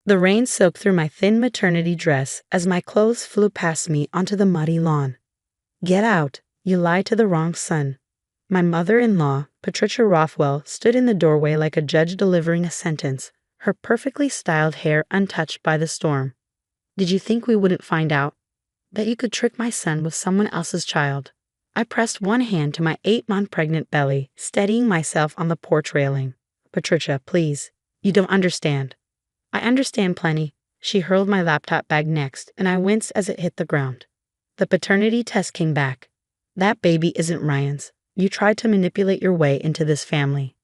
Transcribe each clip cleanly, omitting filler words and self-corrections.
The rain soaked through my thin maternity dress as my clothes flew past me onto the muddy lawn. Get out, you lied to the wrong son. My mother-in-law, Patricia Rothwell, stood in the doorway like a judge delivering a sentence, her perfectly styled hair untouched by the storm. Did you think we wouldn't find out? That you could trick my son with someone else's child? I pressed one hand to my 8-month pregnant belly, steadying myself on the porch railing. Patricia, please. You don't understand. I understand plenty. She hurled my laptop bag next, and I winced as it hit the ground. The paternity test came back. That baby isn't Ryan's. You tried to manipulate your way into this family.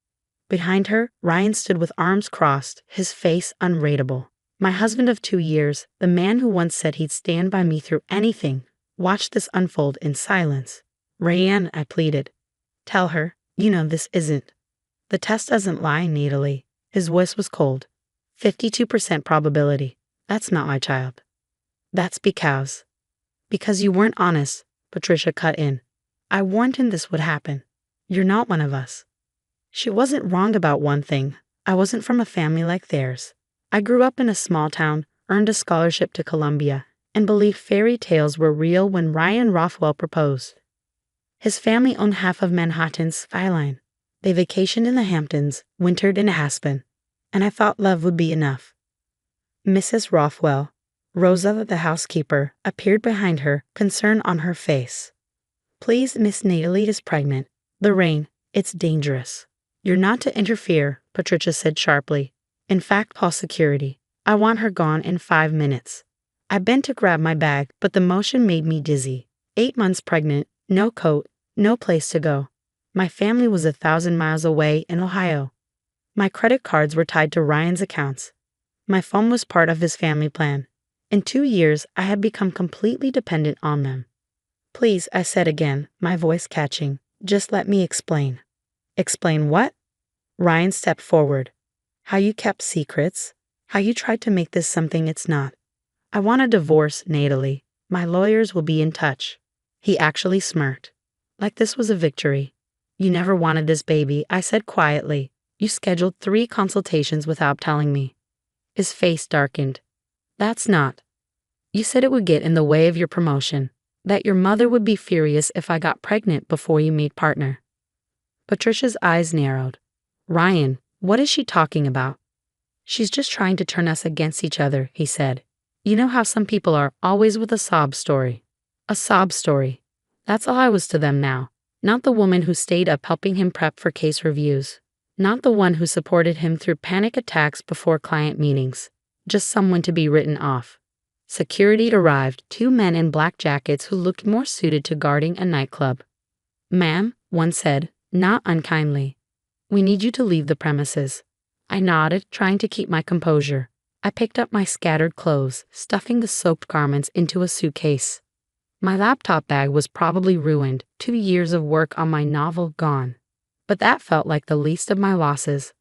Behind her, Ryan stood with arms crossed, his face unreadable. My husband of 2 years, the man who once said he'd stand by me through anything, watched this unfold in silence. Ryan, I pleaded. Tell her, this isn't. The test doesn't lie, Natalie. His voice was cold. 52% probability. That's not my child. That's because you weren't honest, Patricia cut in. I warned him this would happen. You're not one of us. She wasn't wrong about one thing. I wasn't from a family like theirs. I grew up in a small town, earned a scholarship to Columbia, and believed fairy tales were real when Ryan Rothwell proposed. His family owned half of Manhattan's skyline. They vacationed in the Hamptons, wintered in Aspen, and I thought love would be enough. Mrs. Rothwell, Rosa the housekeeper, appeared behind her, concern on her face. Please, Miss Natalie is pregnant. The rain, it's dangerous. You're not to interfere, Patricia said sharply. In fact, call security. I want her gone in 5 minutes. I bent to grab my bag, but the motion made me dizzy. 8 months pregnant, no coat, no place to go. My family was 1,000 miles away in Ohio. My credit cards were tied to Ryan's accounts. My phone was part of his family plan. In 2 years, I had become completely dependent on them. Please, I said again, my voice catching. Just let me explain. Explain what? Ryan stepped forward. How you kept secrets. How you tried to make this something it's not. I want a divorce, Natalie. My lawyers will be in touch. He actually smirked. Like this was a victory. You never wanted this baby, I said quietly. You scheduled 3 consultations without telling me. His face darkened. That's not. You said it would get in the way of your promotion. That your mother would be furious if I got pregnant before you made partner. Patricia's eyes narrowed. Ryan, what is she talking about? She's just trying to turn us against each other, he said. You know how some people are, always with a sob story. A sob story. That's all I was to them now. Not the woman who stayed up helping him prep for case reviews. Not the one who supported him through panic attacks before client meetings. Just someone to be written off. Security arrived, 2 men in black jackets who looked more suited to guarding a nightclub. Ma'am, one said, not unkindly. We need you to leave the premises. I nodded, trying to keep my composure. I picked up my scattered clothes, stuffing the soaked garments into a suitcase. My laptop bag was probably ruined, 2 years of work on my novel gone. But that felt like the least of my losses.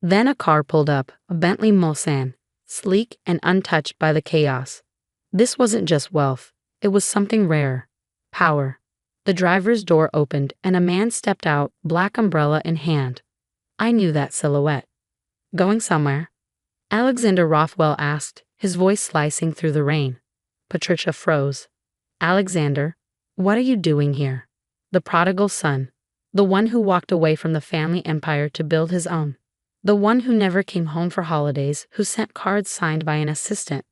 Then a car pulled up, a Bentley Mulsanne, sleek and untouched by the chaos. This wasn't just wealth, it was something rare. Power. The driver's door opened and a man stepped out, black umbrella in hand. I knew that silhouette. Going somewhere? Alexander Rothwell asked, his voice slicing through the rain. Patricia froze. Alexander, what are you doing here? The prodigal son. The one who walked away from the family empire to build his own. The one who never came home for holidays, who sent cards signed by an assistant.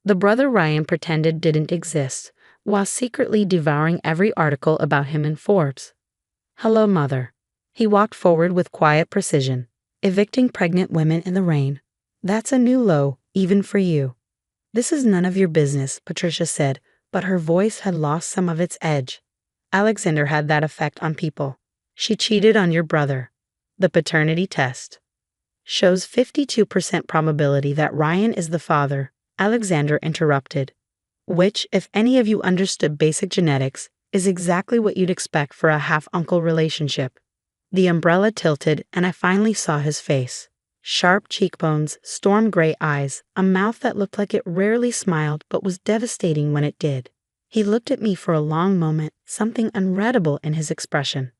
The brother Ryan pretended didn't exist, while secretly devouring every article about him in Forbes. Hello, mother. He walked forward with quiet precision. Evicting pregnant women in the rain. That's a new low, even for you. This is none of your business, Patricia said, but her voice had lost some of its edge. Alexander had that effect on people. She cheated on your brother. The paternity test shows 52% probability that Ryan is the father, Alexander interrupted. Which, if any of you understood basic genetics, is exactly what you'd expect for a half-uncle relationship. The umbrella tilted and I finally saw his face. Sharp cheekbones, storm gray eyes, a mouth that looked like it rarely smiled but was devastating when it did. He looked at me for a long moment, something unreadable in his expression.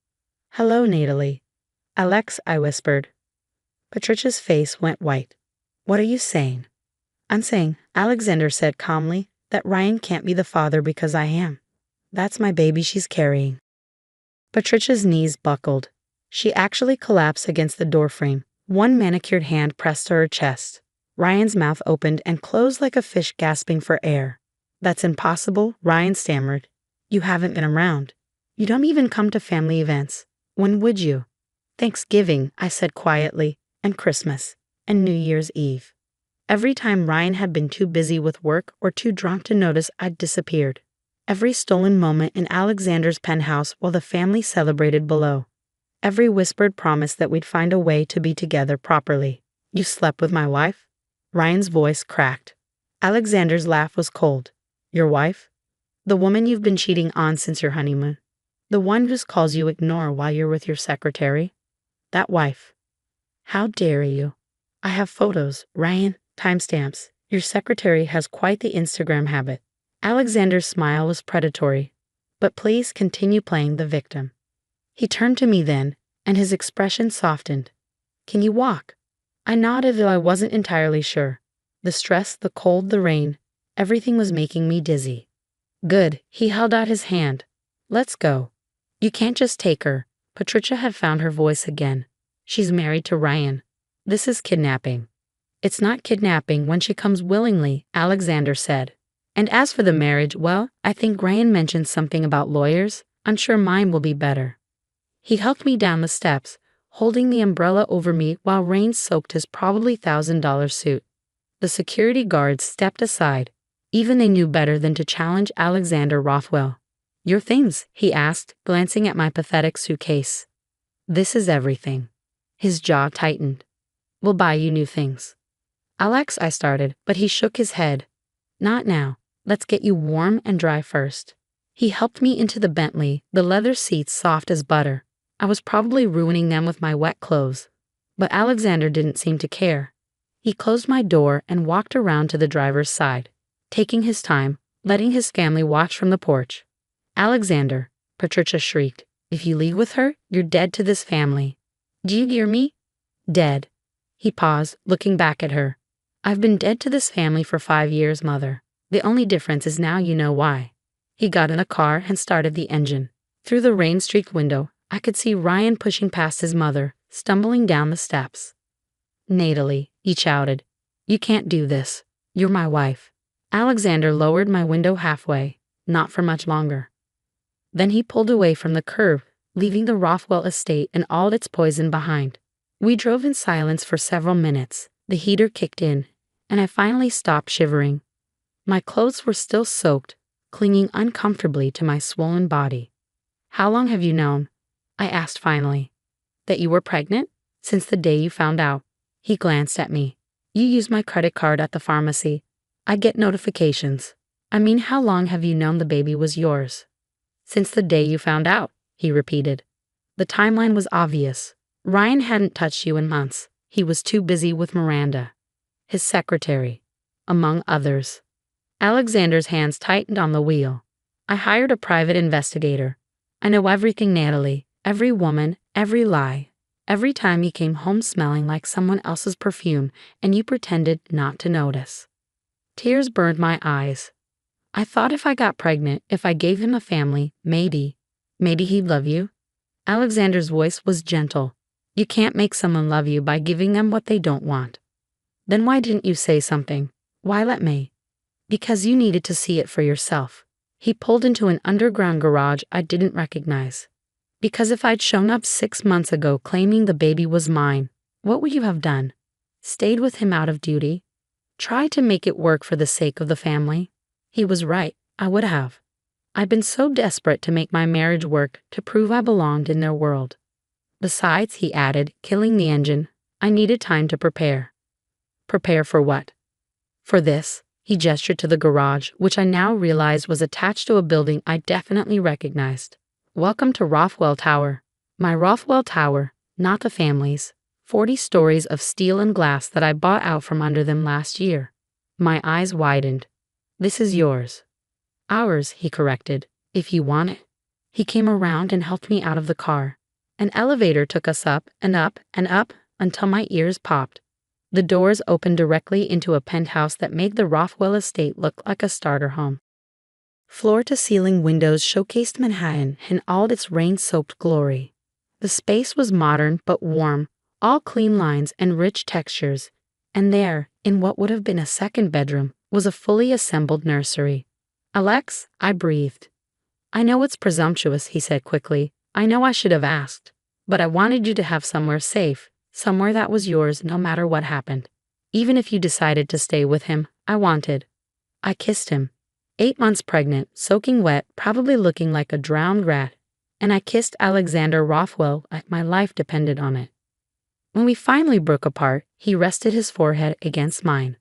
Hello, Natalie. Alex, I whispered. Patricia's face went white. What are you saying? I'm saying, Alexander said calmly, that Ryan can't be the father because I am. That's my baby she's carrying. Patricia's knees buckled. She actually collapsed against the doorframe. One manicured hand pressed to her chest. Ryan's mouth opened and closed like a fish gasping for air. That's impossible, Ryan stammered. You haven't been around. You don't even come to family events. When would you? Thanksgiving, I said quietly, and Christmas, and New Year's Eve. Every time Ryan had been too busy with work or too drunk to notice I'd disappeared. Every stolen moment in Alexander's penthouse while the family celebrated below. Every whispered promise that we'd find a way to be together properly. You slept with my wife? Ryan's voice cracked. Alexander's laugh was cold. Your wife? The woman you've been cheating on since your honeymoon. The one whose calls you ignore while you're with your secretary. That wife. How dare you? I have photos, Ryan, timestamps. Your secretary has quite the Instagram habit. Alexander's smile was predatory. But please continue playing the victim. He turned to me then, and his expression softened. Can you walk? I nodded though I wasn't entirely sure. The stress, the cold, the rain, everything was making me dizzy. Good, he held out his hand. Let's go. You can't just take her. Patricia had found her voice again. She's married to Ryan. This is kidnapping. It's not kidnapping when she comes willingly, Alexander said. And as for the marriage, well, I think Ryan mentioned something about lawyers. I'm sure mine will be better. He helped me down the steps, holding the umbrella over me while rain soaked his probably $1,000 suit. The security guards stepped aside. Even they knew better than to challenge Alexander Rothwell. Your things, he asked, glancing at my pathetic suitcase. This is everything. His jaw tightened. We'll buy you new things. Alex, I started, but he shook his head. Not now. Let's get you warm and dry first. He helped me into the Bentley, the leather seats soft as butter. I was probably ruining them with my wet clothes. But Alexander didn't seem to care. He closed my door and walked around to the driver's side, taking his time, letting his family watch from the porch. Alexander, Patricia shrieked, if you leave with her, you're dead to this family. Do you hear me? Dead. He paused, looking back at her. I've been dead to this family for 5 years, Mother. The only difference is now you know why. He got in a car and started the engine. Through the rain-streaked window, I could see Ryan pushing past his mother, stumbling down the steps. Natalie, he shouted. You can't do this. You're my wife. Alexander lowered my window halfway, not for much longer. Then he pulled away from the curb, leaving the Rothwell estate and all its poison behind. We drove in silence for several minutes. The heater kicked in, and I finally stopped shivering. My clothes were still soaked, clinging uncomfortably to my swollen body. How long have you known? I asked finally. That you were pregnant? Since the day you found out. He glanced at me. You use my credit card at the pharmacy. I get notifications. I mean, how long have you known the baby was yours? Since the day you found out, he repeated. The timeline was obvious. Ryan hadn't touched you in months. He was too busy with Miranda, his secretary, among others. Alexander's hands tightened on the wheel. I hired a private investigator. I know everything, Natalie. Every woman, every lie. Every time you came home smelling like someone else's perfume and you pretended not to notice. Tears burned my eyes. I thought if I got pregnant, if I gave him a family, maybe he'd love you. Alexander's voice was gentle. You can't make someone love you by giving them what they don't want. Then why didn't you say something? Why let me? Because you needed to see it for yourself. He pulled into an underground garage I didn't recognize. Because if I'd shown up 6 months ago claiming the baby was mine, what would you have done? Stayed with him out of duty? Tried to make it work for the sake of the family? He was right, I would have. I'd been so desperate to make my marriage work to prove I belonged in their world. Besides, he added, killing the engine, I needed time to prepare. Prepare for what? For this. He gestured to the garage, which I now realized was attached to a building I definitely recognized. Welcome to Rothwell Tower. My Rothwell Tower, not the family's. 40 stories of steel and glass that I bought out from under them last year. My eyes widened. This is yours. Ours, he corrected, if you want it. He came around and helped me out of the car. An elevator took us up and up and up until my ears popped. The doors opened directly into a penthouse that made the Rothwell estate look like a starter home. Floor-to-ceiling windows showcased Manhattan in all its rain-soaked glory. The space was modern but warm, all clean lines and rich textures, and there, in what would have been a second bedroom, was a fully assembled nursery. "Alex," I breathed. "I know it's presumptuous," he said quickly. "I know I should have asked. But I wanted you to have somewhere safe, somewhere that was yours no matter what happened. Even if you decided to stay with him, I wanted." I kissed him. 8 months pregnant, soaking wet, probably looking like a drowned rat, and I kissed Alexander Rothwell like my life depended on it. When we finally broke apart, he rested his forehead against mine.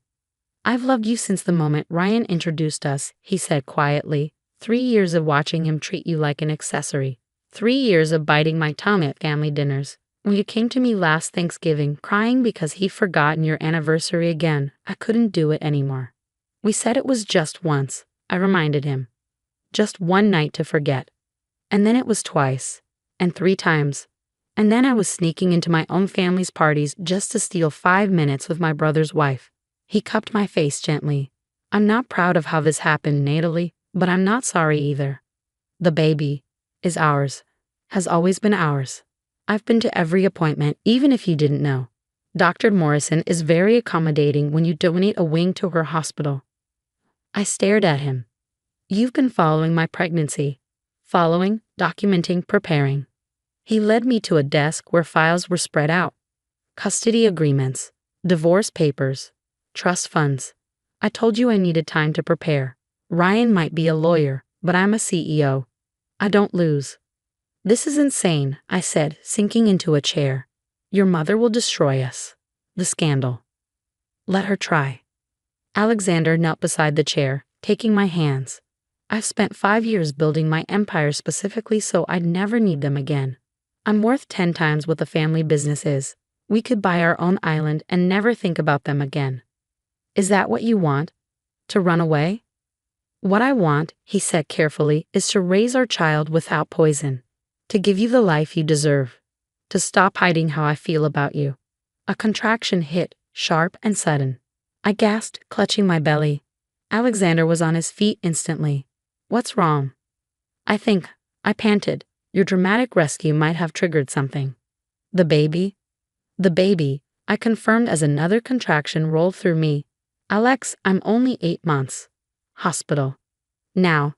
"I've loved you since the moment Ryan introduced us," he said quietly. 3 years of watching him treat you like an accessory. 3 years of biting my tongue at family dinners. When you came to me last Thanksgiving crying because he'd forgotten your anniversary again, I couldn't do it anymore. "We said it was just once," I reminded him. "Just one night to forget. And then it was twice. And 3 times. And then I was sneaking into my own family's parties just to steal 5 minutes with my brother's wife." He cupped my face gently. "I'm not proud of how this happened, Natalie, but I'm not sorry either. The baby is ours, has always been ours. I've been to every appointment, even if you didn't know. Dr. Morrison is very accommodating when you donate a wing to her hospital." I stared at him. "You've been following my pregnancy. Following, documenting, preparing." He led me to a desk where files were spread out. Custody agreements, divorce papers, trust funds. "I told you I needed time to prepare. Ryan might be a lawyer, but I'm a CEO. I don't lose." "This is insane," I said, sinking into a chair. "Your mother will destroy us. The scandal." "Let her try." Alexander knelt beside the chair, taking my hands. "I've spent 5 years building my empire specifically so I'd never need them again. I'm worth 10 times what the family business is. We could buy our own island and never think about them again." "Is that what you want? To run away?" "What I want," he said carefully, "is to raise our child without poison. To give you the life you deserve. To stop hiding how I feel about you." A contraction hit, sharp and sudden. I gasped, clutching my belly. Alexander was on his feet instantly. "What's wrong?" I panted. "Your dramatic rescue might have triggered something." "The baby?" "The baby," I confirmed as another contraction rolled through me. "Alex, I'm only 8 months. Hospital. Now."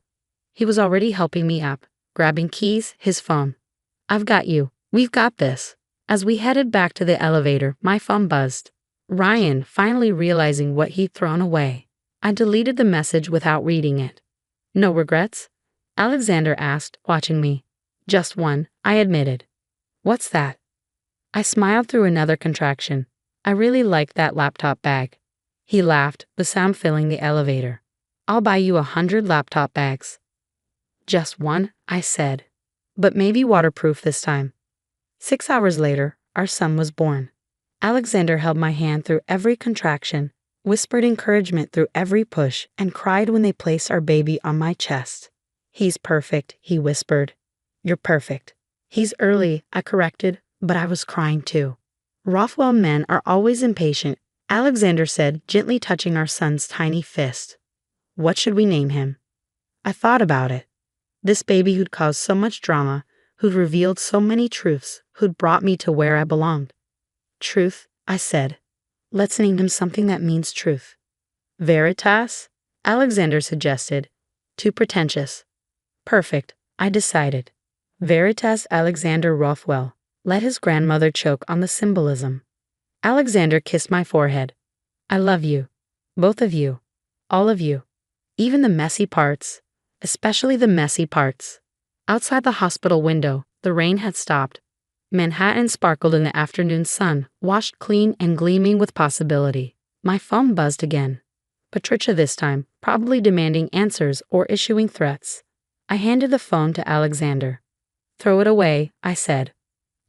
He was already helping me up, grabbing keys, his phone. "I've got you. We've got this." As we headed back to the elevator, my phone buzzed. Ryan, finally realizing what he'd thrown away. I deleted the message without reading it. "No regrets?" Alexander asked, watching me. "Just one," I admitted. "What's that?" I smiled through another contraction. "I really liked that laptop bag." He laughed, the sound filling the elevator. "I'll buy you 100 laptop bags." "Just one," I said. "But maybe waterproof this time." 6 hours later, our son was born. Alexander held my hand through every contraction, whispered encouragement through every push, and cried when they placed our baby on my chest. "He's perfect," he whispered. "You're perfect." "He's early," I corrected, but I was crying too. "Rothwell men are always impatient," Alexander said, gently touching our son's tiny fist. "What should we name him?" I thought about it. This baby who'd caused so much drama, who'd revealed so many truths, who'd brought me to where I belonged. "Truth," I said. "Let's name him something that means truth." "Veritas?" Alexander suggested. "Too pretentious." "Perfect," I decided. Veritas Alexander Rothwell. Let his grandmother choke on the symbolism. Alexander kissed my forehead. "I love you. Both of you. All of you. Even the messy parts. Especially the messy parts." Outside the hospital window, the rain had stopped. Manhattan sparkled in the afternoon sun, washed clean and gleaming with possibility. My phone buzzed again. Patricia this time, probably demanding answers or issuing threats. I handed the phone to Alexander. "Throw it away," I said.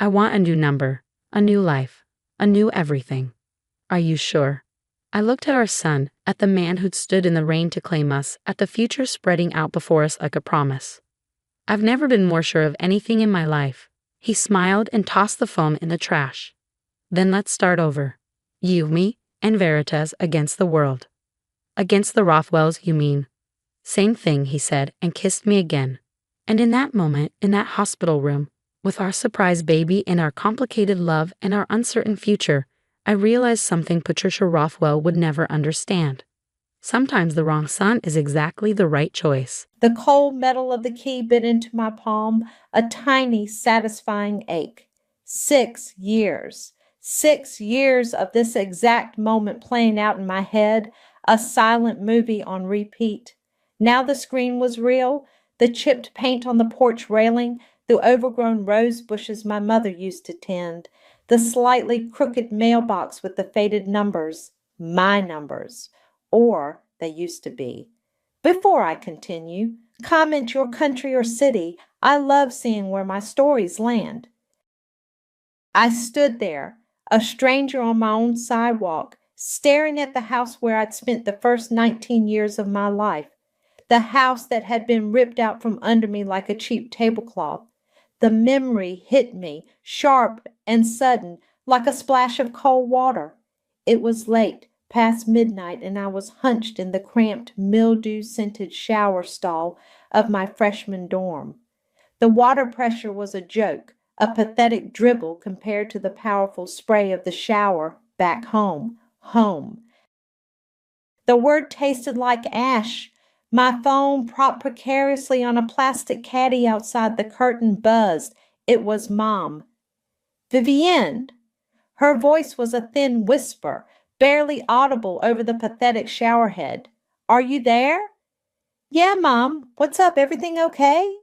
"I want a new number, a new life, a new everything." "Are you sure?" I looked at our son, at the man who'd stood in the rain to claim us, at the future spreading out before us like a promise. "I've never been more sure of anything in my life." He smiled and tossed the phone in the trash. "Then let's start over. You, me, and Veritas against the world. Against the Rothwells, you mean. Same thing, he said, and kissed me again. And in that moment, in that hospital room, with our surprise baby and our complicated love and our uncertain future, I realized something Patricia Rothwell would never understand. Sometimes the wrong son is exactly the right choice. The cold metal of the key bit into my palm, a tiny, satisfying ache. 6 years. 6 years of this exact moment playing out in my head, a silent movie on repeat. Now the screen was real, the chipped paint on the porch railing, the overgrown rose bushes my mother used to tend, the slightly crooked mailbox with the faded numbers, my numbers, or they used to be. Before I continue, comment your country or city. I love seeing where my stories land. I stood there, a stranger on my own sidewalk, staring at the house where I'd spent the first 19 years of my life, the house that had been ripped out from under me like a cheap tablecloth. The memory hit me, sharp and sudden, like a splash of cold water. It was late, past midnight, and I was hunched in the cramped, mildew-scented shower stall of my freshman dorm. The water pressure was a joke, a pathetic dribble compared to the powerful spray of the shower back home. The word tasted like ash. My phone, propped precariously on a plastic caddy outside the curtain, buzzed. It was Mom. Vivienne. Her voice was a thin whisper, barely audible over the pathetic showerhead. Are you there? Yeah, Mom. What's up? Everything okay?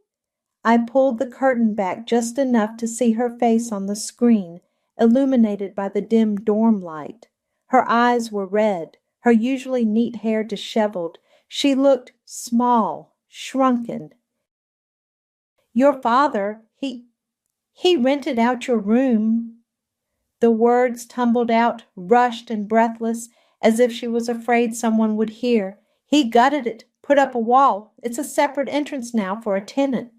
I pulled the curtain back just enough to see her face on the screen, illuminated by the dim dorm light. Her eyes were red, her usually neat hair disheveled. She looked small, shrunken. Your father, he rented out your room. The words tumbled out, rushed and breathless, as if she was afraid someone would hear. He gutted it, put up a wall. It's a separate entrance now for a tenant.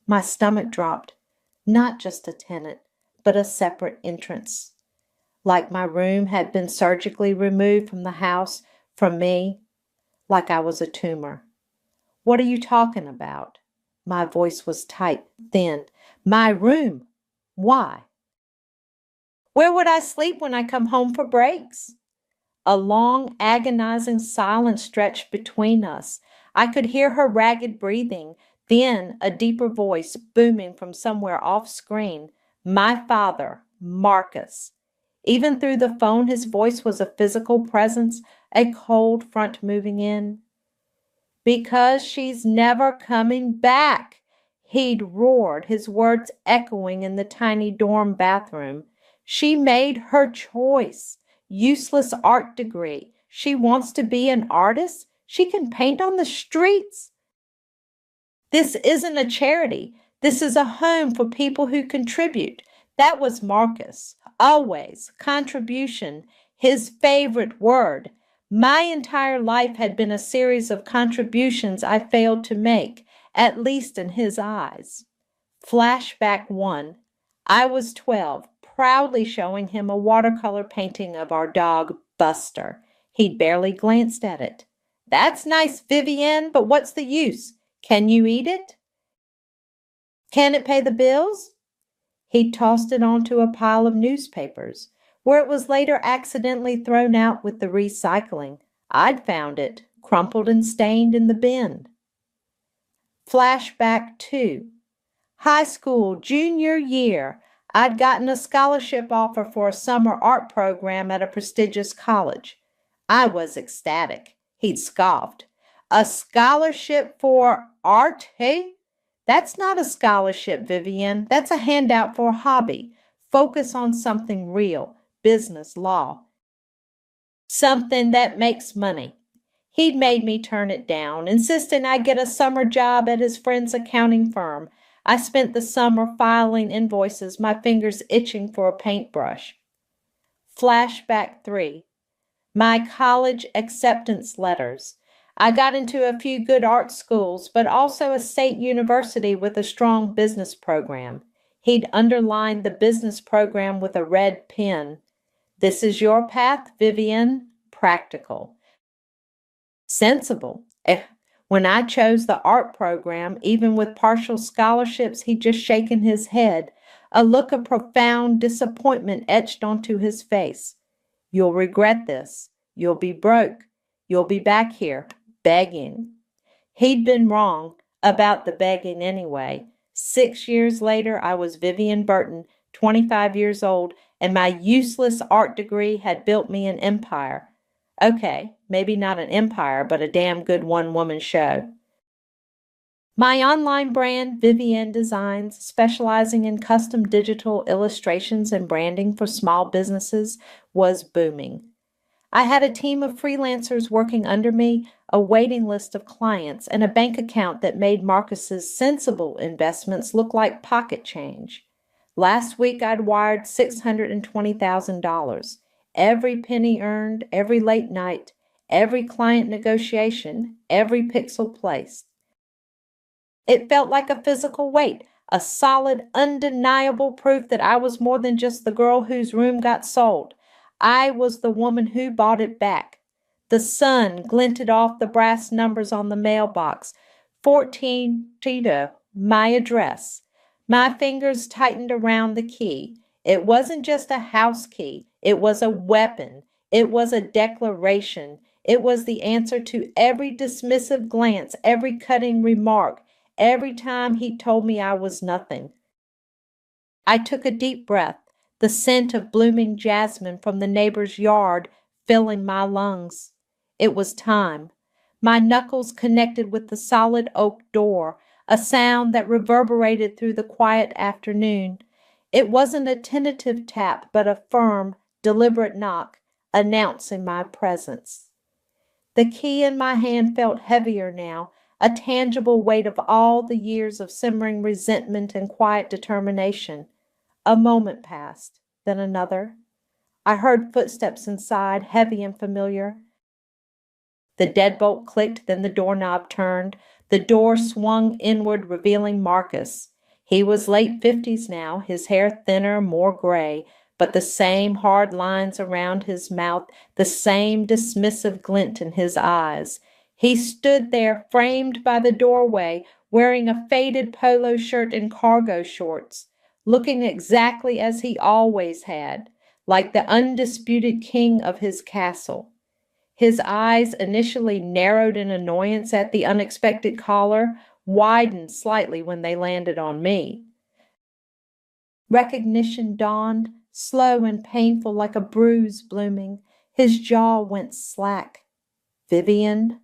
My stomach dropped. Not just a tenant, but a separate entrance. Like my room had been surgically removed from the house, from me, like I was a tumor. What are you talking about? My voice was tight, thin. My room. Why? Where would I sleep when I come home for breaks? A long, agonizing silence stretched between us. I could hear her ragged breathing, then a deeper voice booming from somewhere off screen. My father, Marcus. Even through the phone, his voice was a physical presence, a cold front moving in. Because she's never coming back, he'd roared, his words echoing in the tiny dorm bathroom. She made her choice. Useless art degree. She wants to be an artist. She can paint on the streets. This isn't a charity. This is a home for people who contribute. That was Marcus. Always. Contribution. His favorite word. My entire life had been a series of contributions I failed to make, at least in his eyes. Flashback 1. I was 12, proudly showing him a watercolor painting of our dog, Buster. He'd barely glanced at it. That's nice, Vivienne, but what's the use? Can you eat it? Can it pay the bills? He tossed it onto a pile of newspapers, where it was later accidentally thrown out with the recycling. I'd found it, crumpled and stained in the bin. Flashback 2. High school, junior year. I'd gotten a scholarship offer for a summer art program at a prestigious college. I was ecstatic. He'd scoffed. A scholarship for art, hey? That's not a scholarship, Vivienne. That's a handout for a hobby. Focus on something real, business, law. Something that makes money. He'd made me turn it down, insisting I get a summer job at his friend's accounting firm. I spent the summer filing invoices, my fingers itching for a paintbrush. Flashback 3. My college acceptance letters. I got into a few good art schools, but also a state university with a strong business program. He'd underlined the business program with a red pen. This is your path, Vivian. Practical. Sensible. When I chose the art program, even with partial scholarships, he'd just shaken his head, a look of profound disappointment etched onto his face. You'll regret this. You'll be broke. You'll be back here, begging. He'd been wrong about the begging anyway. 6 years later, I was Vivian Burton, 25 years old, and my useless art degree had built me an empire. Okay, maybe not an empire, but a damn good one-woman show. My online brand, Vivian Designs, specializing in custom digital illustrations and branding for small businesses, was booming. I had a team of freelancers working under me, a waiting list of clients, and a bank account that made Marcus's sensible investments look like pocket change. Last week I'd wired $620,000. Every penny earned, every late night, every client negotiation, every pixel placed. It felt like a physical weight, a solid, undeniable proof that I was more than just the girl whose room got sold. I was the woman who bought it back. The sun glinted off the brass numbers on the mailbox. 14 Tito, my address. My fingers tightened around the key. It wasn't just a house key. It was a weapon. It was a declaration. It was the answer to every dismissive glance, every cutting remark, every time he told me I was nothing. I took a deep breath, the scent of blooming jasmine from the neighbor's yard filling my lungs. It was time. My knuckles connected with the solid oak door, a sound that reverberated through the quiet afternoon. It wasn't a tentative tap, but a firm, deliberate knock, announcing my presence. The key in my hand felt heavier now, a tangible weight of all the years of simmering resentment and quiet determination. A moment passed, then another. I heard footsteps inside, heavy and familiar. The deadbolt clicked, then the doorknob turned. The door swung inward, revealing Marcus. He was late 50s now, his hair thinner, more gray, but the same hard lines around his mouth, the same dismissive glint in his eyes. He stood there, framed by the doorway, wearing a faded polo shirt and cargo shorts, looking exactly as he always had, like the undisputed king of his castle. His eyes, initially narrowed in annoyance at the unexpected caller, widened slightly when they landed on me. Recognition dawned, slow and painful like a bruise blooming. His jaw went slack. Vivian?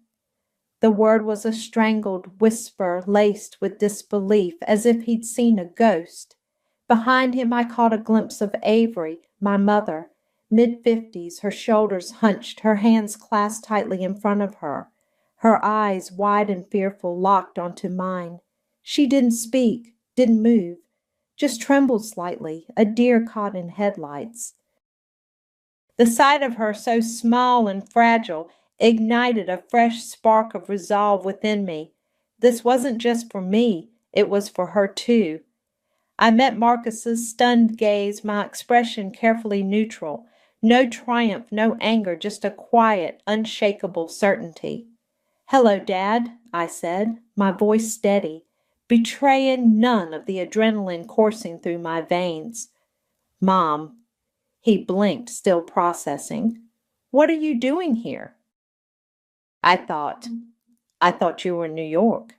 The word was a strangled whisper laced with disbelief, as if he'd seen a ghost. Behind him I caught a glimpse of Avery, my mother, mid-50s, her shoulders hunched, her hands clasped tightly in front of her. Her eyes, wide and fearful, locked onto mine. She didn't speak, didn't move, just trembled slightly, a deer caught in headlights. The sight of her, so small and fragile, ignited a fresh spark of resolve within me. This wasn't just for me, it was for her too. I met Marcus's stunned gaze, my expression carefully neutral. No triumph, no anger, just a quiet, unshakable certainty. "Hello, Dad," I said, my voice steady, betraying none of the adrenaline coursing through my veins. "Mom." He blinked, still processing. "What are you doing here?" I thought you were in New York."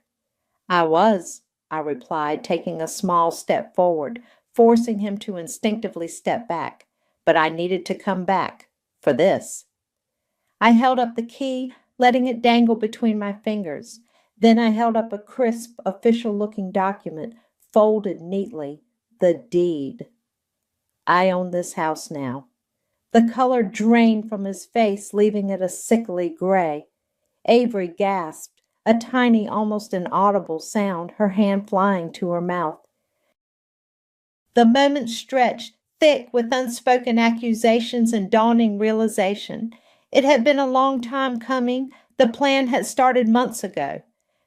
"I was," I replied, taking a small step forward, forcing him to instinctively step back. "But I needed to come back for this." I held up the key, letting it dangle between my fingers. Then I held up a crisp, official-looking document, folded neatly. The deed. "I own this house now." The color drained from his face, leaving it a sickly gray. Avery gasped, a tiny, almost inaudible sound, her hand flying to her mouth. The moment stretched, thick with unspoken accusations and dawning realization. It had been a long time coming. The plan had started months ago.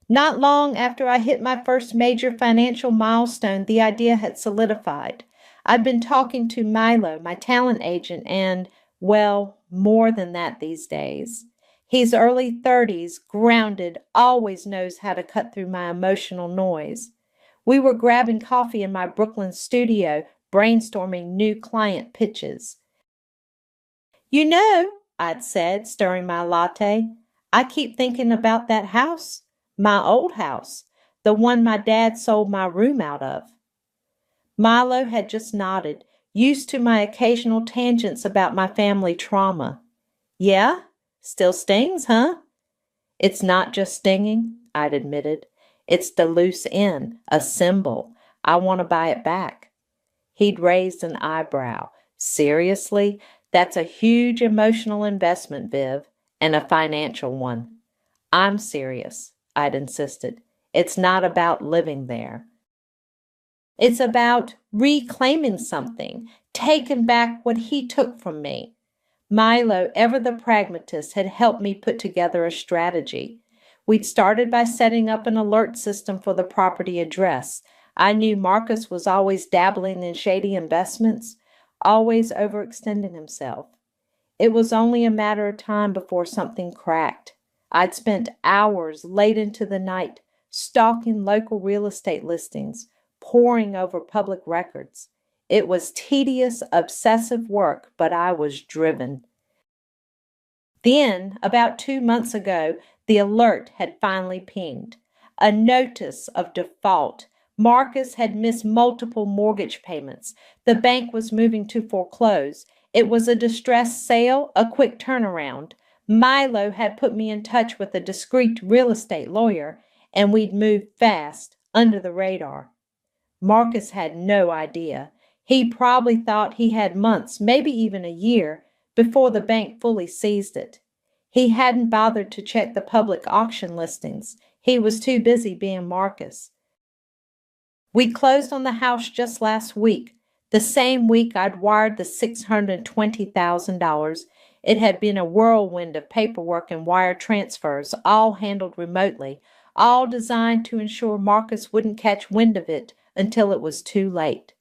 Not long after I hit my first major financial milestone, the idea had solidified. I'd been talking to Milo, my talent agent, and, Well, more than that these days. He's early 30s, grounded, always knows how to cut through my emotional noise. We were grabbing coffee in my Brooklyn studio, brainstorming new client pitches. You know, I'd said, stirring my latte, I keep thinking about that house, my old house, the one my dad sold my room out of. Milo had just nodded, used to my occasional tangents about my family trauma. Yeah? Still stings, huh? It's not just stinging, I'd admitted. It's the loose end, a symbol. I want to buy it back. He'd raised an eyebrow. Seriously? That's a huge emotional investment, Viv, and a financial one. I'm serious, I'd insisted. It's not about living there. It's about reclaiming something, taking back what he took from me. Milo, ever the pragmatist, had helped me put together a strategy. We'd started by setting up an alert system for the property address. I knew Marcus was always dabbling in shady investments, always overextending himself. It was only a matter of time before something cracked. I'd spent hours late into the night stalking local real estate listings, poring over public records. It was tedious, obsessive work, but I was driven. Then, about 2 months ago, the alert had finally pinged. A notice of default. Marcus had missed multiple mortgage payments. The bank was moving to foreclose. It was a distressed sale, a quick turnaround. Milo had put me in touch with a discreet real estate lawyer, and we'd moved fast, under the radar. Marcus had no idea. He probably thought he had months, maybe even a year, before the bank fully seized it. He hadn't bothered to check the public auction listings. He was too busy being Marcus. We closed on the house just last week, the same week I'd wired the $620,000. It had been a whirlwind of paperwork and wire transfers, all handled remotely, all designed to ensure Marcus wouldn't catch wind of it until it was too late.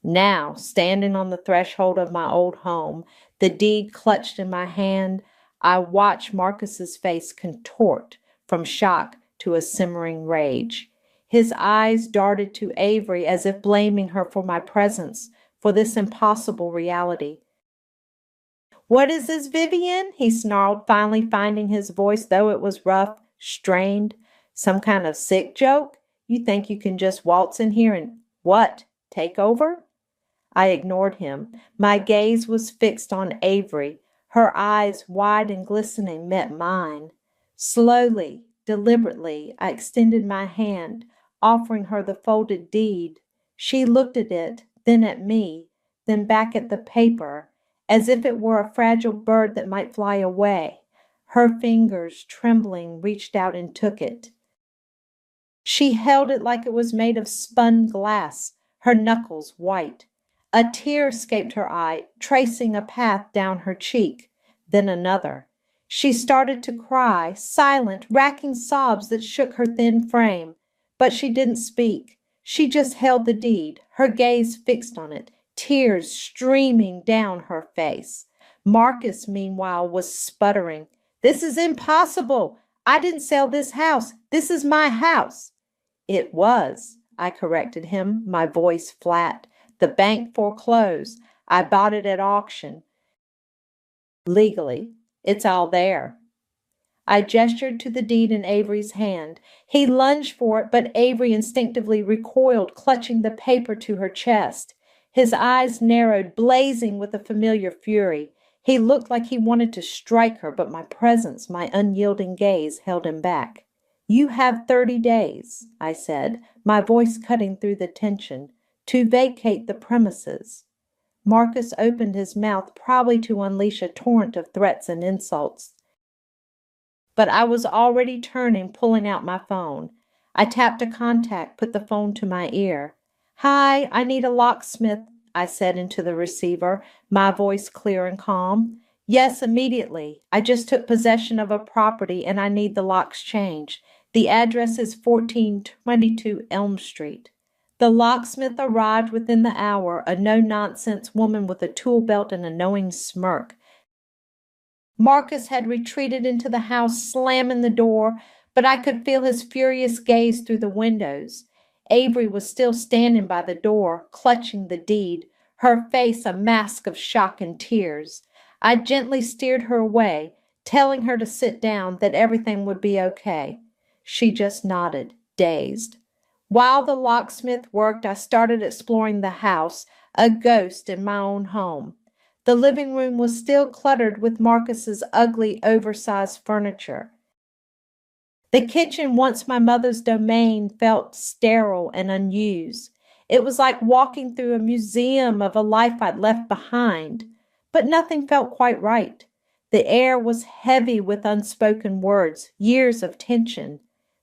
Now, standing on the threshold of my old home, the deed clutched in my hand, I watched Marcus's face contort from shock to a simmering rage. His eyes darted to Avery as if blaming her for my presence, for this impossible reality. "What is this, Vivian?" he snarled, finally finding his voice, though it was rough, strained. "Some kind of sick joke? You think you can just waltz in here and, what, take over?" I ignored him. My gaze was fixed on Avery. Her eyes, wide and glistening, met mine. Slowly, deliberately, I extended my hand, offering her the folded deed. She looked at it, then at me, then back at the paper, as if it were a fragile bird that might fly away. Her fingers, trembling, reached out and took it. She held it like it was made of spun glass, her knuckles white. A tear escaped her eye, tracing a path down her cheek, then another. She started to cry, silent, racking sobs that shook her thin frame. But she didn't speak. She just held the deed, her gaze fixed on it, tears streaming down her face. Marcus, meanwhile, was sputtering. "This is impossible. I didn't sell this house. This is my house." "It was," I corrected him, my voice flat. "The bank foreclosed. I bought it at auction. Legally, it's all there." I gestured to the deed in Avery's hand. He lunged for it, but Avery instinctively recoiled, clutching the paper to her chest. His eyes narrowed, blazing with a familiar fury. He looked like he wanted to strike her, but my presence, my unyielding gaze, held him back. "You have 30 days, I said, my voice cutting through the tension, "to vacate the premises." Marcus opened his mouth, probably to unleash a torrent of threats and insults. But I was already turning, pulling out my phone. I tapped a contact, put the phone to my ear. "Hi, I need a locksmith," I said into the receiver, my voice clear and calm. "Yes, immediately. I just took possession of a property and I need the locks changed. The address is 1422 Elm Street." The locksmith arrived within the hour, a no-nonsense woman with a tool belt and a knowing smirk. Marcus had retreated into the house, slamming the door, but I could feel his furious gaze through the windows. Avery was still standing by the door, clutching the deed, her face a mask of shock and tears. I gently steered her away, telling her to sit down, that everything would be okay. She just nodded, dazed. While the locksmith worked, I started exploring the house, a ghost in my own home. The living room was still cluttered with Marcus's ugly, oversized furniture. The kitchen, once my mother's domain, felt sterile and unused. It was like walking through a museum of a life I'd left behind, but nothing felt quite right. The air was heavy with unspoken words, years of tension.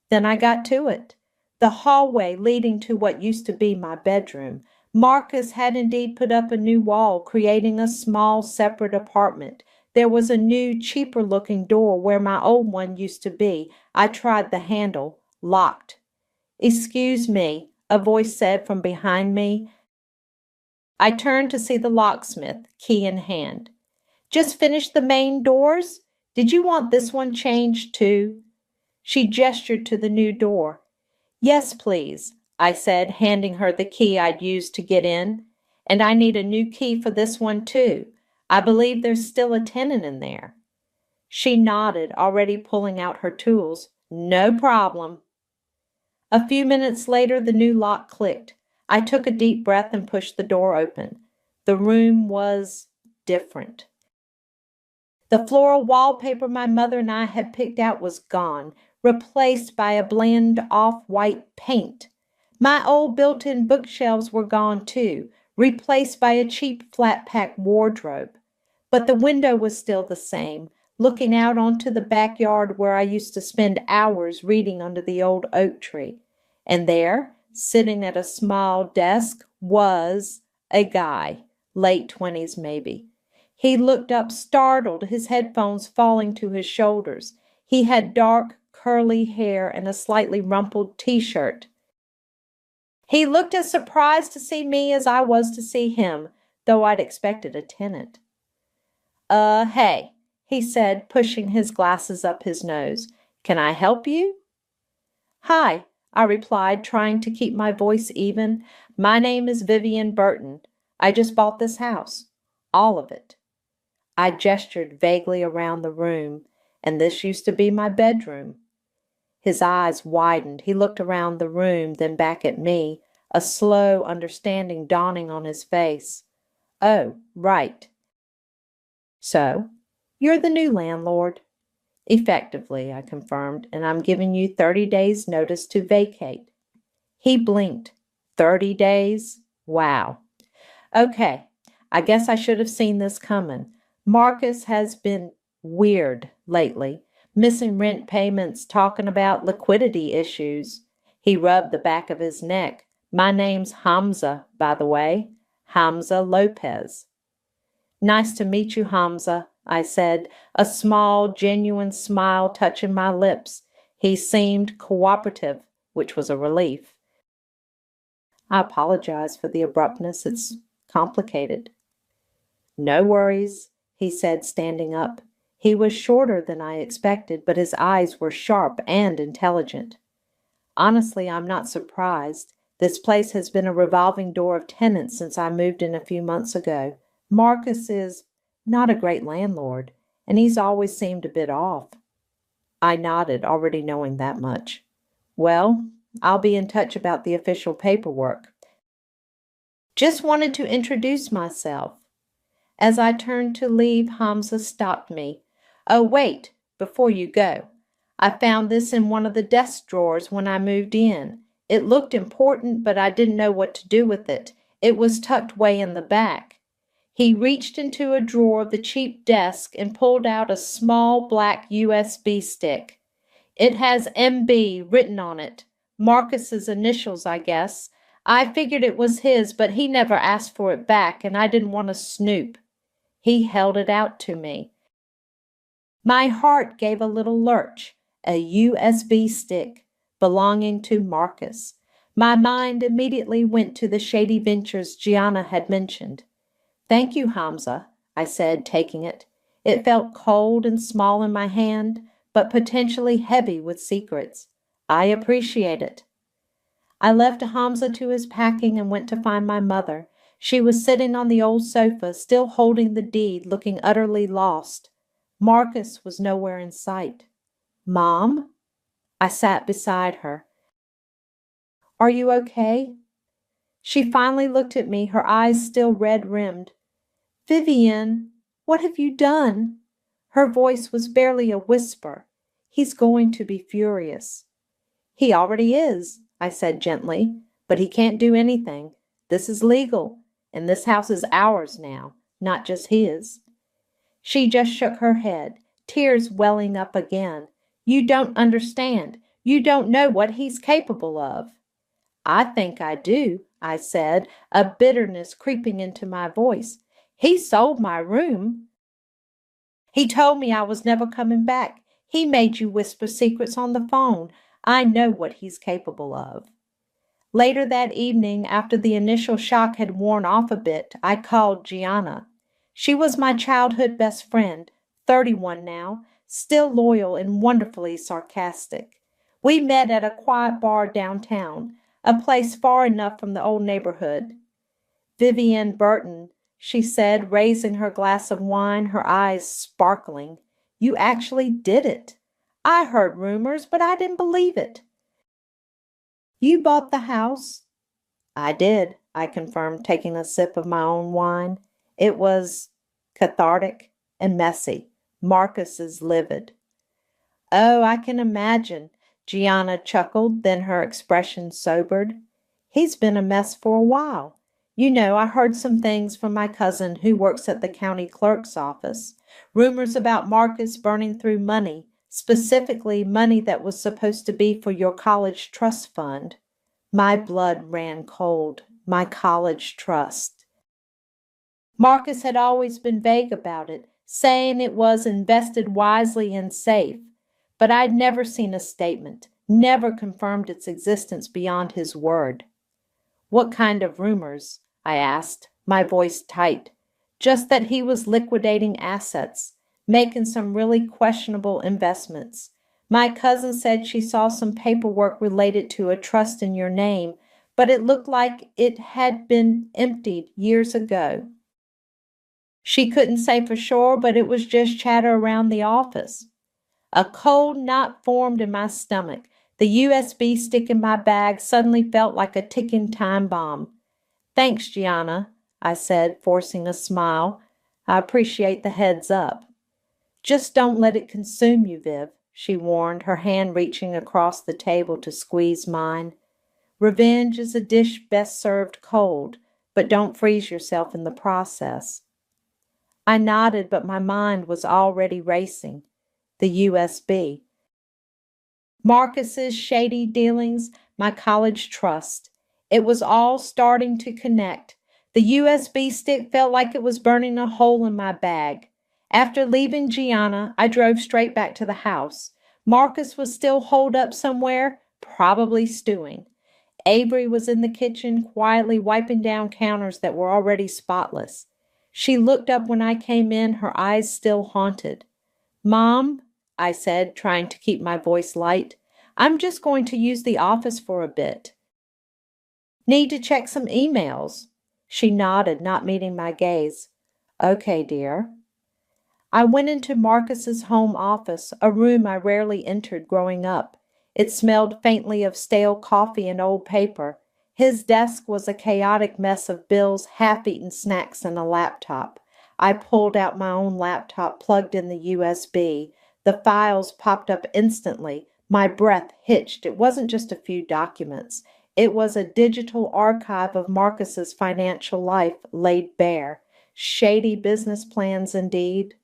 Then I got to it. The hallway leading to what used to be my bedroom. Marcus had indeed put up a new wall, creating a small, separate apartment. There was a new, cheaper-looking door where my old one used to be. I tried the handle. Locked. "Excuse me," a voice said from behind me. I turned to see the locksmith, key in hand. "Just finished the main doors? Did you want this one changed too?" She gestured to the new door. "Yes, please," I said, handing her the key I'd used to get in. "And I need a new key for this one too. I believe there's still a tenant in there." She nodded, already pulling out her tools. "No problem." A few minutes later, the new lock clicked. I took a deep breath and pushed the door open. The room was different. The floral wallpaper my mother and I had picked out was gone, replaced by a bland off-white paint. My old built-in bookshelves were gone too, replaced by a cheap flat-pack wardrobe. But the window was still the same, looking out onto the backyard where I used to spend hours reading under the old oak tree. And there, sitting at a small desk, was a guy, late 20s maybe. He looked up startled, his headphones falling to his shoulders. He had dark, curly hair and a slightly rumpled t-shirt. He looked as surprised to see me as I was to see him, though I'd expected a tenant. Hey," he said, pushing his glasses up his nose. "Can I help you?" "Hi," I replied, trying to keep my voice even. "My name is Vivian Burton. I just bought this house. All of it." I gestured vaguely around the room, and this used to be my bedroom. His eyes widened. He looked around the room, then back at me, a slow understanding dawning on his face. "Oh, right. So, you're the new landlord." "Effectively," I confirmed, "and I'm giving you 30 days' notice to vacate." He blinked. 30 days? Wow. Okay, I guess I should have seen this coming. Marcus has been weird lately, missing rent payments, talking about liquidity issues. He rubbed the back of his neck. "My name's Hamza, by the way. Hamza Lopez." "Nice to meet you, Hamza," I said, a small, genuine smile touching my lips. He seemed cooperative, which was a relief. I apologize for the abruptness. It's complicated. "No worries," he said, standing up. He was shorter than I expected, but his eyes were sharp and intelligent. "Honestly, I'm not surprised. This place has been a revolving door of tenants since I moved in a few months ago. Marcus is not a great landlord, and he's always seemed a bit off." I nodded, already knowing that much. "Well, I'll be in touch about the official paperwork. Just wanted to introduce myself." As I turned to leave, Hamza stopped me. "Oh, wait, before you go. I found this in one of the desk drawers when I moved in. It looked important, but I didn't know what to do with it. It was tucked way in the back." He reached into a drawer of the cheap desk and pulled out a small black USB stick. "It has MB written on it. Marcus's initials, I guess. I figured it was his, but he never asked for it back, and I didn't want to snoop." He held it out to me. My heart gave a little lurch. A USB stick belonging to Marcus. My mind immediately went to the shady ventures Gianna had mentioned. "Thank you, Hamza," I said, taking it. It felt cold and small in my hand, but potentially heavy with secrets. I appreciate it. I left Hamza to his packing and went to find my mother. She was sitting on the old sofa, still holding the deed, looking utterly lost. Marcus was nowhere in sight. "Mom?" I sat beside her. "Are you okay?" She finally looked at me, her eyes still red-rimmed. "Vivian, what have you done?" Her voice was barely a whisper. "He's going to be furious." "He already is," I said gently, "but he can't do anything. This is legal, and this house is ours now, not just his." She just shook her head, tears welling up again. "You don't understand. You don't know what he's capable of." "I think I do," I said, a bitterness creeping into my voice. "He sold my room. He told me I was never coming back. He made you whisper secrets on the phone. I know what he's capable of." Later that evening, after the initial shock had worn off a bit, I called Gianna. She was my childhood best friend, 31 now, still loyal and wonderfully sarcastic. We met at a quiet bar downtown, a place far enough from the old neighborhood. "Vivian Burton," she said, raising her glass of wine, her eyes sparkling. "You actually did it. I heard rumors, but I didn't believe it. You bought the house?" "I did," I confirmed, taking a sip of my own wine. It was cathartic and messy. Marcus is livid. "Oh, I can imagine," Gianna chuckled, then her expression sobered. "He's been a mess for a while. You know, I heard some things from my cousin who works at the county clerk's office. Rumors about Marcus burning through money, specifically money that was supposed to be for your college trust fund." My blood ran cold. My college trust. Marcus had always been vague about it, saying it was invested wisely and safe, but I'd never seen a statement, never confirmed its existence beyond his word. "What kind of rumors?" I asked, my voice tight. "Just that he was liquidating assets, making some really questionable investments. My cousin said she saw some paperwork related to a trust in your name, but it looked like it had been emptied years ago. She couldn't say for sure, but it was just chatter around the office." A cold knot formed in my stomach. The USB stick in my bag suddenly felt like a ticking time bomb. "Thanks, Gianna," I said, forcing a smile. "I appreciate the heads up." "Just don't let it consume you, Viv," she warned, her hand reaching across the table to squeeze mine. "Revenge is a dish best served cold, but don't freeze yourself in the process." I nodded, but my mind was already racing. The USB. Marcus's shady dealings, my college trust. It was all starting to connect. The USB stick felt like it was burning a hole in my bag. After leaving Gianna, I drove straight back to the house. Marcus was still holed up somewhere, probably stewing. Avery was in the kitchen, quietly wiping down counters that were already spotless. She looked up when I came in, her eyes still haunted. "Mom," I said, trying to keep my voice light, "I'm just going to use the office for a bit. Need to check some emails." She nodded, not meeting my gaze. "Okay, dear." I went into Marcus's home office, a room I rarely entered growing up. It smelled faintly of stale coffee and old paper. His desk was a chaotic mess of bills, half-eaten snacks, and a laptop. I pulled out my own laptop, plugged in the USB. The files popped up instantly. My breath hitched. It wasn't just a few documents. It was a digital archive of Marcus's financial life laid bare. Shady business plans indeed.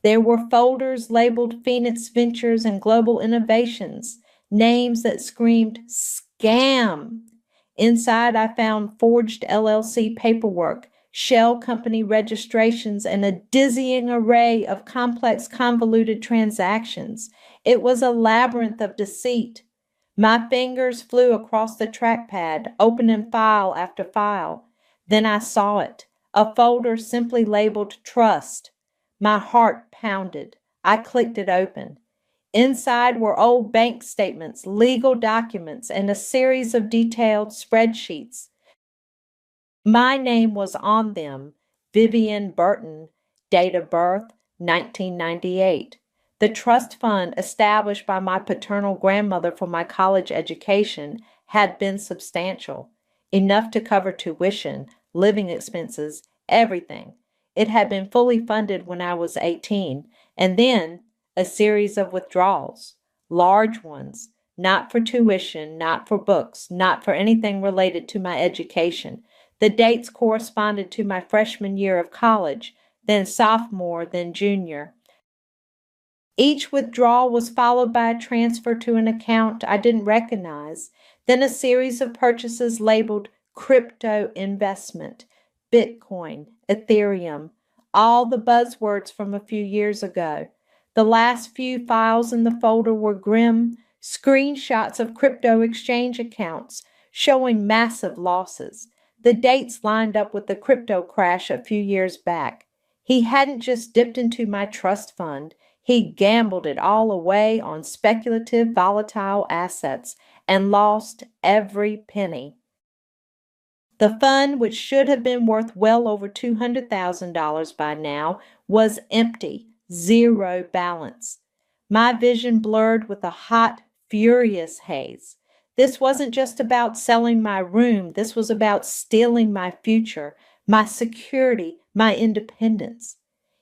There were folders labeled Phoenix Ventures and Global Innovations, names that screamed scam. Inside, I found forged LLC paperwork, shell company registrations, and a dizzying array of complex, convoluted transactions. It was a labyrinth of deceit. My fingers flew across the trackpad, opening file after file. Then I saw it. a folder simply labeled Trust. My heart pounded. I clicked it open. Inside were old bank statements, legal documents, and a series of detailed spreadsheets. My name was on them, Vivian Burton, date of birth 1998. The trust fund established by my paternal grandmother for my college education had been substantial, enough to cover tuition, living expenses, everything. It had been fully funded when I was 18, and then a series of withdrawals, large ones, not for tuition, not for books, not for anything related to my education. The dates corresponded to my freshman year of college, then sophomore, then junior. Each withdrawal was followed by a transfer to an account I didn't recognize, then a series of purchases labeled crypto investment, Bitcoin, Ethereum, all the buzzwords from a few years ago. The last few files in the folder were grim screenshots of crypto exchange accounts showing massive losses. The dates lined up with the crypto crash a few years back. He hadn't just dipped into my trust fund. He gambled it all away on speculative, volatile assets and lost every penny. The fund, which should have been worth well over $200,000 by now, was empty, zero balance. My vision blurred with a hot, furious haze. This wasn't just about selling my room. This was about stealing my future, my security, my independence.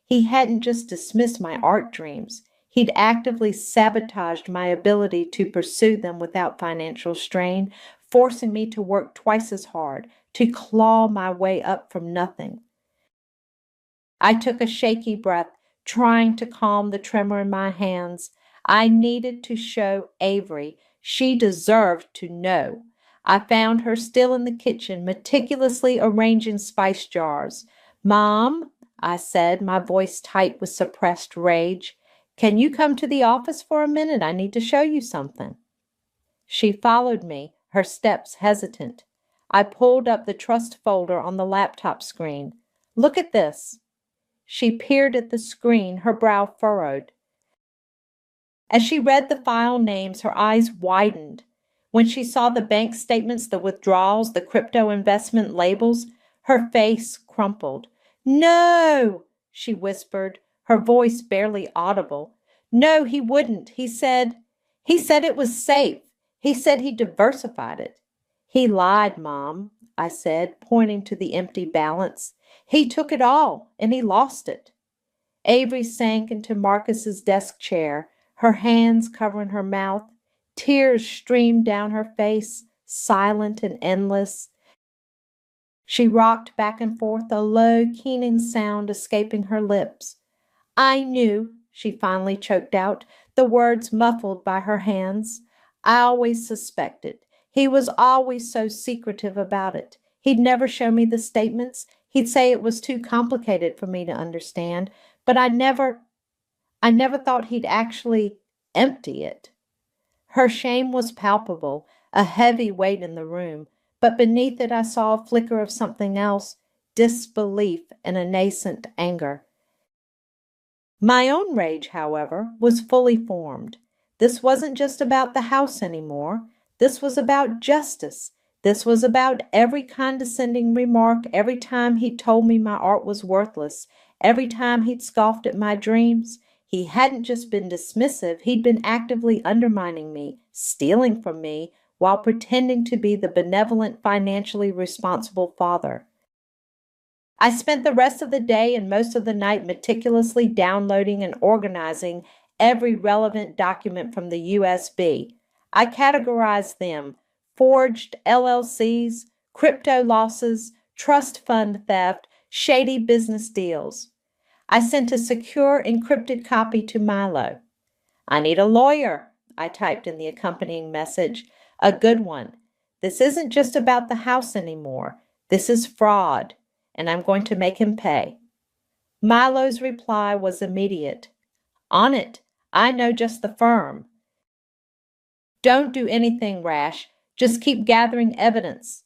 He hadn't just dismissed my art dreams. He'd actively sabotaged my ability to pursue them without financial strain, forcing me to work twice as hard, to claw my way up from nothing. I took a shaky breath, trying to calm the tremor in my hands. I needed to show Avery. She deserved to know. I found her still in the kitchen, meticulously arranging spice jars. "Mom," I said, my voice tight with suppressed rage, "can you come to the office for a minute? I need to show you something." She followed me, her steps hesitant. I pulled up the trust folder on the laptop screen. "Look at this." She peered at the screen, her brow furrowed. As she read the file names, her eyes widened. When she saw the bank statements, the withdrawals, the crypto investment labels, her face crumpled. "No," she whispered, her voice barely audible. "No, he wouldn't. He said it was safe. He said he diversified it." "He lied, Mom," I said, pointing to the empty balance. "He took it all, and he lost it." Avery sank into Marcus's desk chair, her hands covering her mouth. Tears streamed down her face, silent and endless. She rocked back and forth, a low, keening sound escaping her lips. "I knew," she finally choked out, the words muffled by her hands. "I always suspected. He was always so secretive about it. He'd never show me the statements. He'd say it was too complicated for me to understand, but I never thought he'd actually empty it." Her shame was palpable, a heavy weight in the room, but beneath it I saw a flicker of something else, disbelief and a nascent anger. My own rage, however, was fully formed. This wasn't just about the house anymore. This was about justice. This was about every condescending remark, every time he'd told me my art was worthless, every time he'd scoffed at my dreams. He hadn't just been dismissive, he'd been actively undermining me, stealing from me, while pretending to be the benevolent, financially responsible father. I spent the rest of the day and most of the night meticulously downloading and organizing every relevant document from the USB. I categorized them: forged LLCs, crypto losses, trust fund theft, shady business deals. I sent a secure, encrypted copy to Milo. "I need a lawyer," I typed in the accompanying message. "A good one. This isn't just about the house anymore. This is fraud, and I'm going to make him pay." Milo's reply was immediate. "On it. I know just the firm." "Don't do anything rash. Just keep gathering evidence."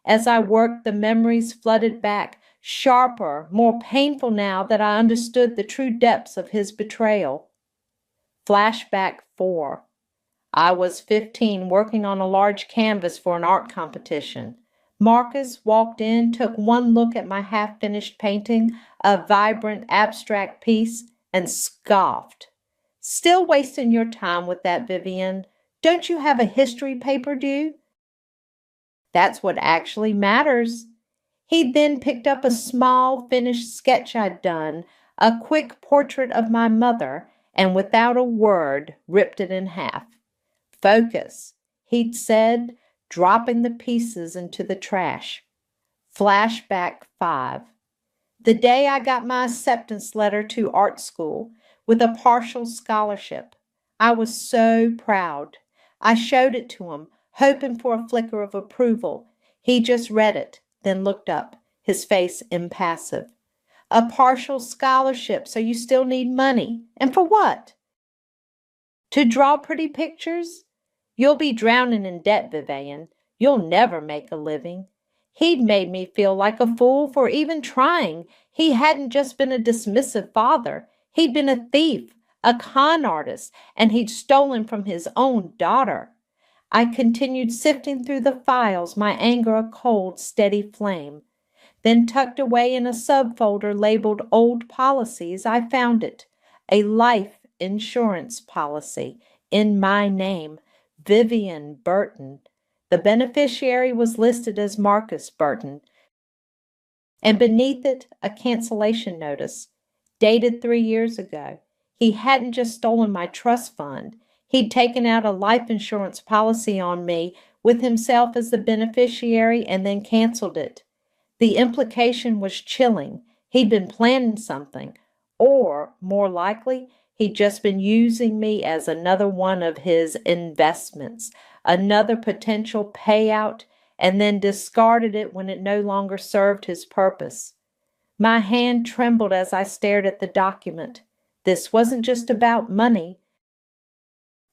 As I worked, the memories flooded back. sharper, more painful now that I understood the true depths of his betrayal. Flashback 4. I was 15, working on a large canvas for an art competition. Marcus walked in, took one look at my half-finished painting, a vibrant abstract piece, and scoffed. "Still wasting your time with that, Vivian. Don't you have a history paper due?" "That's what actually matters." He then picked up a small finished sketch I'd done, a quick portrait of my mother, and without a word ripped it in half. "Focus," he'd said, dropping the pieces into the trash. Flashback 5. The day I got my acceptance letter to art school with a partial scholarship, I was so proud. I showed it to him, hoping for a flicker of approval. He just read it, then looked up, his face impassive. "A partial scholarship, so you still need money. And for what? To draw pretty pictures? You'll be drowning in debt, Vivian. You'll never make a living." He'd made me feel like a fool for even trying. He hadn't just been a dismissive father. He'd been a thief, a con artist, and he'd stolen from his own daughter. I continued sifting through the files, my anger a cold, steady flame. Then tucked away in a subfolder labeled Old Policies, I found it. A life insurance policy in my name, Vivian Burton. The beneficiary was listed as Marcus Burton, and beneath it a cancellation notice, dated 3 years ago. He hadn't just stolen my trust fund. He'd taken out a life insurance policy on me with himself as the beneficiary and then canceled it. The implication was chilling. He'd been planning something, or, more likely, he'd just been using me as another one of his investments, another potential payout, and then discarded it when it no longer served his purpose. My hand trembled as I stared at the document. This wasn't just about money.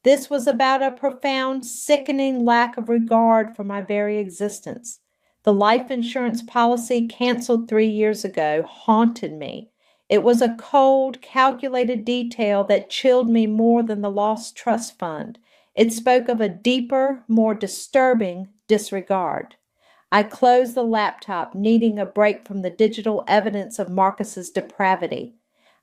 This was about a profound, sickening lack of regard for my very existence. The life insurance policy canceled 3 years ago haunted me. It was a cold, calculated detail that chilled me more than the lost trust fund. It spoke of a deeper, more disturbing disregard. I closed the laptop, needing a break from the digital evidence of Marcus's depravity.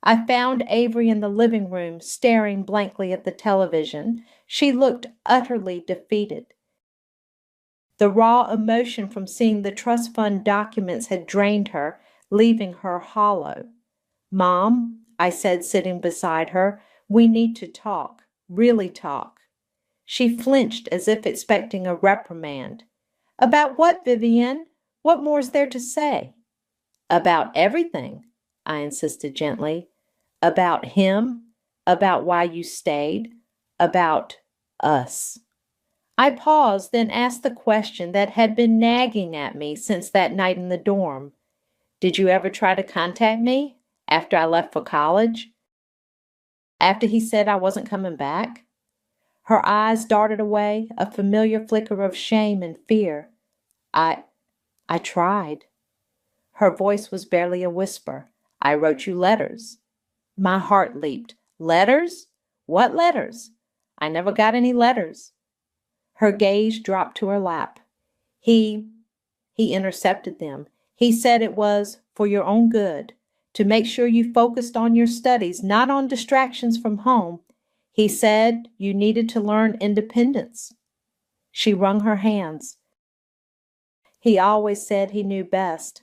I found Avery in the living room, staring blankly at the television. She looked utterly defeated. The raw emotion from seeing the trust fund documents had drained her, leaving her hollow. "Mom," I said, sitting beside her, "we need to talk, really talk." She flinched as if expecting a reprimand. "About what, Vivian? What more is there to say?" "About everything," I insisted gently. "About him, about why you stayed, about us." I paused, then asked the question that had been nagging at me since that night in the dorm. "Did you ever try to contact me after I left for college? After he said I wasn't coming back?" Her eyes darted away, a familiar flicker of shame and fear. I tried." Her voice was barely a whisper. "I wrote you letters." My heart leaped. "Letters? What letters? I never got any letters." Her gaze dropped to her lap. He intercepted them. He said it was for your own good, to make sure you focused on your studies, not on distractions from home. He said you needed to learn independence." She wrung her hands. "He always said he knew best."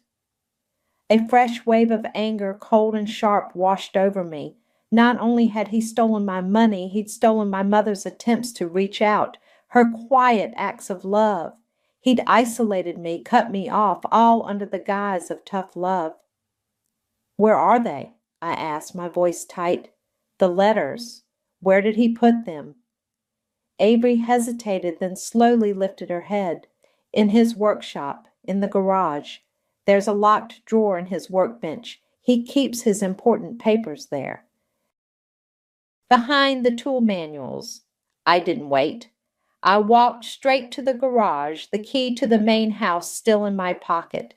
A fresh wave of anger, cold and sharp, washed over me. Not only had he stolen my money, he'd stolen my mother's attempts to reach out, her quiet acts of love. He'd isolated me, cut me off, all under the guise of tough love. "Where are they?" I asked, my voice tight. "The letters. Where did he put them?" Avery hesitated, then slowly lifted her head. "In his workshop, in the garage. There's a locked drawer in his workbench. He keeps his important papers there." "Behind the tool manuals." I didn't wait. I walked straight to the garage, the key to the main house still in my pocket.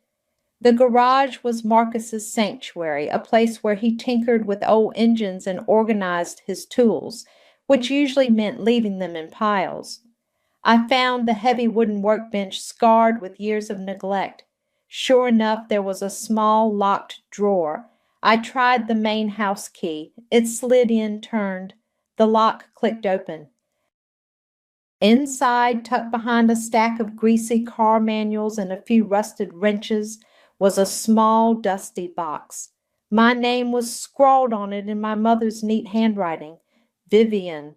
The garage was Marcus's sanctuary, a place where he tinkered with old engines and organized his tools, which usually meant leaving them in piles. I found the heavy wooden workbench scarred with years of neglect. Sure enough, there was a small locked drawer. I tried the main house key. It slid in, turned. The lock clicked open. Inside, tucked behind a stack of greasy car manuals and a few rusted wrenches, was a small, dusty box. My name was scrawled on it in my mother's neat handwriting, Vivian.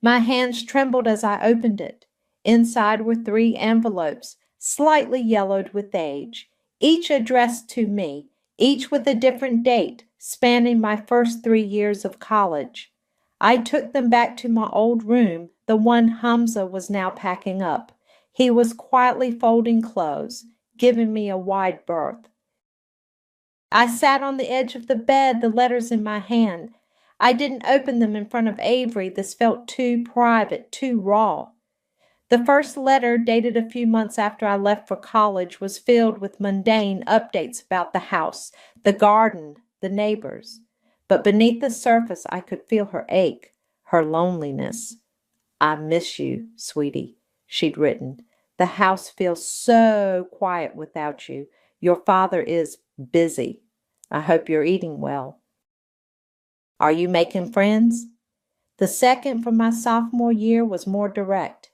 My hands trembled as I opened it. Inside were 3 envelopes, slightly yellowed with age, each addressed to me, each with a different date, spanning my first 3 years of college. I took them back to my old room, the one Hamza was now packing up. He was quietly folding clothes, giving me a wide berth. I sat on the edge of the bed, the letters in my hand. I didn't open them in front of Avery. This felt too private, too raw. The first letter, dated a few months after I left for college, was filled with mundane updates about the house, the garden, the neighbors. But beneath the surface, I could feel her ache, her loneliness. "I miss you, sweetie," she'd written. "The house feels so quiet without you. Your father is busy. I hope you're eating well. Are you making friends?" The second, from my sophomore year, was more direct.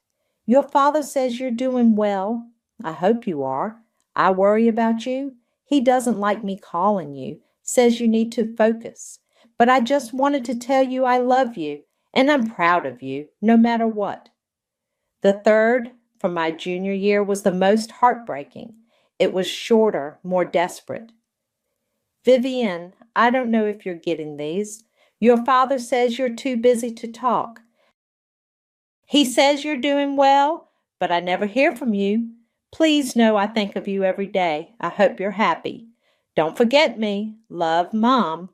"Your father says you're doing well. I hope you are. I worry about you. He doesn't like me calling you, says you need to focus. But I just wanted to tell you I love you, and I'm proud of you, no matter what." The third, from my junior year, was the most heartbreaking. It was shorter, more desperate. "Vivian, I don't know if you're getting these. Your father says you're too busy to talk. He says you're doing well, but I never hear from you. Please know I think of you every day. I hope you're happy. Don't forget me. Love, Mom."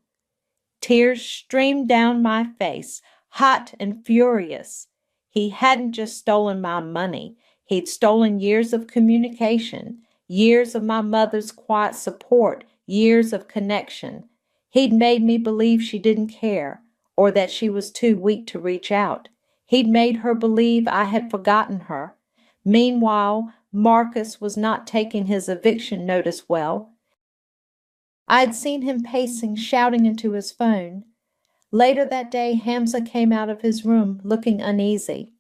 Tears streamed down my face, hot and furious. He hadn't just stolen my money. He'd stolen years of communication, years of my mother's quiet support, years of connection. He'd made me believe she didn't care, or that she was too weak to reach out. He'd made her believe I had forgotten her. Meanwhile, Marcus was not taking his eviction notice well. I had seen him pacing, shouting into his phone. Later that day, Hamza came out of his room, looking uneasy.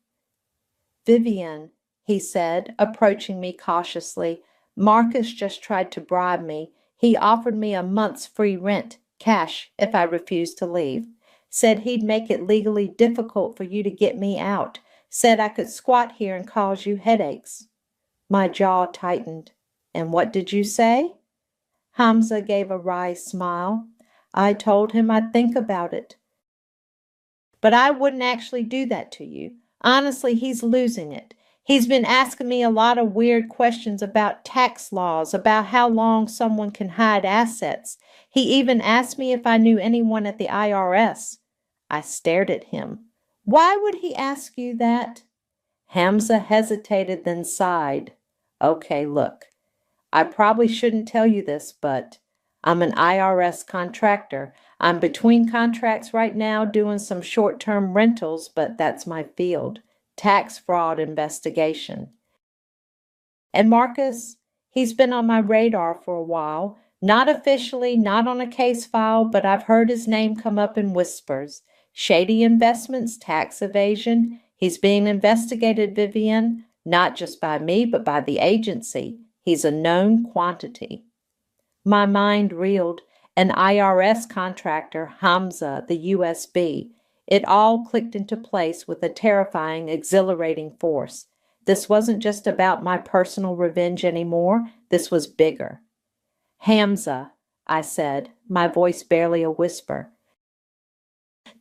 "Vivian," he said, approaching me cautiously, "Marcus just tried to bribe me. He offered me a month's free rent, cash, if I refused to leave. Said he'd make it legally difficult for you to get me out. Said I could squat here and cause you headaches." My jaw tightened. "And what did you say?" Hamza gave a wry smile. "I told him I'd think about it. But I wouldn't actually do that to you. Honestly, he's losing it. He's been asking me a lot of weird questions about tax laws, about how long someone can hide assets. He even asked me if I knew anyone at the IRS. I stared at him. "Why would he ask you that?" Hamza hesitated, then sighed. "Okay, look. I probably shouldn't tell you this, but I'm an IRS contractor. I'm between contracts right now doing some short-term rentals, but that's my field. Tax fraud investigation. And Marcus, he's been on my radar for a while. Not officially, not on a case file, but I've heard his name come up in whispers. Shady investments, tax evasion. He's being investigated, Vivian, not just by me, but by the agency. He's a known quantity." My mind reeled. An IRS contractor, Hamza, the USB. It all clicked into place with a terrifying, exhilarating force. This wasn't just about my personal revenge anymore. This was bigger. "Hamza," I said, my voice barely a whisper.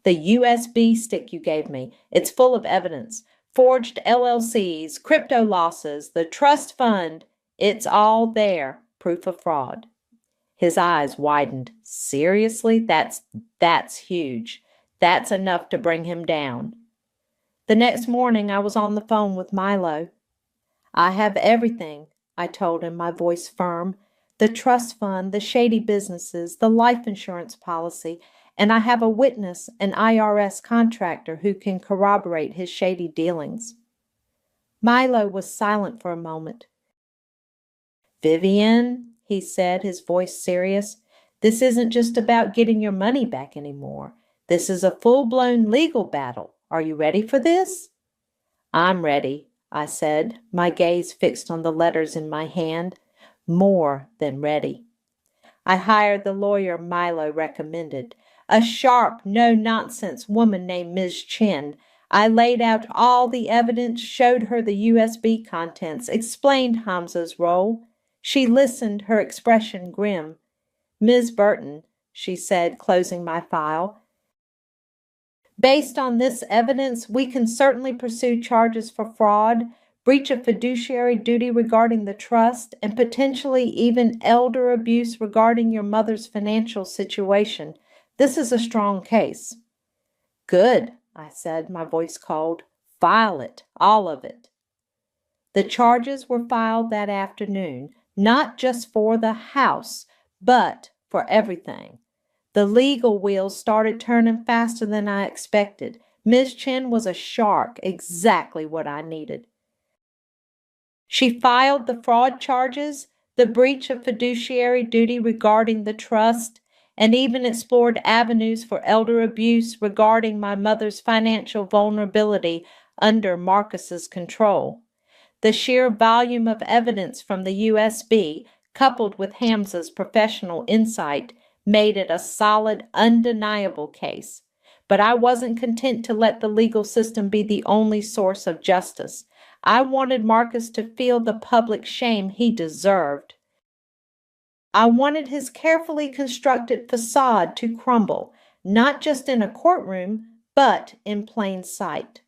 "The USB stick you gave me, it's full of evidence. Forged LLCs, crypto losses, the trust fund. It's all there. Proof of fraud." His eyes widened. "Seriously? That's huge. That's enough to bring him down." The next morning, I was on the phone with Milo. "I have everything," I told him, my voice firm. The trust fund, the shady businesses, the life insurance policy, and I have a witness, an IRS contractor, who can corroborate his shady dealings." Milo was silent for a moment. "Vivian," he said, his voice serious, "this isn't just about getting your money back anymore. This is a full-blown legal battle. Are you ready for this?" "I'm ready," I said, my gaze fixed on the letters in my hand. More than ready. I hired the lawyer Milo recommended, a sharp, no-nonsense woman named Ms. Chen. I laid out all the evidence, showed her the USB contents, explained Hamza's role. She listened, her expression grim. "Ms. Burton," she said, closing my file, "based on this evidence, we can certainly pursue charges for fraud, breach of fiduciary duty regarding the trust, and potentially even elder abuse regarding your mother's financial situation. This is a strong case." "Good," I said, my voice cold. "File it, all of it." The charges were filed that afternoon, not just for the house, but for everything. The legal wheels started turning faster than I expected. Ms. Chen was a shark, exactly what I needed. She filed the fraud charges, the breach of fiduciary duty regarding the trust, and even explored avenues for elder abuse regarding my mother's financial vulnerability under Marcus's control. The sheer volume of evidence from the USB, coupled with Hamza's professional insight, made it a solid, undeniable case. But I wasn't content to let the legal system be the only source of justice. I wanted Marcus to feel the public shame he deserved. I wanted his carefully constructed facade to crumble, not just in a courtroom, but in plain sight.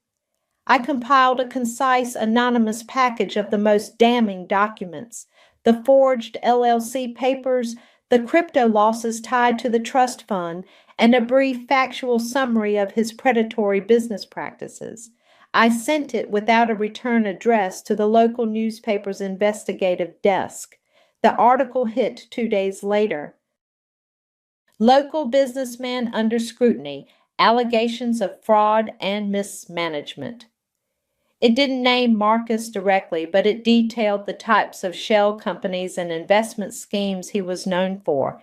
I compiled a concise, anonymous package of the most damning documents: the forged LLC papers, the crypto losses tied to the trust fund, and a brief factual summary of his predatory business practices. I sent it without a return address to the local newspaper's investigative desk. The article hit 2 days later. "Local businessman under scrutiny, allegations of fraud and mismanagement." It didn't name Marcus directly, but it detailed the types of shell companies and investment schemes he was known for.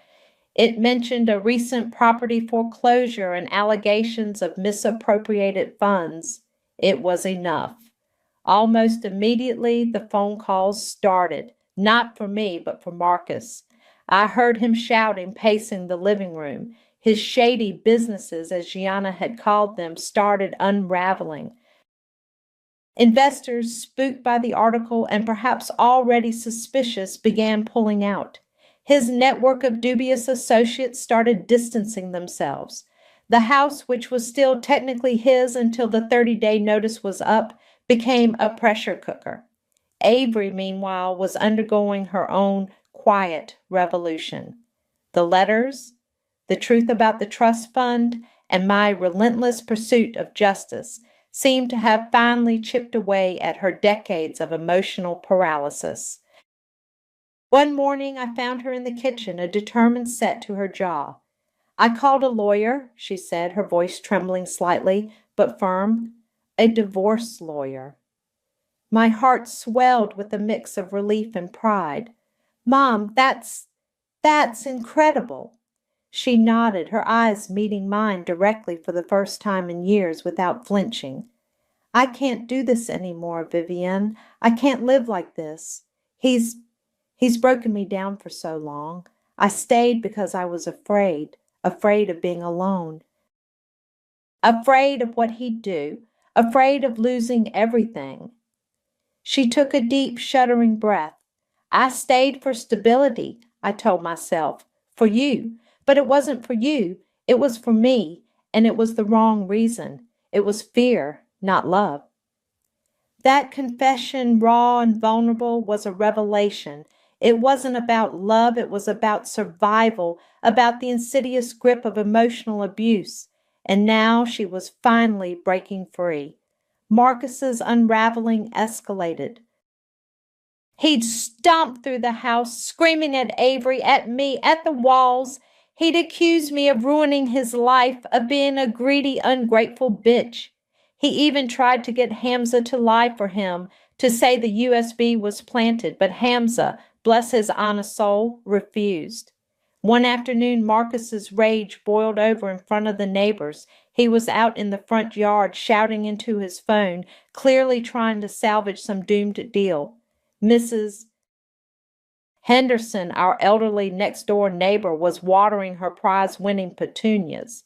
It mentioned a recent property foreclosure and allegations of misappropriated funds. It was enough. Almost immediately, the phone calls started, not for me, but for Marcus. I heard him shouting, pacing the living room. His shady businesses, as Gianna had called them, started unraveling. Investors, spooked by the article and perhaps already suspicious, began pulling out. His network of dubious associates started distancing themselves. The house, which was still technically his until the 30-day notice was up, became a pressure cooker. Avery, meanwhile, was undergoing her own quiet revolution. The letters, the truth about the trust fund, and my relentless pursuit of justice seemed to have finally chipped away at her decades of emotional paralysis. One morning I found her in the kitchen, a determined set to her jaw. "I called a lawyer," she said, her voice trembling slightly, but firm. "A divorce lawyer." My heart swelled with a mix of relief and pride. "Mom, that's incredible." She nodded, her eyes meeting mine directly for the first time in years without flinching. "I can't do this anymore, Vivian. I can't live like this. He's broken me down for so long. I stayed because I was afraid of being alone. Afraid of what he'd do, afraid of losing everything." She took a deep, shuddering breath. "I stayed for stability," I told myself, "for you. But it wasn't for you. It was for me, and it was the wrong reason. It was fear, not love." That confession, raw and vulnerable, was a revelation. It wasn't about love, it was about survival, about the insidious grip of emotional abuse. And now she was finally breaking free. Marcus's unraveling escalated. He'd stomp through the house, screaming at Avery, at me, at the walls. He'd accuse me of ruining his life, of being a greedy, ungrateful bitch. He even tried to get Hamza to lie for him, to say the USB was planted, but Hamza, bless his honest soul, refused. One afternoon, Marcus's rage boiled over in front of the neighbors. He was out in the front yard shouting into his phone, clearly trying to salvage some doomed deal. Mrs. Henderson, our elderly next-door neighbor, was watering her prize-winning petunias.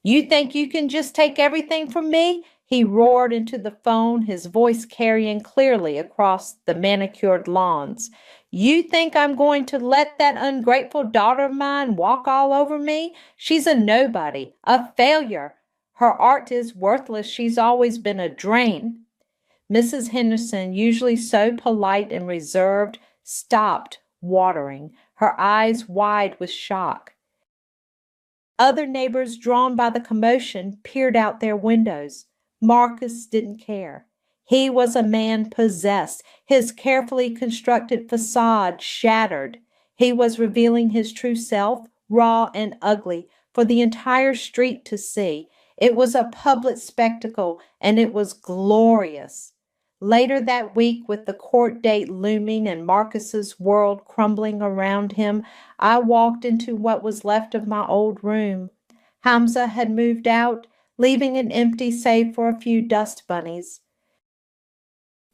"You think you can just take everything from me?" he roared into the phone, his voice carrying clearly across the manicured lawns. "You think I'm going to let that ungrateful daughter of mine walk all over me? She's a nobody, a failure. Her art is worthless. She's always been a drain." Mrs. Henderson, usually so polite and reserved, stopped watering, her eyes wide with shock. Other neighbors, drawn by the commotion, peered out their windows. Marcus didn't care. He was a man possessed, his carefully constructed facade shattered. He was revealing his true self, raw and ugly, for the entire street to see. It was a public spectacle, and it was glorious. Later that week, with the court date looming and Marcus's world crumbling around him, I walked into what was left of my old room. Hamza had moved out, leaving it empty save for a few dust bunnies.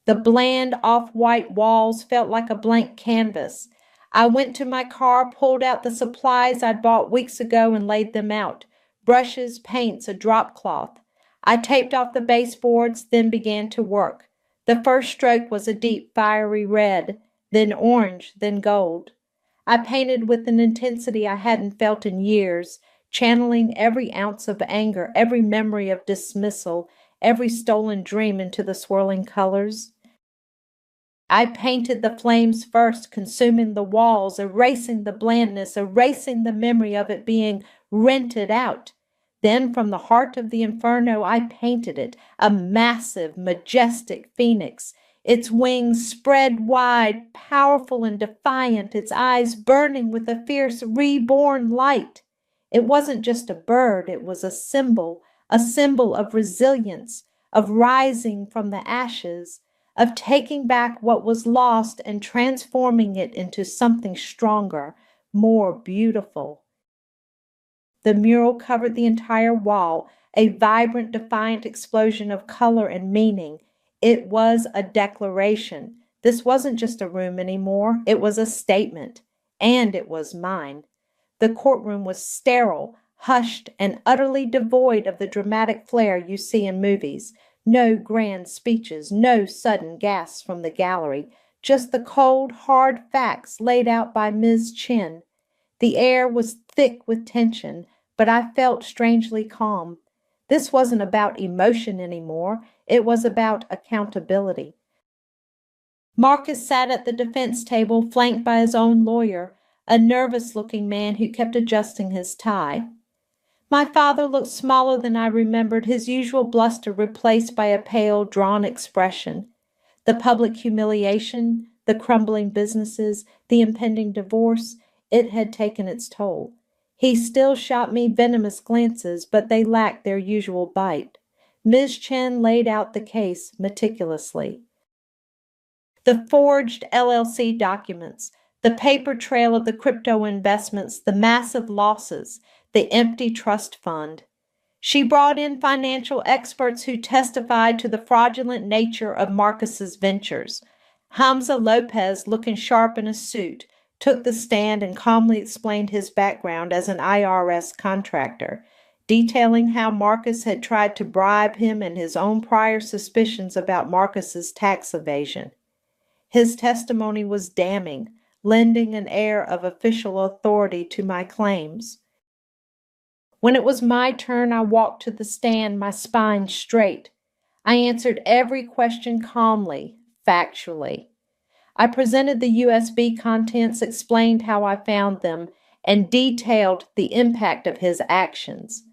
The bland off-white walls felt like a blank canvas. I went to my car, pulled out the supplies I'd bought weeks ago and laid them out. Brushes, paints, a drop cloth. I taped off the baseboards, then began to work. The first stroke was a deep fiery red, then orange, then gold. I painted with an intensity I hadn't felt in years, channeling every ounce of anger, every memory of dismissal, every stolen dream into the swirling colors. I painted the flames first, consuming the walls, erasing the blandness, erasing the memory of it being rented out. Then from the heart of the inferno I painted it, a massive, majestic phoenix, its wings spread wide, powerful and defiant, its eyes burning with a fierce reborn light. It wasn't just a bird, it was a symbol of resilience, of rising from the ashes, of taking back what was lost and transforming it into something stronger, more beautiful. The mural covered the entire wall, a vibrant, defiant explosion of color and meaning. It was a declaration. This wasn't just a room anymore. It was a statement. And it was mine. The courtroom was sterile, hushed, and utterly devoid of the dramatic flair you see in movies. No grand speeches, no sudden gasps from the gallery, just the cold, hard facts laid out by Ms. Chen. The air was thick with tension, but I felt strangely calm. This wasn't about emotion anymore. It was about accountability. Marcus sat at the defense table, flanked by his own lawyer, a nervous-looking man who kept adjusting his tie. My father looked smaller than I remembered, his usual bluster replaced by a pale, drawn expression. The public humiliation, the crumbling businesses, the impending divorce, it had taken its toll. He still shot me venomous glances, but they lacked their usual bite. Ms. Chen laid out the case meticulously. The forged LLC documents, the paper trail of the crypto investments, the massive losses, the empty trust fund. She brought in financial experts who testified to the fraudulent nature of Marcus's ventures. Hamza Lopez, looking sharp in a suit, took the stand and calmly explained his background as an IRS contractor, detailing how Marcus had tried to bribe him and his own prior suspicions about Marcus's tax evasion. His testimony was damning, lending an air of official authority to my claims. When it was my turn, I walked to the stand, my spine straight. I answered every question calmly, factually. I presented the USB contents, explained how I found them, and detailed the impact of his actions.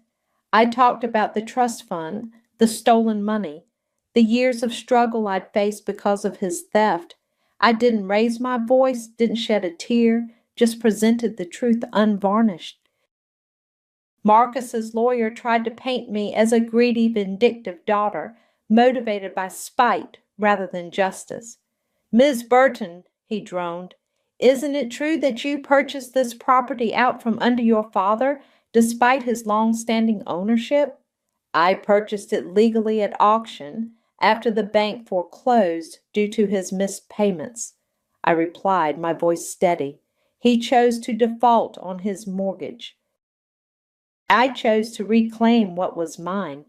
I talked about the trust fund, the stolen money, the years of struggle I'd faced because of his theft. I didn't raise my voice, didn't shed a tear, just presented the truth unvarnished. Marcus's lawyer tried to paint me as a greedy, vindictive daughter, motivated by spite rather than justice. "Miss Burton," he droned, "isn't it true that you purchased this property out from under your father, despite his long-standing ownership?" "I purchased it legally at auction, after the bank foreclosed due to his missed payments," I replied, my voice steady. "He chose to default on his mortgage. I chose to reclaim what was mine."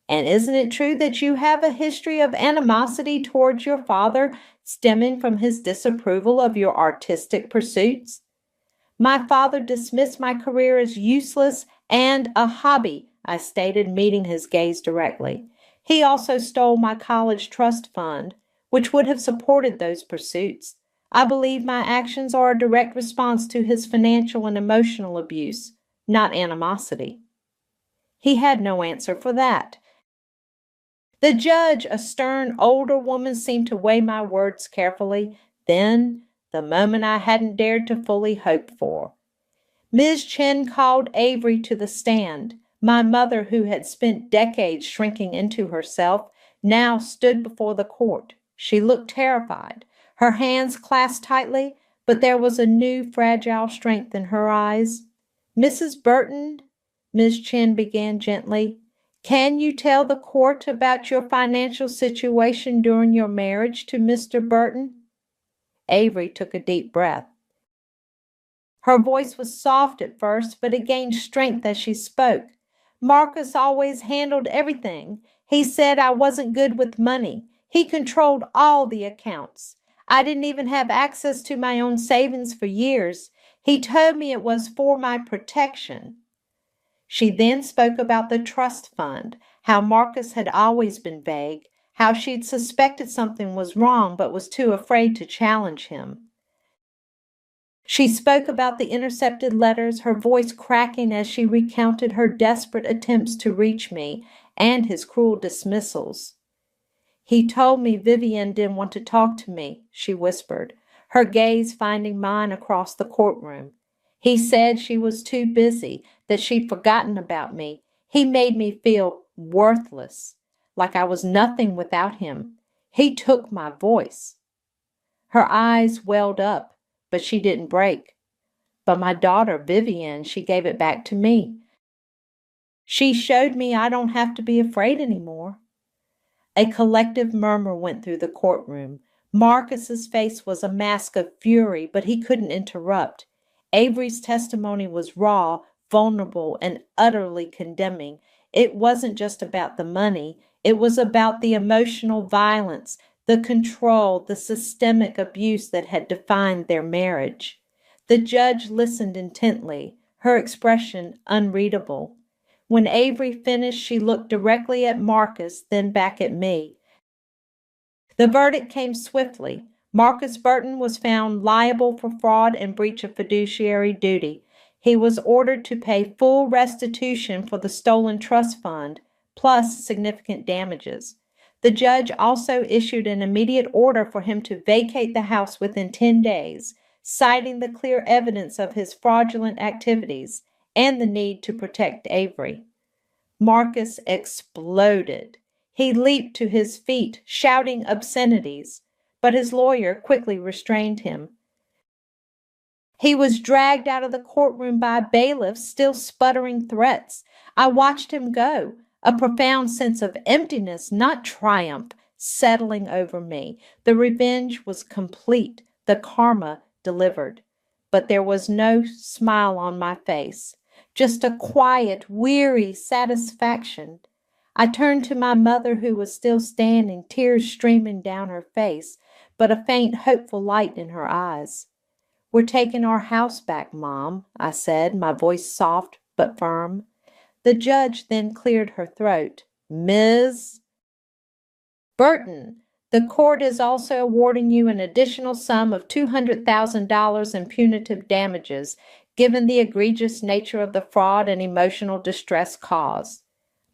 "And isn't it true that you have a history of animosity towards your father stemming from his disapproval of your artistic pursuits?" "My father dismissed my career as useless and a hobby," I stated, meeting his gaze directly. "He also stole my college trust fund, which would have supported those pursuits. I believe my actions are a direct response to his financial and emotional abuse, not animosity." He had no answer for that. The judge, a stern older woman, seemed to weigh my words carefully. Then, the moment I hadn't dared to fully hope for. Ms. Chen called Avery to the stand. My mother, who had spent decades shrinking into herself, now stood before the court. She looked terrified, her hands clasped tightly, but there was a new fragile strength in her eyes. "Mrs. Burton," Ms. Chen began gently, "can you tell the court about your financial situation during your marriage to Mr. Burton?" Avery took a deep breath. Her voice was soft at first, but it gained strength as she spoke. "Marcus always handled everything. He said I wasn't good with money. He controlled all the accounts. I didn't even have access to my own savings for years. He told me it was for my protection." She then spoke about the trust fund, how Marcus had always been vague, how she'd suspected something was wrong but was too afraid to challenge him. She spoke about the intercepted letters, her voice cracking as she recounted her desperate attempts to reach me and his cruel dismissals. "He told me Vivian didn't want to talk to me," she whispered, her gaze finding mine across the courtroom. "He said she was too busy, that she'd forgotten about me. He made me feel worthless, like I was nothing without him. He took my voice." Her eyes welled up, but she didn't break. "But my daughter, Vivian, she gave it back to me. She showed me I don't have to be afraid anymore." A collective murmur went through the courtroom. Marcus's face was a mask of fury, but he couldn't interrupt. Avery's testimony was raw, vulnerable, and utterly condemning. It wasn't just about the money. It was about the emotional violence, the control, the systemic abuse that had defined their marriage. The judge listened intently, her expression unreadable. When Avery finished, she looked directly at Marcus, then back at me. The verdict came swiftly. Marcus Burton was found liable for fraud and breach of fiduciary duty. He was ordered to pay full restitution for the stolen trust fund, plus significant damages. The judge also issued an immediate order for him to vacate the house within 10 days, citing the clear evidence of his fraudulent activities and the need to protect Avery. Marcus exploded. He leaped to his feet, shouting obscenities, but his lawyer quickly restrained him. He was dragged out of the courtroom by bailiffs, still sputtering threats. I watched him go, a profound sense of emptiness, not triumph, settling over me. The revenge was complete, the karma delivered. But there was no smile on my face, just a quiet, weary satisfaction. I turned to my mother, who was still standing, tears streaming down her face, but a faint, hopeful light in her eyes. "We're taking our house back, Mom," I said, my voice soft but firm. The judge then cleared her throat. "Ms. Burton, the court is also awarding you an additional sum of $200,000 in punitive damages, given the egregious nature of the fraud and emotional distress caused."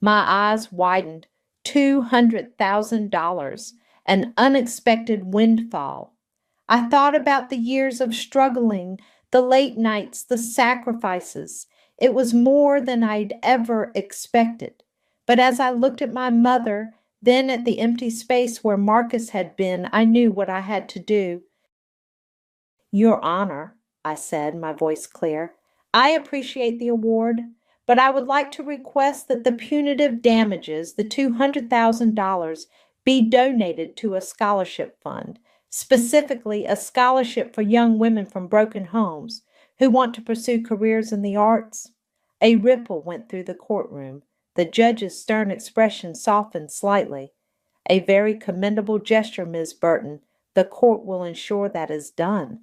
My eyes widened. $200,000. an unexpected windfall. I thought about the years of struggling, the late nights, the sacrifices. It was more than I'd ever expected. But as I looked at my mother, then at the empty space where Marcus had been, I knew what I had to do. Your Honor, I said, my voice clear, I appreciate the award, but I would like to request that the punitive damages, the $200,000, be donated to a scholarship fund, specifically a scholarship for young women from broken homes who want to pursue careers in the arts. A ripple went through the courtroom. The judge's stern expression softened slightly. A very commendable gesture, Ms. Burton. The court will ensure that is done.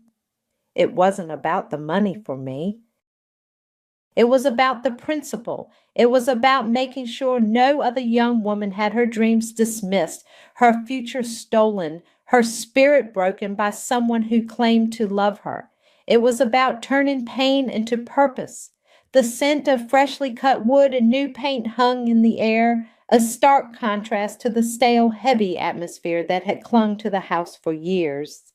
It wasn't about the money for me. It was about the principle. It was about making sure no other young woman had her dreams dismissed, her future stolen, her spirit broken by someone who claimed to love her. It was about turning pain into purpose. The scent of freshly cut wood and new paint hung in the air, a stark contrast to the stale, heavy atmosphere that had clung to the house for years.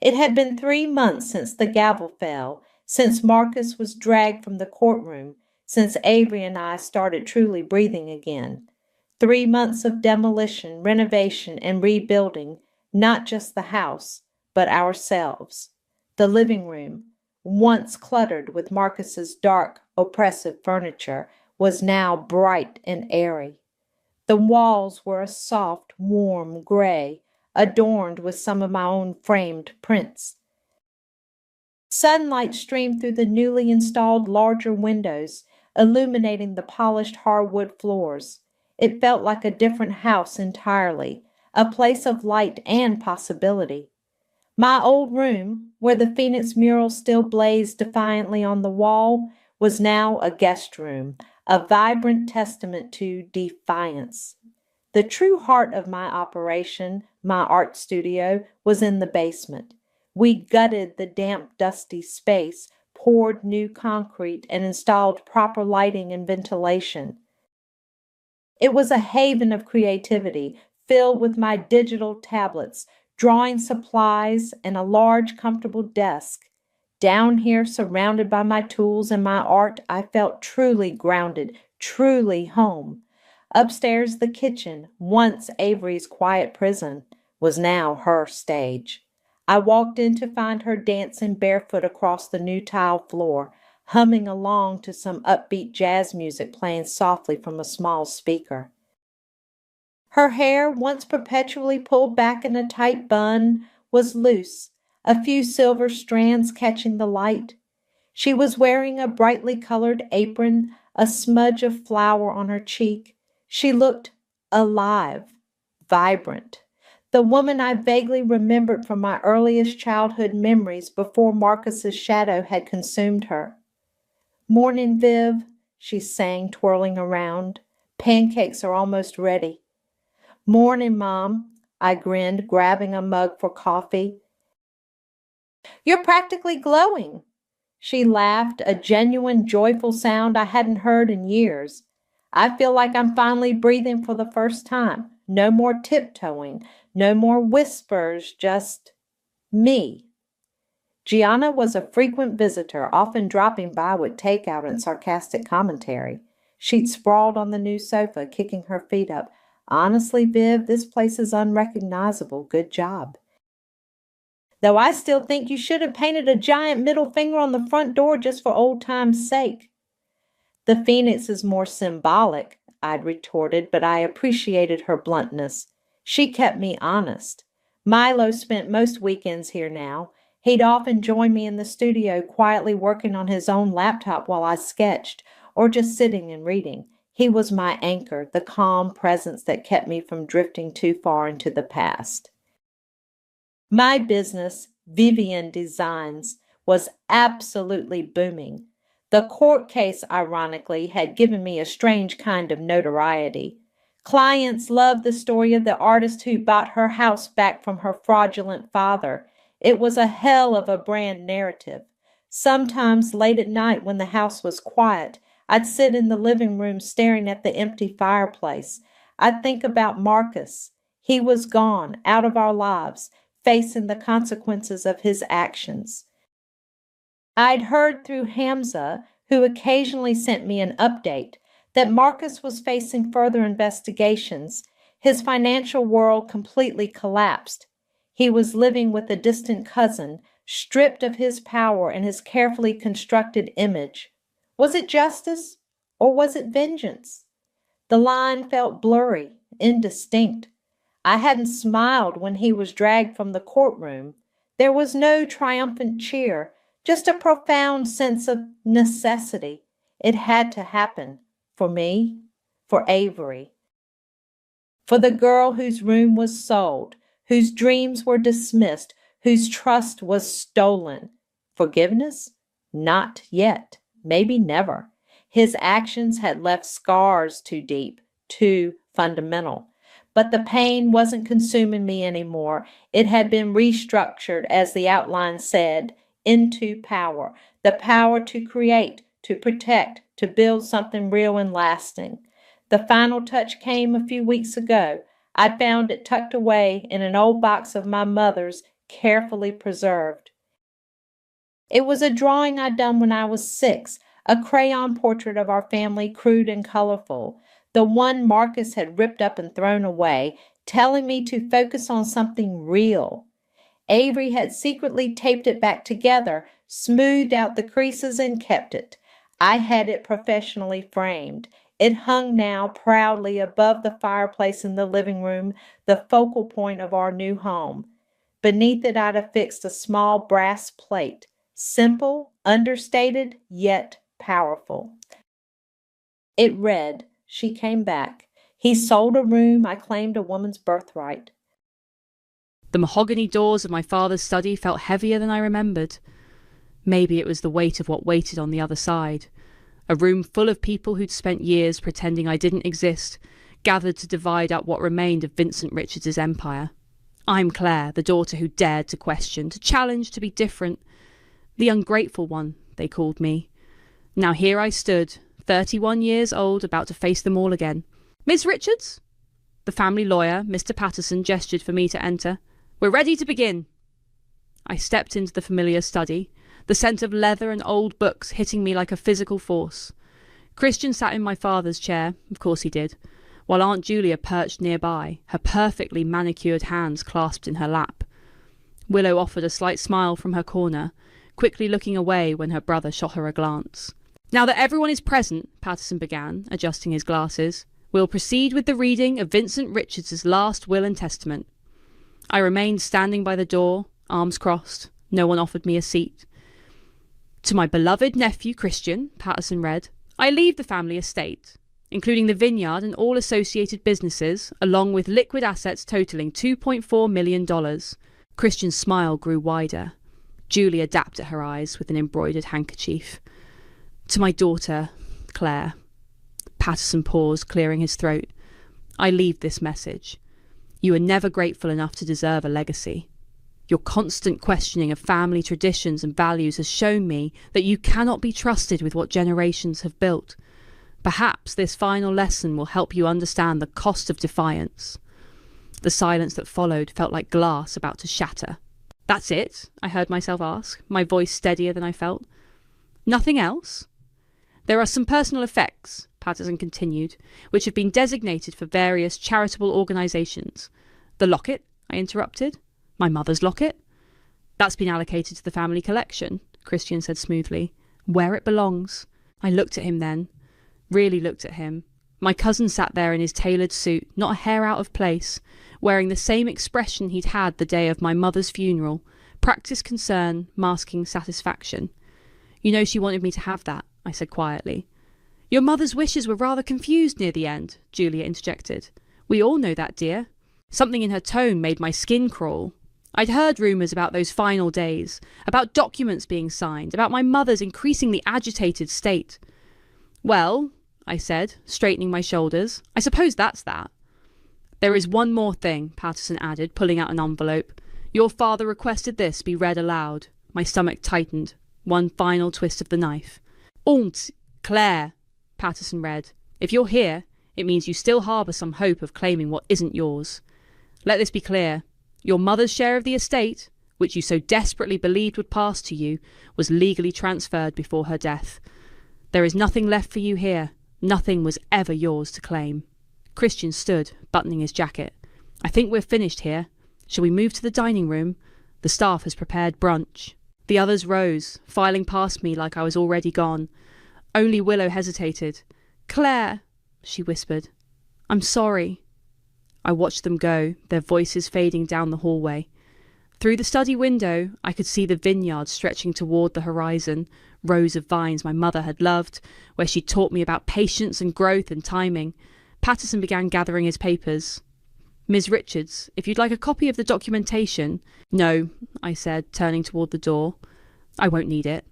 It had been 3 months since the gavel fell, since Marcus was dragged from the courtroom, since Avery and I started truly breathing again. 3 months of demolition, renovation, and rebuilding, not just the house, but ourselves. The living room, once cluttered with Marcus's dark, oppressive furniture, was now bright and airy. The walls were a soft, warm gray, adorned with some of my own framed prints. Sunlight streamed through the newly installed larger windows, illuminating the polished hardwood floors. It felt like a different house entirely, a place of light and possibility. My old room, where the Phoenix mural still blazed defiantly on the wall, was now a guest room, a vibrant testament to defiance. The true heart of my operation, my art studio, was in the basement. We gutted the damp, dusty space, poured new concrete, and installed proper lighting and ventilation. It was a haven of creativity, filled with my digital tablets, drawing supplies, and a large, comfortable desk. Down here, surrounded by my tools and my art, I felt truly grounded, truly home. Upstairs, the kitchen, once Avery's quiet prison, was now her stage. I walked in to find her dancing barefoot across the new tile floor, humming along to some upbeat jazz music playing softly from a small speaker. Her hair, once perpetually pulled back in a tight bun, was loose, a few silver strands catching the light. She was wearing a brightly colored apron, a smudge of flour on her cheek. She looked alive, vibrant. The woman I vaguely remembered from my earliest childhood memories before Marcus's shadow had consumed her. "Morning, Viv," she sang, twirling around. "Pancakes are almost ready." "Morning, Mom," I grinned, grabbing a mug for coffee. "You're practically glowing." She laughed, a genuine, joyful sound I hadn't heard in years. "I feel like I'm finally breathing for the first time. No more tiptoeing, no more whispers, just me." Gianna was a frequent visitor, often dropping by with takeout and sarcastic commentary. She'd sprawled on the new sofa, kicking her feet up. "Honestly, Viv, this place is unrecognizable. Good job. Though I still think you should have painted a giant middle finger on the front door just for old time's sake." "The Phoenix is more symbolic," I'd retorted, but I appreciated her bluntness. She kept me honest. Milo spent most weekends here now. He'd often join me in the studio, quietly working on his own laptop while I sketched, or just sitting and reading. He was my anchor, the calm presence that kept me from drifting too far into the past. My business, Vivian Designs, was absolutely booming. The court case, ironically, had given me a strange kind of notoriety. Clients loved the story of the artist who bought her house back from her fraudulent father. It was a hell of a brand narrative. Sometimes late at night when the house was quiet, I'd sit in the living room staring at the empty fireplace. I'd think about Marcus. He was gone, out of our lives, facing the consequences of his actions. I'd heard through Hamza, who occasionally sent me an update, that Marcus was facing further investigations. His financial world completely collapsed. He was living with a distant cousin, stripped of his power and his carefully constructed image. Was it justice or was it vengeance? The line felt blurry, indistinct. I hadn't smiled when he was dragged from the courtroom. There was no triumphant cheer, just a profound sense of necessity. It had to happen. For me, for Avery, for the girl whose room was sold, whose dreams were dismissed, whose trust was stolen. Forgiveness? Not yet, maybe never. His actions had left scars too deep, too fundamental. But the pain wasn't consuming me anymore. It had been restructured, as the outline said, into power, the power to create, to protect, to build something real and lasting. The final touch came a few weeks ago. I'd found it tucked away in an old box of my mother's, carefully preserved. It was a drawing I'd done when I was 6, a crayon portrait of our family, crude and colorful, the one Marcus had ripped up and thrown away, telling me to focus on something real. Avery had secretly taped it back together, smoothed out the creases, and kept it. I had it professionally framed. It hung now proudly above the fireplace in the living room, the focal point of our new home. Beneath it I'd affixed a small brass plate, simple, understated, yet powerful. It read, "She came back. He sold a room I claimed a woman's birthright." The mahogany doors of my father's study felt heavier than I remembered. Maybe it was the weight of what waited on the other side. A room full of people who'd spent years pretending I didn't exist, gathered to divide up what remained of Vincent Richards' empire. I'm Claire, the daughter who dared to question, to challenge, to be different. The ungrateful one, they called me. Now here I stood, 31 years old, about to face them all again. "Miss Richards?" The family lawyer, Mr. Patterson, gestured for me to enter. "We're ready to begin." I stepped into the familiar study, the scent of leather and old books hitting me like a physical force. Christian sat in my father's chair, of course he did, while Aunt Julia perched nearby, her perfectly manicured hands clasped in her lap. Willow offered a slight smile from her corner, quickly looking away when her brother shot her a glance. "Now that everyone is present," Patterson began, adjusting his glasses, "we'll proceed with the reading of Vincent Richards' last will and testament." I remained standing by the door, arms crossed. No one offered me a seat. "To my beloved nephew, Christian," Patterson read, "I leave the family estate, including the vineyard and all associated businesses, along with liquid assets totaling $2.4 million. Christian's smile grew wider. Julia dapped at her eyes with an embroidered handkerchief. "To my daughter, Claire." Patterson paused, clearing his throat. "I leave this message. You are never grateful enough to deserve a legacy. Your constant questioning of family traditions and values has shown me that you cannot be trusted with what generations have built. Perhaps this final lesson will help you understand the cost of defiance." The silence that followed felt like glass about to shatter. "That's it?" I heard myself ask, my voice steadier than I felt. "Nothing else?" "There are some personal effects," Patterson continued, "which have been designated for various charitable organisations." "The locket?" I interrupted. "My mother's locket?" "That's been allocated to the family collection," Christian said smoothly. "Where it belongs." I looked at him then. Really looked at him. My cousin sat there in his tailored suit, not a hair out of place, wearing the same expression he'd had the day of my mother's funeral, practiced concern, masking satisfaction. "You know she wanted me to have that," I said quietly. "Your mother's wishes were rather confused near the end," Julia interjected. "We all know that, dear." Something in her tone made my skin crawl. I'd heard rumours about those final days, about documents being signed, about my mother's increasingly agitated state. "Well," I said, straightening my shoulders, "I suppose that's that." "There is one more thing," Patterson added, pulling out an envelope. "Your father requested this be read aloud." My stomach tightened. One final twist of the knife. "Und, Claire," Patterson read. "If you're here, it means you still harbour some hope of claiming what isn't yours." Let this be clear. Your mother's share of the estate, which you so desperately believed would pass to you, was legally transferred before her death. There is nothing left for you here. Nothing was ever yours to claim." Christian stood, buttoning his jacket. "I think we're finished here. Shall we move to the dining room? The staff has prepared brunch." The others rose, filing past me like I was already gone. Only Willow hesitated. "Claire," she whispered. "I'm sorry." I watched them go, their voices fading down the hallway. Through the study window, I could see the vineyard stretching toward the horizon, rows of vines my mother had loved, where she taught me about patience and growth and timing. Patterson began gathering his papers. "Ms. Richards, if you'd like a copy of the documentation—" "No," I said, turning toward the door. "I won't need it."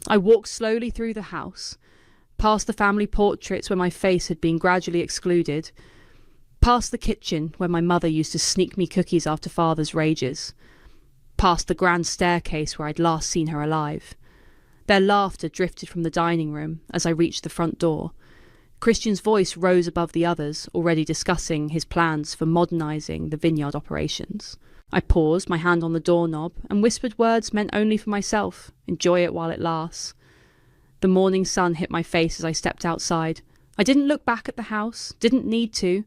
I walked slowly through the house, past the family portraits where my face had been gradually excluded, past the kitchen where my mother used to sneak me cookies after father's rages, past the grand staircase where I'd last seen her alive. Their laughter drifted from the dining room as I reached the front door. Christian's voice rose above the others, already discussing his plans for modernising the vineyard operations. I paused, my hand on the doorknob, and whispered words meant only for myself. Enjoy it while it lasts. The morning sun hit my face as I stepped outside. I didn't look back at the house, didn't need to.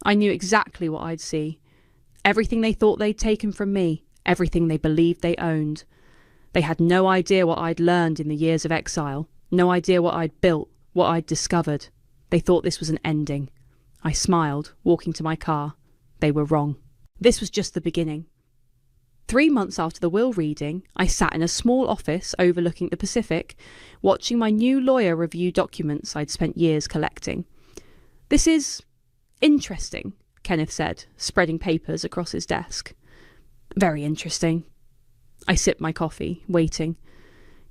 I knew exactly what I'd see. Everything they thought they'd taken from me, everything they believed they owned. They had no idea what I'd learned in the years of exile, no idea what I'd built, what I'd discovered. They thought this was an ending. I smiled, walking to my car. They were wrong. This was just the beginning. 3 months after the will reading, I sat in a small office overlooking the Pacific, watching my new lawyer review documents I'd spent years collecting. "This is interesting," Kenneth said, spreading papers across his desk. "Very interesting." I sipped my coffee, waiting.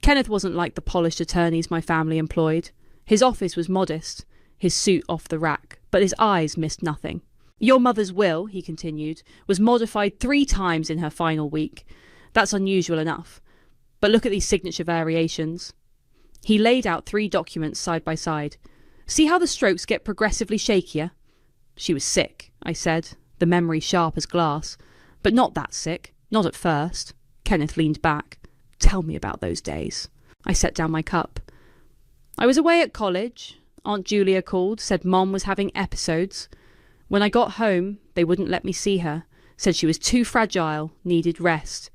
Kenneth wasn't like the polished attorneys my family employed. His office was modest, his suit off the rack, but his eyes missed nothing. "Your mother's will," he continued, "was modified 3 times in her final week. That's unusual enough. But look at these signature variations." He laid out 3 documents side by side. "See how the strokes get progressively shakier?" "She was sick," I said, the memory sharp as glass. "But not that sick. Not at first." Kenneth leaned back. "Tell me about those days." I set down my cup. "I was away at college. Aunt Julia called, said Mom was having episodes. When I got home, they wouldn't let me see her. Said she was too fragile, needed rest.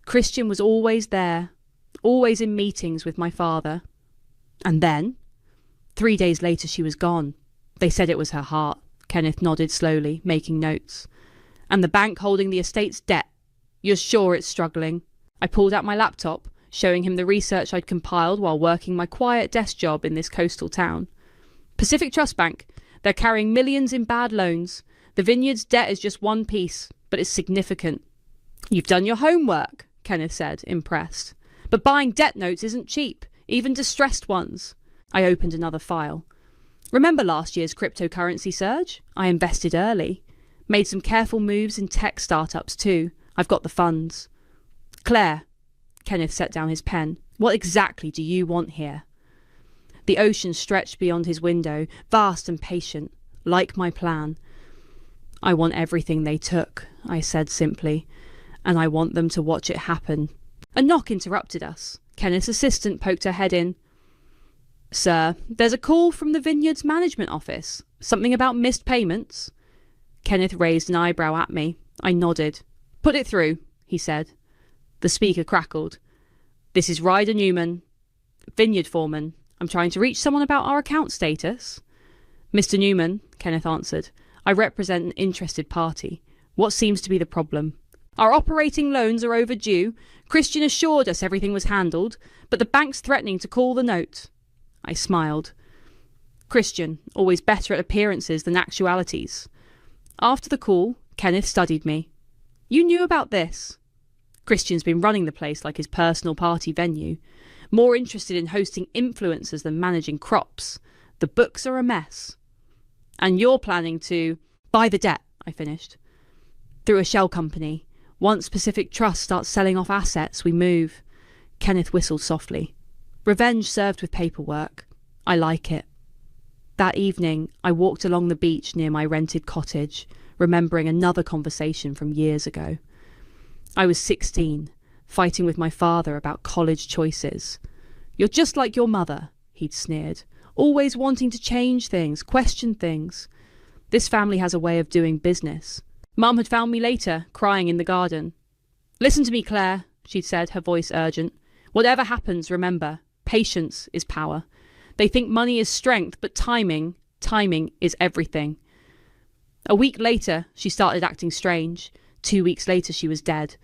Christian was always there, always in meetings with my father. And then, 3 days later, she was gone. They said it was her heart." Kenneth nodded slowly, making notes. "And the bank holding the estate's debt. You're sure it's struggling?" I pulled out my laptop, showing him the research I'd compiled while working my quiet desk job in this coastal town. "Pacific Trust Bank. They're carrying millions in bad loans. The vineyard's debt is just one piece, but it's significant." "You've done your homework," Kenneth said, impressed. "But buying debt notes isn't cheap, even distressed ones." I opened another file. "Remember last year's cryptocurrency surge? I invested early. Made some careful moves in tech startups too. I've got the funds." "Claire," Kenneth set down his pen, "what exactly do you want here?" The ocean stretched beyond his window, vast and patient, like my plan. "I want everything they took," I said simply, "and I want them to watch it happen." A knock interrupted us. Kenneth's assistant poked her head in. "Sir, there's a call from the Vineyard's management office. Something about missed payments." Kenneth raised an eyebrow at me. I nodded. "Put it through," he said. The speaker crackled. "This is Ryder Newman, Vineyard foreman. I'm trying to reach someone about our account status." "Mr. Newman," Kenneth answered, "I represent an interested party. What seems to be the problem?" "Our operating loans are overdue. Christian assured us everything was handled, but the bank's threatening to call the note." I smiled. Christian, always better at appearances than actualities. After the call, Kenneth studied me. "You knew about this?" Christian's been running the place like his personal party venue. More interested in hosting influencers than managing crops. The books are a mess. "And you're planning to—" "Buy the debt," I finished. "Through a shell company. Once Pacific Trust starts selling off assets, we move." Kenneth whistled softly. "Revenge served with paperwork. I like it." That evening, I walked along the beach near my rented cottage, remembering another conversation from years ago. I was 16, fighting with my father about college choices. "You're just like your mother," he'd sneered, "always wanting to change things, question things. This family has a way of doing business." Mum had found me later, crying in the garden. "Listen to me, Claire," she'd said, her voice urgent. "Whatever happens, remember, patience is power. They think money is strength, but timing is everything." A week later, she started acting strange. 2 weeks later, she was dead.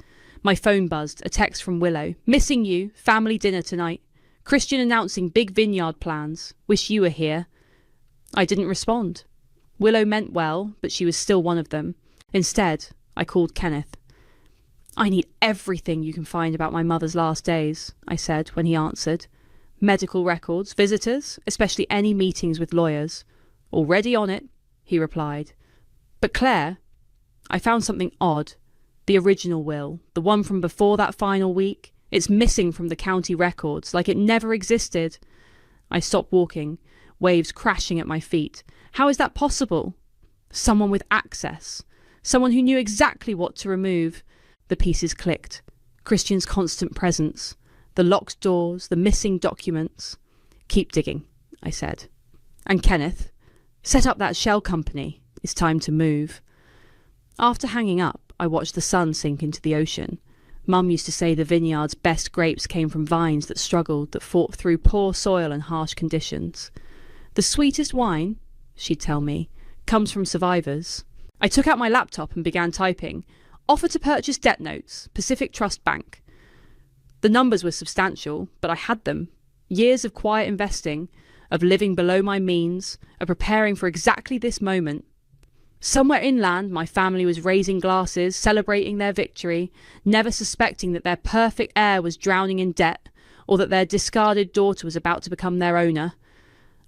My phone buzzed, a text from Willow. "Missing you, family dinner tonight. Christian announcing big vineyard plans. Wish you were here." I didn't respond. Willow meant well, but she was still one of them. Instead, I called Kenneth. "I need everything you can find about my mother's last days," I said when he answered. "Medical records, visitors, especially any meetings with lawyers." "Already on it," he replied. "But Claire, I found something odd. The original will, the one from before that final week, it's missing from the county records, like it never existed." I stopped walking, waves crashing at my feet. How is that possible? Someone with access. Someone who knew exactly what to remove. The pieces clicked. Christian's constant presence. The locked doors, the missing documents. "Keep digging," I said. "And Kenneth, set up that shell company. It's time to move." After hanging up, I watched the sun sink into the ocean. Mum used to say the vineyard's best grapes came from vines that struggled, that fought through poor soil and harsh conditions. "The sweetest wine," she'd tell me, "comes from survivors." I took out my laptop and began typing. "Offer to purchase debt notes, Pacific Trust Bank." The numbers were substantial, but I had them. Years of quiet investing, of living below my means, of preparing for exactly this moment. Somewhere inland, my family was raising glasses, celebrating their victory, never suspecting that their perfect heir was drowning in debt, or that their discarded daughter was about to become their owner.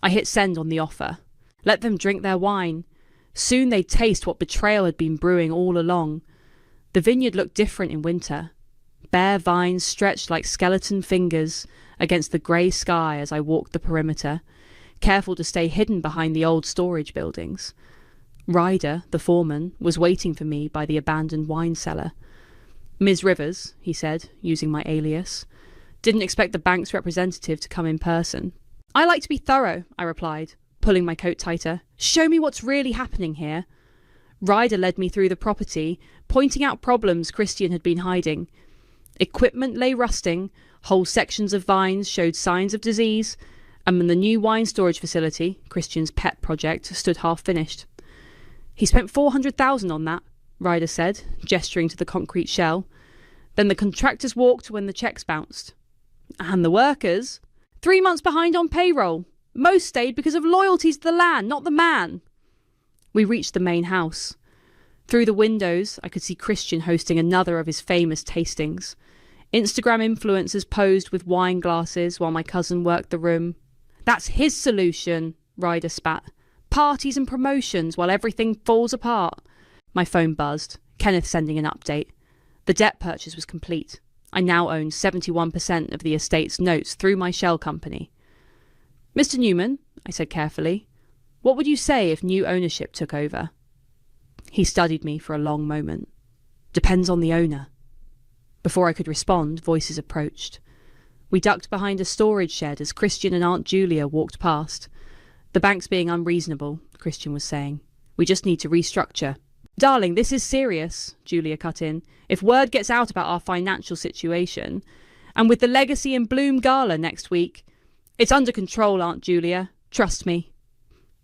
I hit send on the offer. Let them drink their wine. Soon they'd taste what betrayal had been brewing all along. The vineyard looked different in winter. Bare vines stretched like skeleton fingers against the grey sky as I walked the perimeter, careful to stay hidden behind the old storage buildings. Ryder, the foreman, was waiting for me by the abandoned wine cellar. "Ms. Rivers," he said, using my alias. "Didn't expect the bank's representative to come in person." "I like to be thorough," I replied, pulling my coat tighter. "Show me what's really happening here." Ryder led me through the property, pointing out problems Christian had been hiding. Equipment lay rusting, whole sections of vines showed signs of disease, and the new wine storage facility, Christian's pet project, stood half-finished. "He spent $400,000 on that," Ryder said, gesturing to the concrete shell. "Then the contractors walked when the checks bounced. And the workers? 3 months behind on payroll. Most stayed because of loyalty to the land, not the man." We reached the main house. Through the windows, I could see Christian hosting another of his famous tastings. Instagram influencers posed with wine glasses while my cousin worked the room. "That's his solution," Ryder spat. "Parties and promotions while everything falls apart." My phone buzzed, Kenneth sending an update. The debt purchase was complete. I now owned 71% of the estate's notes through my shell company. "Mr. Newman," I said carefully, "what would you say if new ownership took over?" He studied me for a long moment. "Depends on the owner." Before I could respond, voices approached. We ducked behind a storage shed as Christian and Aunt Julia walked past. "The bank's being unreasonable," Christian was saying. "We just need to restructure." "Darling, this is serious," Julia cut in. "If word gets out about our financial situation, and with the Legacy in Bloom Gala next week..." "It's under control, Aunt Julia. Trust me."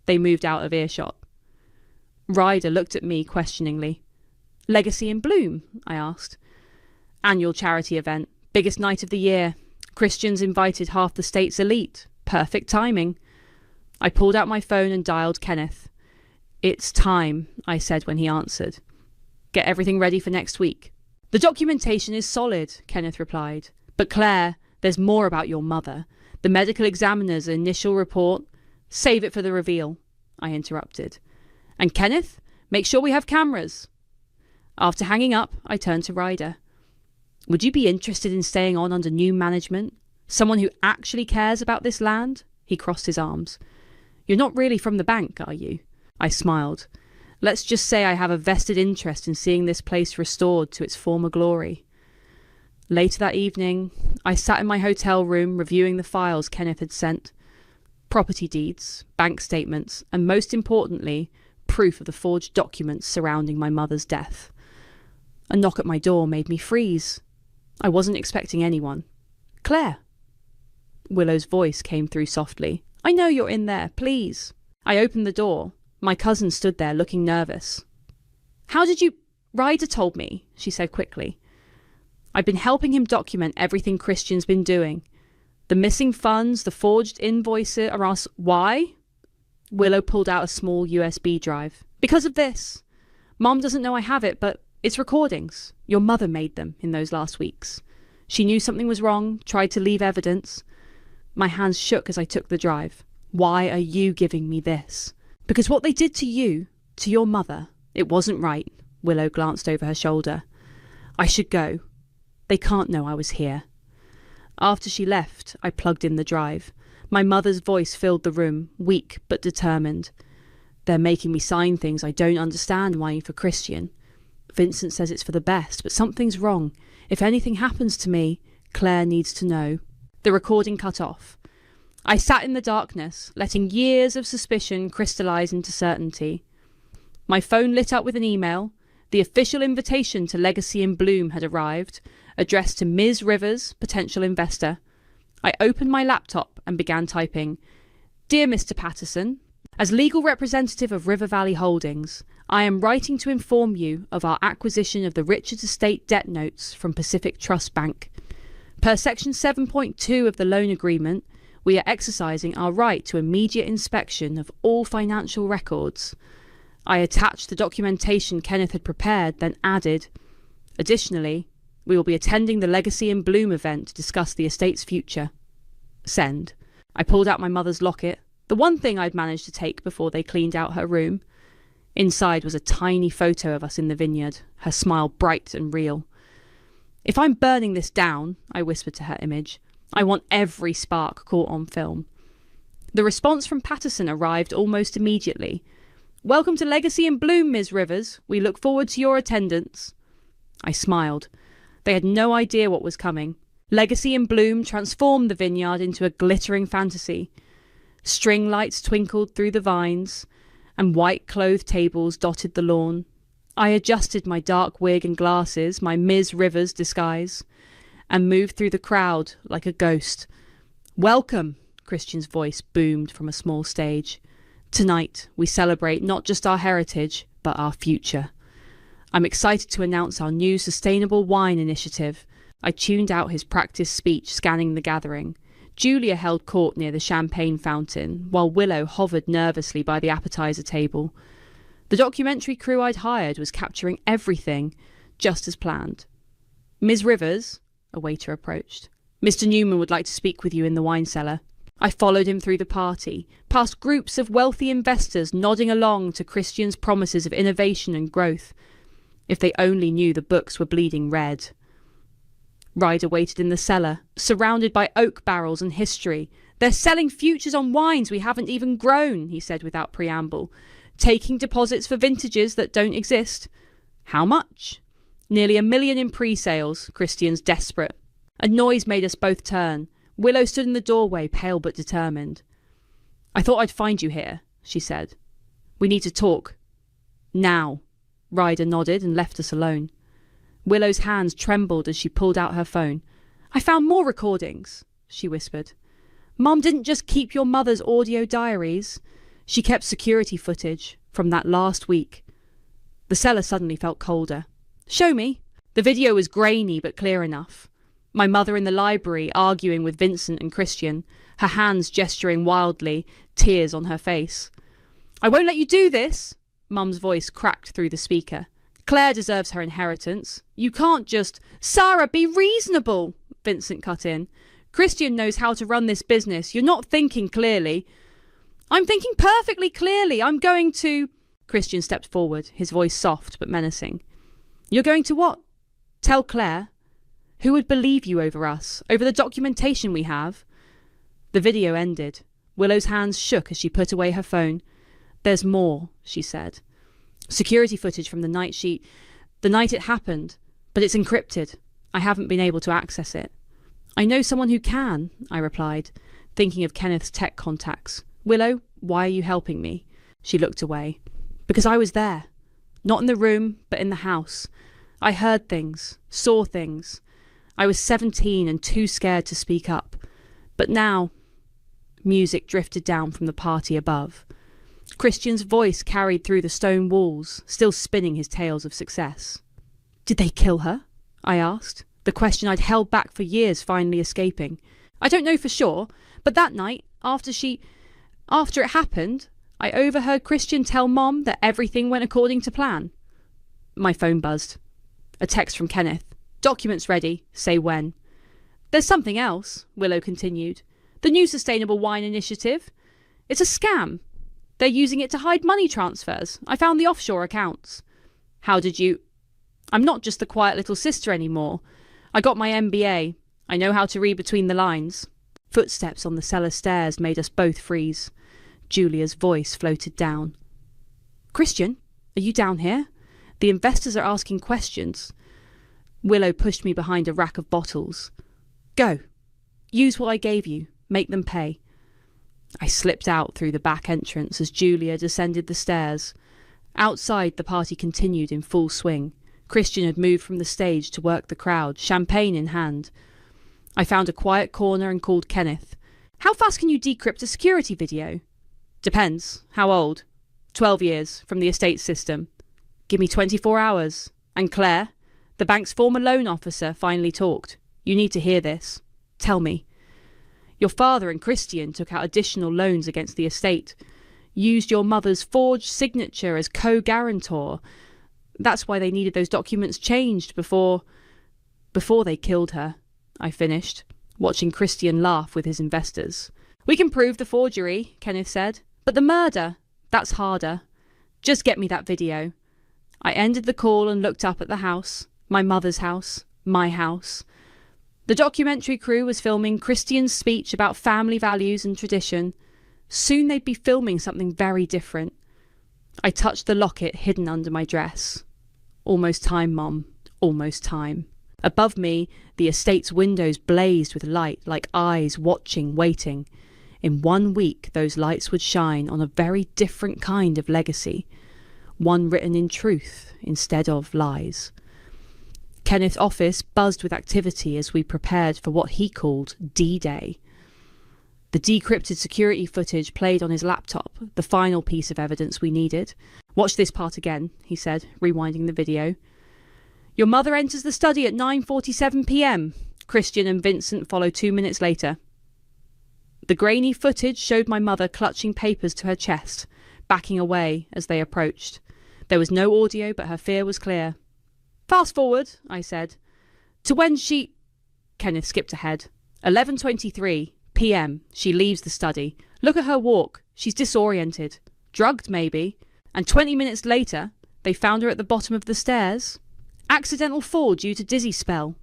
They moved out of earshot. Ryder looked at me questioningly. "Legacy in Bloom?" I asked. "Annual charity event. Biggest night of the year. Christians invited half the state's elite. Perfect timing." I pulled out my phone and dialed Kenneth. "It's time," I said when he answered. "Get everything ready for next week." "The documentation is solid," Kenneth replied. "But Claire, there's more about your mother. The medical examiner's initial report..." "Save it for the reveal," I interrupted. "And Kenneth, make sure we have cameras." After hanging up, I turned to Ryder. "Would you be interested in staying on under new management? Someone who actually cares about this land?" He crossed his arms. "You're not really from the bank, are you?" I smiled. Let's just say I have a vested interest in seeing this place restored to its former glory. Later that evening, I sat in my hotel room reviewing the files Kenneth had sent. Property deeds, bank statements, and most importantly, proof of the forged documents surrounding my mother's death. A knock at my door made me freeze. I wasn't expecting anyone. "Claire!" Willow's voice came through softly. "I know you're in there, please." I opened the door. My cousin stood there looking nervous. "How did you—" "Ryder told me," she said quickly. "I've been helping him document everything Christian's been doing. The missing funds, the forged invoices are us." "Why?" Willow pulled out a small USB drive. "Because of this. Mom doesn't know I have it, but it's recordings. Your mother made them in those last weeks. She knew something was wrong, tried to leave evidence." My hands shook as I took the drive. "Why are you giving me this?" "Because what they did to you, to your mother, it wasn't right." Willow glanced over her shoulder. "I should go. They can't know I was here." After she left, I plugged in the drive. My mother's voice filled the room, weak but determined. "They're making me sign things I don't understand wanting for Christian. Vincent says it's for the best, but something's wrong. If anything happens to me, Claire needs to know." The recording cut off. I sat in the darkness, letting years of suspicion crystallize into certainty. My phone lit up with an email. The official invitation to Legacy in Bloom had arrived, addressed to Ms. Rivers, potential investor. I opened my laptop and began typing. "Dear Mr. Patterson, as legal representative of River Valley Holdings, I am writing to inform you of our acquisition of the Richards Estate debt notes from Pacific Trust Bank. Per Section 7.2 of the loan agreement, we are exercising our right to immediate inspection of all financial records." I attached the documentation Kenneth had prepared, then added, "Additionally, we will be attending the Legacy in Bloom event to discuss the estate's future. Send." I pulled out my mother's locket, the one thing I'd managed to take before they cleaned out her room. Inside was a tiny photo of us in the vineyard, her smile bright and real. "If I'm burning this down," I whispered to her image, "I want every spark caught on film." The response from Patterson arrived almost immediately. "Welcome to Legacy in Bloom, Ms. Rivers. We look forward to your attendance." I smiled. They had no idea what was coming. Legacy in Bloom transformed the vineyard into a glittering fantasy. String lights twinkled through the vines, and white-clothed tables dotted the lawn. I adjusted my dark wig and glasses, my Ms. Rivers disguise, and moved through the crowd like a ghost. "Welcome," Christian's voice boomed from a small stage. "Tonight, we celebrate not just our heritage, but our future. I'm excited to announce our new sustainable wine initiative." I tuned out his practiced speech, scanning the gathering. Julia held court near the champagne fountain, while Willow hovered nervously by the appetizer table. The documentary crew I'd hired was capturing everything, just as planned. "Ms. Rivers," a waiter approached. "Mr. Newman would like to speak with you in the wine cellar." I followed him through the party, past groups of wealthy investors nodding along to Christian's promises of innovation and growth. If they only knew the books were bleeding red. Ryder waited in the cellar, surrounded by oak barrels and history. "They're selling futures on wines we haven't even grown," he said without preamble. "Taking deposits for vintages that don't exist." "How much?" "Nearly $1 million in pre-sales." Christian's desperate. A noise made us both turn. Willow stood in the doorway, pale but determined. "I thought I'd find you here," she said. "We need to talk. Now." Ryder nodded and left us alone. Willow's hands trembled as she pulled out her phone. "I found more recordings," she whispered. "Mom didn't just keep your mother's audio diaries. She kept security footage from that last week." The cellar suddenly felt colder. "Show me." The video was grainy but clear enough. My mother in the library arguing with Vincent and Christian, her hands gesturing wildly, tears on her face. "I won't let you do this!" Mum's voice cracked through the speaker. "Claire deserves her inheritance. You can't just—" "Sarah, be reasonable!" Vincent cut in. "Christian knows how to run this business. You're not thinking clearly." "I'm thinking perfectly clearly. I'm going to—" Christian stepped forward, his voice soft but menacing. "You're going to what?" "Tell Claire. Who would believe you over us, over the documentation we have?" The video ended. Willow's hands shook as she put away her phone. "There's more," she said. Security footage from the night it happened, but it's encrypted. I haven't been able to access it. I know someone who can, I replied, thinking of Kenneth's tech contacts. Willow, why are you helping me? She looked away. Because I was there. Not in the room, but in the house. I heard things, saw things. I was 17 and too scared to speak up. But now, music drifted down from the party above. Christian's voice carried through the stone walls, still spinning his tales of success. Did they kill her? I asked, the question I'd held back for years finally escaping. I don't know for sure, but that night, after it happened, I overheard Christian tell Mom that everything went according to plan. My phone buzzed. A text from Kenneth. Documents ready. Say when. There's something else, Willow continued. The new Sustainable Wine Initiative. It's a scam. They're using it to hide money transfers. I found the offshore accounts. How did you... I'm not just the quiet little sister anymore. I got my MBA. I know how to read between the lines. Footsteps on the cellar stairs made us both freeze. Julia's voice floated down. Christian, are you down here? The investors are asking questions. Willow pushed me behind a rack of bottles. Go. Use what I gave you. Make them pay. I slipped out through the back entrance as Julia descended the stairs. Outside, the party continued in full swing. Christian had moved from the stage to work the crowd, champagne in hand. I found a quiet corner and called Kenneth. How fast can you decrypt a security video? Depends. How old? 12 years, from the estate system. Give me 24 hours. And Claire, the bank's former loan officer, finally talked. You need to hear this. Tell me. Your father and Christian took out additional loans against the estate. Used your mother's forged signature as co-guarantor. That's why they needed those documents changed before they killed her. I finished, watching Christian laugh with his investors. We can prove the forgery, Kenneth said. But the murder, that's harder. Just get me that video. I ended the call and looked up at the house, my mother's house, my house. The documentary crew was filming Christian's speech about family values and tradition. Soon they'd be filming something very different. I touched the locket hidden under my dress. Almost time, Mom. Almost time. Above me, the estate's windows blazed with light, like eyes watching, waiting. In 1 week, those lights would shine on a very different kind of legacy. One written in truth instead of lies. Kenneth's office buzzed with activity as we prepared for what he called D-Day. The decrypted security footage played on his laptop, the final piece of evidence we needed. Watch this part again, he said, rewinding the video. Your mother enters the study at 9:47 p.m. Christian and Vincent follow 2 minutes later. The grainy footage showed my mother clutching papers to her chest, backing away as they approached. There was no audio, but her fear was clear. Fast forward, I said, to when she... Kenneth skipped ahead. 11:23 p.m. She leaves the study. Look at her walk. She's disoriented. Drugged, maybe. And 20 minutes later, they found her at the bottom of the stairs. Accidental fall due to dizzy spell.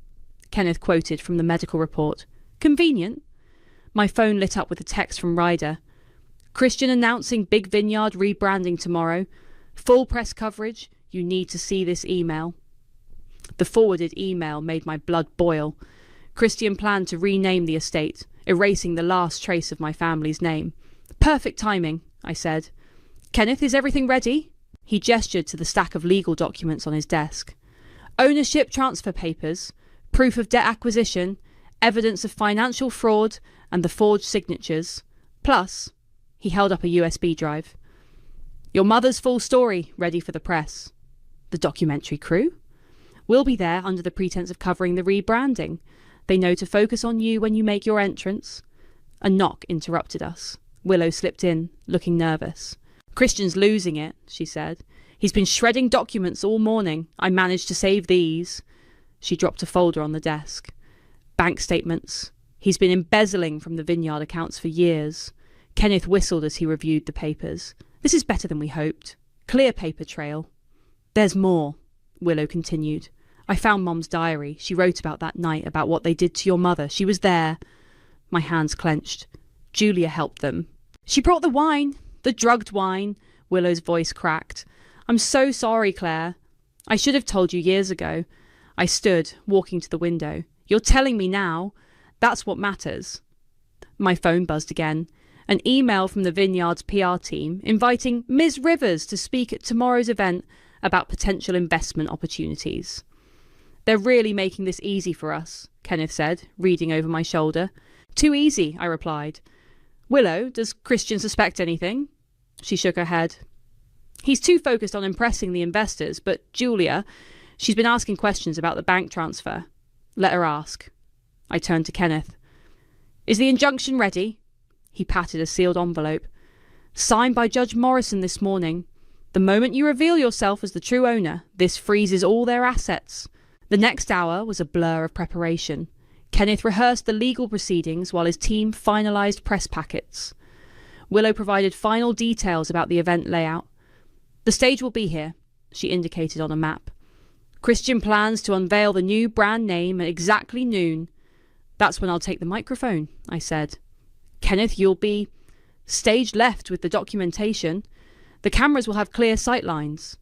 Kenneth quoted from the medical report. Convenient. My phone lit up with a text from Ryder. Christian announcing Big Vineyard rebranding tomorrow. Full press coverage. You need to see this email. The forwarded email made my blood boil. Christian planned to rename the estate, erasing the last trace of my family's name. Perfect timing, I said. Kenneth, is everything ready? He gestured to the stack of legal documents on his desk. Ownership transfer papers, proof of debt acquisition, evidence of financial fraud, and the forged signatures. Plus, he held up a USB drive. Your mother's full story, ready for the press. The documentary crew? We'll be there under the pretense of covering the rebranding. They know to focus on you when you make your entrance. A knock interrupted us. Willow slipped in, looking nervous. Christian's losing it, she said. He's been shredding documents all morning. I managed to save these. She dropped a folder on the desk. Bank statements. He's been embezzling from the Vineyard accounts for years. Kenneth whistled as he reviewed the papers. This is better than we hoped. Clear paper trail. There's more, Willow continued. I found Mom's diary. She wrote about that night, about what they did to your mother. She was there. My hands clenched. Julia helped them. She brought the wine, the drugged wine. Willow's voice cracked. I'm so sorry, Claire. I should have told you years ago. I stood, walking to the window. You're telling me now. That's what matters. My phone buzzed again. An email from the Vineyard's PR team inviting Ms. Rivers to speak at tomorrow's event about potential investment opportunities. They're really making this easy for us, Kenneth said, reading over my shoulder. Too easy, I replied. Willow, does Christian suspect anything? She shook her head. He's too focused on impressing the investors, but Julia, she's been asking questions about the bank transfer. Let her ask. I turned to Kenneth. Is the injunction ready? He patted a sealed envelope. Signed by Judge Morrison this morning. The moment you reveal yourself as the true owner, this freezes all their assets. The next hour was a blur of preparation. Kenneth rehearsed the legal proceedings while his team finalised press packets. Willow provided final details about the event layout. The stage will be here, she indicated on a map. Christian plans to unveil the new brand name at exactly noon. That's when I'll take the microphone, I said. Kenneth, you'll be stage left with the documentation. The cameras will have clear sight lines.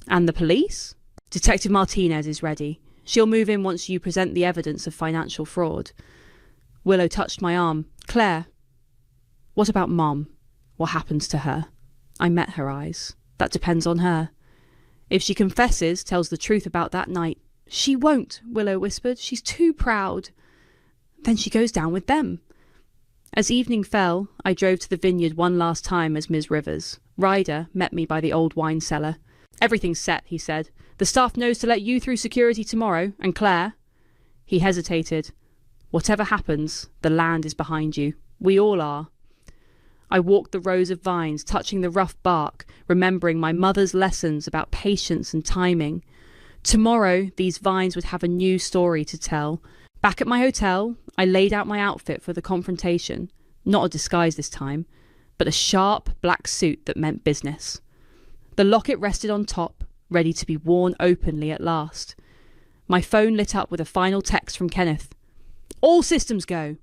And the police? Detective Martinez is ready. She'll move in once you present the evidence of financial fraud. Willow touched my arm. Claire, what about Mom? What happens to her? I met her eyes. That depends on her. If she confesses, tells the truth about that night. She won't, Willow whispered. She's too proud. Then she goes down with them. As evening fell, I drove to the vineyard one last time as Ms. Rivers. Ryder met me by the old wine cellar. Everything's set, he said. The staff knows to let you through security tomorrow, and Claire. He hesitated. Whatever happens, the land is behind you. We all are. I walked the rows of vines, touching the rough bark, remembering my mother's lessons about patience and timing. Tomorrow, these vines would have a new story to tell. Back at my hotel, I laid out my outfit for the confrontation. Not a disguise this time, but a sharp black suit that meant business. The locket rested on top, ready to be worn openly at last. My phone lit up with a final text from Kenneth. All systems go.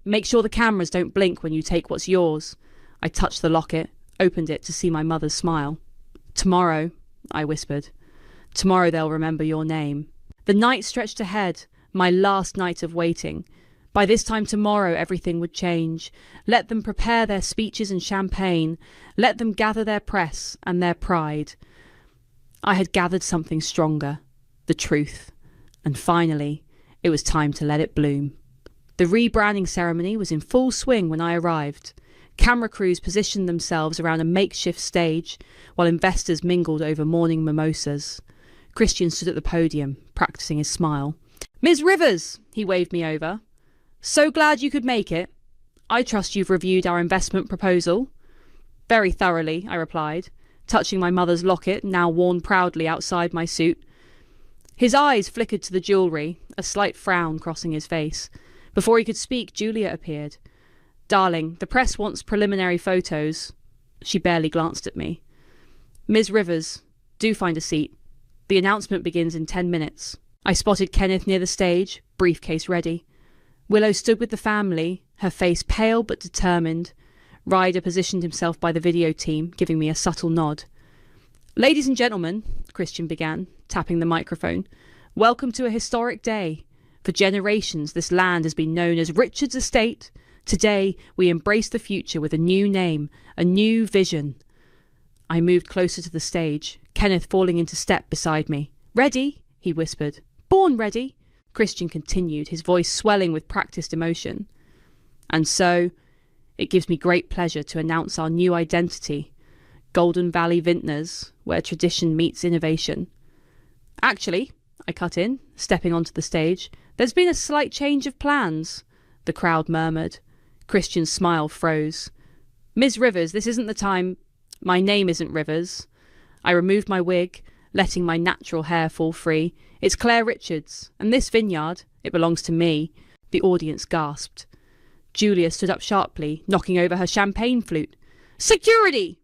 Make sure the cameras don't blink when you take what's yours. I touched the locket, opened it to see my mother's smile. Tomorrow, I whispered. Tomorrow they'll remember your name. The night stretched ahead, my last night of waiting. By this time tomorrow everything would change. Let them prepare their speeches and champagne. Let them gather their press and their pride. I had gathered something stronger, the truth. And finally, it was time to let it bloom. The rebranding ceremony was in full swing when I arrived. Camera crews positioned themselves around a makeshift stage, while investors mingled over morning mimosas. Christian stood at the podium, practicing his smile. Ms. Rivers, he waved me over. So glad you could make it. I trust you've reviewed our investment proposal. Very thoroughly, I replied, touching my mother's locket, now worn proudly outside my suit. His eyes flickered to the jewellery, a slight frown crossing his face. Before he could speak, Julia appeared. Darling, the press wants preliminary photos. She barely glanced at me. Ms. Rivers, do find a seat. The announcement begins in 10 minutes. I spotted Kenneth near the stage, briefcase ready. Willow stood with the family, her face pale but determined. Ryder positioned himself by the video team, giving me a subtle nod. Ladies and gentlemen, Christian began, tapping the microphone, welcome to a historic day. For generations, this land has been known as Richard's Estate. Today, we embrace the future with a new name, a new vision. I moved closer to the stage, Kenneth falling into step beside me. Ready? He whispered. Born ready. Christian continued, his voice swelling with practiced emotion. And so, it gives me great pleasure to announce our new identity, Golden Valley Vintners, where tradition meets innovation. Actually, I cut in, stepping onto the stage, there's been a slight change of plans, the crowd murmured. Christian's smile froze. Ms. Rivers, this isn't the time. My name isn't Rivers. I removed my wig, letting my natural hair fall free. It's Claire Richards, and this vineyard, it belongs to me. The audience gasped. Julia stood up sharply, knocking over her champagne flute. Security!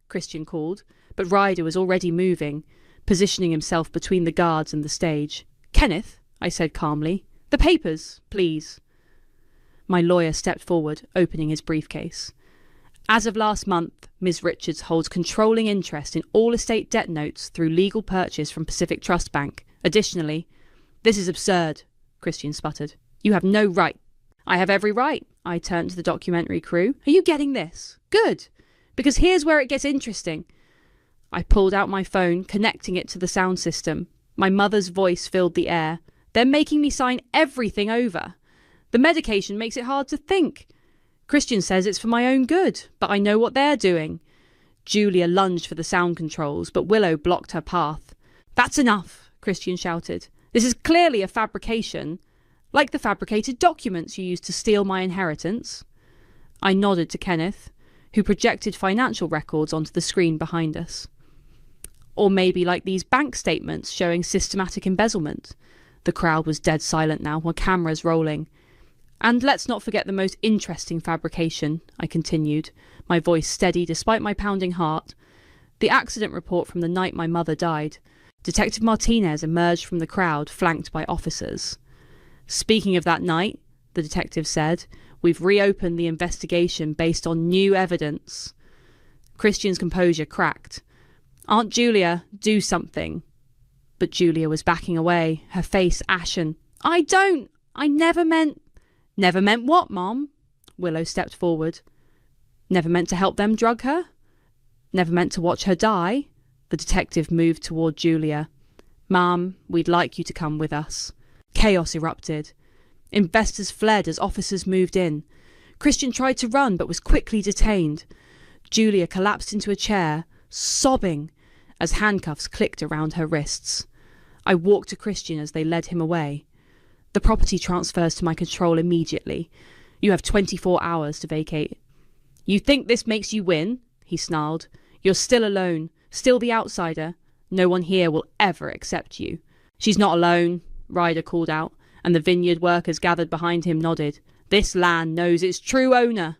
Christian called, but Ryder was already moving, positioning himself between the guards and the stage. Kenneth, I said calmly, the papers, please. My lawyer stepped forward, opening his briefcase. As of last month, Ms. Richards holds controlling interest in all estate debt notes through legal purchase from Pacific Trust Bank. Additionally, this is absurd, Christian sputtered. You have no right. I have every right. I turned to the documentary crew. Are you getting this? Good. Because here's where it gets interesting. I pulled out my phone, connecting it to the sound system. My mother's voice filled the air. They're making me sign everything over. The medication makes it hard to think. Christian says it's for my own good, but I know what they're doing. Julia lunged for the sound controls, but Willow blocked her path. That's enough, Christian shouted. This is clearly a fabrication, like the fabricated documents you used to steal my inheritance. I nodded to Kenneth, who projected financial records onto the screen behind us. Or maybe like these bank statements showing systematic embezzlement. The crowd was dead silent now, with cameras rolling. And let's not forget the most interesting fabrication, I continued, my voice steady despite my pounding heart. The accident report from the night my mother died. Detective Martinez emerged from the crowd, flanked by officers. Speaking of that night, the detective said, we've reopened the investigation based on new evidence. Christian's composure cracked. Aunt Julia, do something. But Julia was backing away, her face ashen. I never meant... Never meant what, Mom? Willow stepped forward. Never meant to help them drug her? Never meant to watch her die? The detective moved toward Julia. Mom, we'd like you to come with us. Chaos erupted. Investors fled as officers moved in. Christian tried to run but was quickly detained. Julia collapsed into a chair, sobbing, as handcuffs clicked around her wrists. I walked to Christian as they led him away. The property transfers to my control immediately. You have 24 hours to vacate. You think this makes you win? He snarled. You're still alone, still the outsider. No one here will ever accept you. She's not alone, Ryder called out, and the vineyard workers gathered behind him nodded. This land knows its true owner.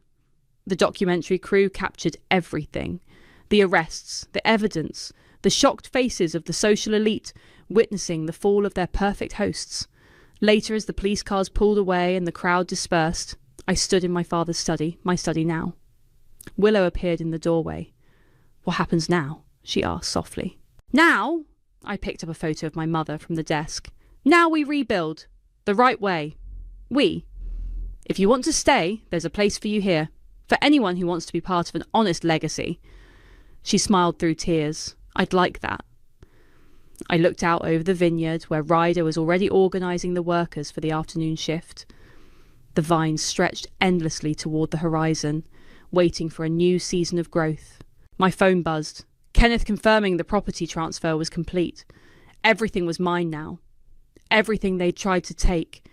The documentary crew captured everything. The arrests, the evidence, the shocked faces of the social elite witnessing the fall of their perfect hosts. Later, as the police cars pulled away and the crowd dispersed, I stood in my father's study, my study now. Willow appeared in the doorway. What happens now? She asked softly. Now? I picked up a photo of my mother from the desk. Now we rebuild. The right way. If you want to stay, there's a place for you here. For anyone who wants to be part of an honest legacy. She smiled through tears. I'd like that. I looked out over the vineyard where Ryder was already organising the workers for the afternoon shift. The vines stretched endlessly toward the horizon, waiting for a new season of growth. My phone buzzed. Kenneth confirming the property transfer was complete. Everything was mine now. Everything they'd tried to take.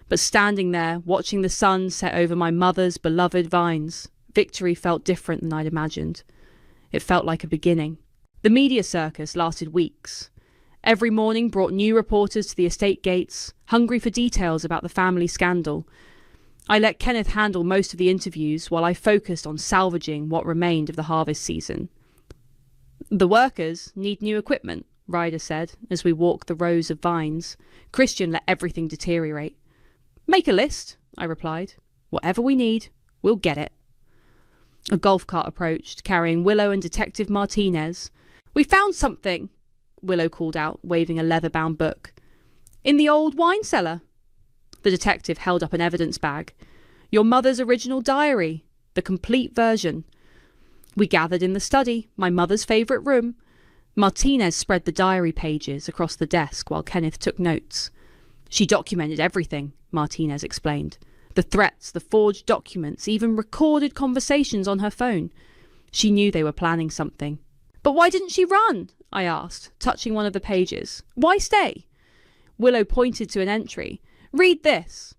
But standing there, watching the sun set over my mother's beloved vines, victory felt different than I'd imagined. It felt like a beginning. The media circus lasted weeks. Every morning brought new reporters to the estate gates, hungry for details about the family scandal. I let Kenneth handle most of the interviews while I focused on salvaging what remained of the harvest season. The workers need new equipment, Ryder said, as we walked the rows of vines. Christian let everything deteriorate. Make a list, I replied. Whatever we need, we'll get it. A golf cart approached, carrying Willow and Detective Martinez. We found something, Willow called out, waving a leather-bound book. In the old wine cellar. The detective held up an evidence bag. Your mother's original diary, the complete version. We gathered in the study, my mother's favourite room. Martinez spread the diary pages across the desk while Kenneth took notes. She documented everything, Martinez explained. The threats, the forged documents, even recorded conversations on her phone. She knew they were planning something. But why didn't she run? I asked, touching one of the pages. Why stay? Willow pointed to an entry. Read this.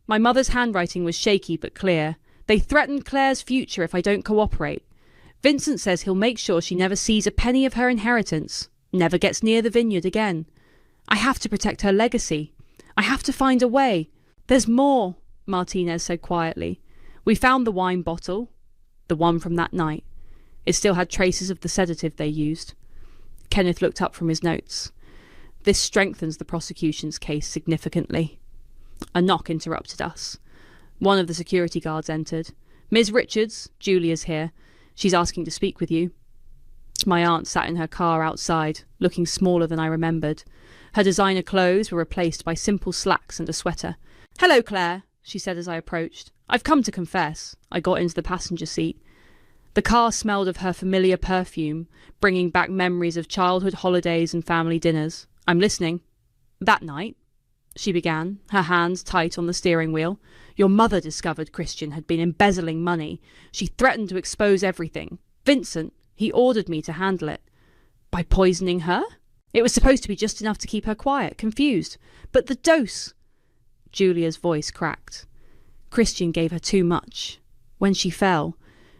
My mother's handwriting was shaky but clear. They threatened Claire's future if I don't cooperate. Vincent says he'll make sure she never sees a penny of her inheritance, never gets near the vineyard again. I have to protect her legacy. I have to find a way. There's more, Martinez said quietly. We found the wine bottle, the one from that night. It still had traces of the sedative they used. Kenneth looked up from his notes. This strengthens the prosecution's case significantly. A knock interrupted us. One of the security guards entered. Ms. Richards, Julia's here. She's asking to speak with you. My aunt sat in her car outside, looking smaller than I remembered. Her designer clothes were replaced by simple slacks and a sweater. "Hello, Claire," she said as I approached. "I've come to confess." I got into the passenger seat. The car smelled of her familiar perfume, bringing back memories of childhood holidays and family dinners. "I'm listening." "That night," she began, her hands tight on the steering wheel, "your mother discovered Christian had been embezzling money. She threatened to expose everything. Vincent, he ordered me to handle it." "By poisoning her?" "It was supposed to be just enough to keep her quiet, confused. But the dose—" Julia's voice cracked. "Christian gave her too much. When she fell,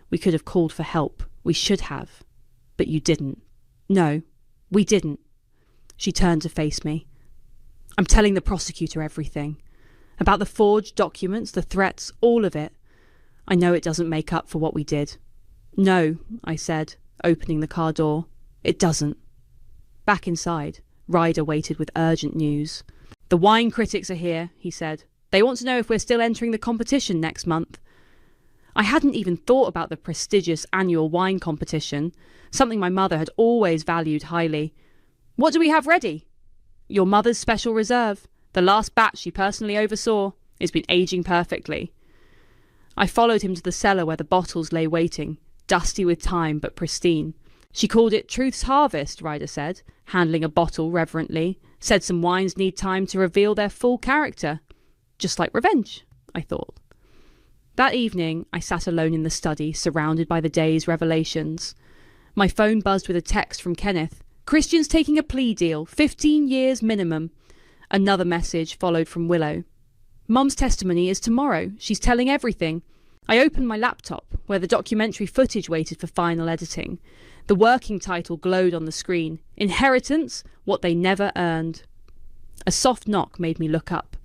we could have called for help. We should have. But you didn't." "No, we didn't." She turned to face me. "I'm telling the prosecutor everything. About the forged documents, the threats, all of it. I know it doesn't make up for what we did." "No," I said, opening the car door. "It doesn't." Back inside, Ryder waited with urgent news. "The wine critics are here," he said. "They want to know if we're still entering the competition next month." I hadn't even thought about the prestigious annual wine competition, something my mother had always valued highly. "What do we have ready?" "Your mother's special reserve. The last batch she personally oversaw. It's been aging perfectly." I followed him to the cellar where the bottles lay waiting, dusty with time but pristine. "She called it Truth's Harvest," Ryder said, handling a bottle reverently. "Said some wines need time to reveal their full character." Just like revenge, I thought. That evening, I sat alone in the study, surrounded by the day's revelations. My phone buzzed with a text from Kenneth. "Christian's taking a plea deal, 15 years minimum." Another message followed from Willow. "Mum's testimony is tomorrow. She's telling everything." I opened my laptop, where the documentary footage waited for final editing. The working title glowed on the screen. "Inheritance, What They Never Earned." A soft knock made me look up.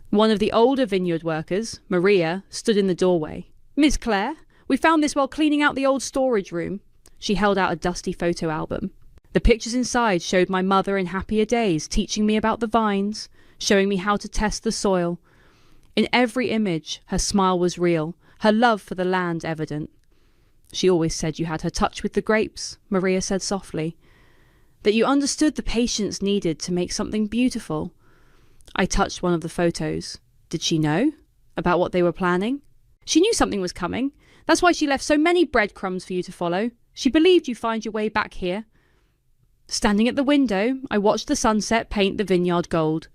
One of the older vineyard workers, Maria, stood in the doorway. "Miss Claire, we found this while cleaning out the old storage room." She held out a dusty photo album. The pictures inside showed my mother in happier days, teaching me about the vines, showing me how to test the soil. In every image, her smile was real, her love for the land evident. "She always said you had her touch with the grapes," Maria said softly. "That you understood the patience needed to make something beautiful." I touched one of the photos. Did she know about what they were planning? "She knew something was coming. That's why she left so many breadcrumbs for you to follow. She believed you'd find your way back here." Standing at the window, I watched the sunset paint the vineyard gold.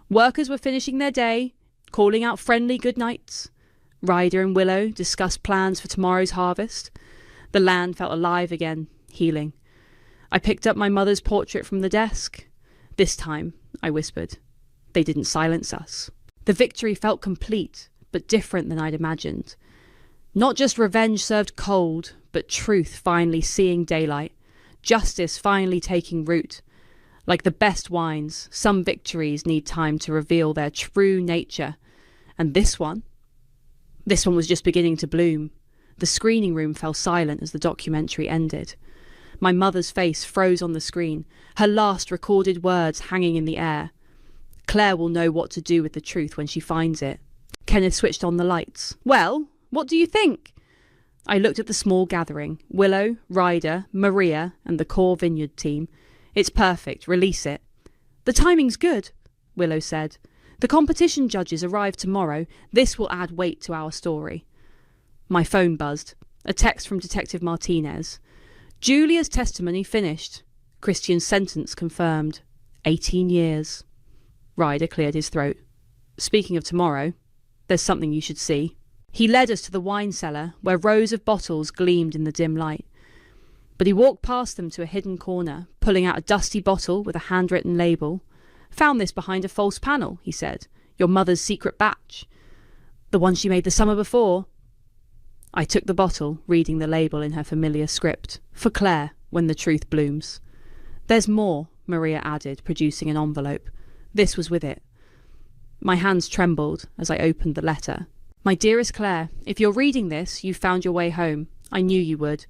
Workers were finishing their day, calling out friendly good nights. Ryder and Willow discussed plans for tomorrow's harvest. The land felt alive again, healing. I picked up my mother's portrait from the desk. "This time," I whispered. They didn't silence us. The victory felt complete, but different than I'd imagined. Not just revenge served cold, but truth finally seeing daylight. Justice finally taking root. Like the best wines, some victories need time to reveal their true nature. And this one was just beginning to bloom. The screening room fell silent as the documentary ended. My mother's face froze on the screen, her last recorded words hanging in the air. "Claire will know what to do with the truth when she finds it." Kenneth switched on the lights. "Well, what do you think?" I looked at the small gathering. Willow, Ryder, Maria, and the core vineyard team. "It's perfect. Release it." "The timing's good," Willow said. "The competition judges arrive tomorrow. This will add weight to our story." My phone buzzed. A text from Detective Martinez. "Julia's testimony finished. Christian's sentence confirmed. 18 years. Ryder cleared his throat. "Speaking of tomorrow, there's something you should see." He led us to the wine cellar, where rows of bottles gleamed in the dim light. But he walked past them to a hidden corner, pulling out a dusty bottle with a handwritten label. "Found this behind a false panel," he said. "Your mother's secret batch. The one she made the summer before." I took the bottle, reading the label in her familiar script. "For Claire, when the truth blooms." "There's more," Maria added, producing an envelope. This was with it. My hands trembled as I opened the letter. "My dearest Claire, if you're reading this, you've found your way home. I knew you would.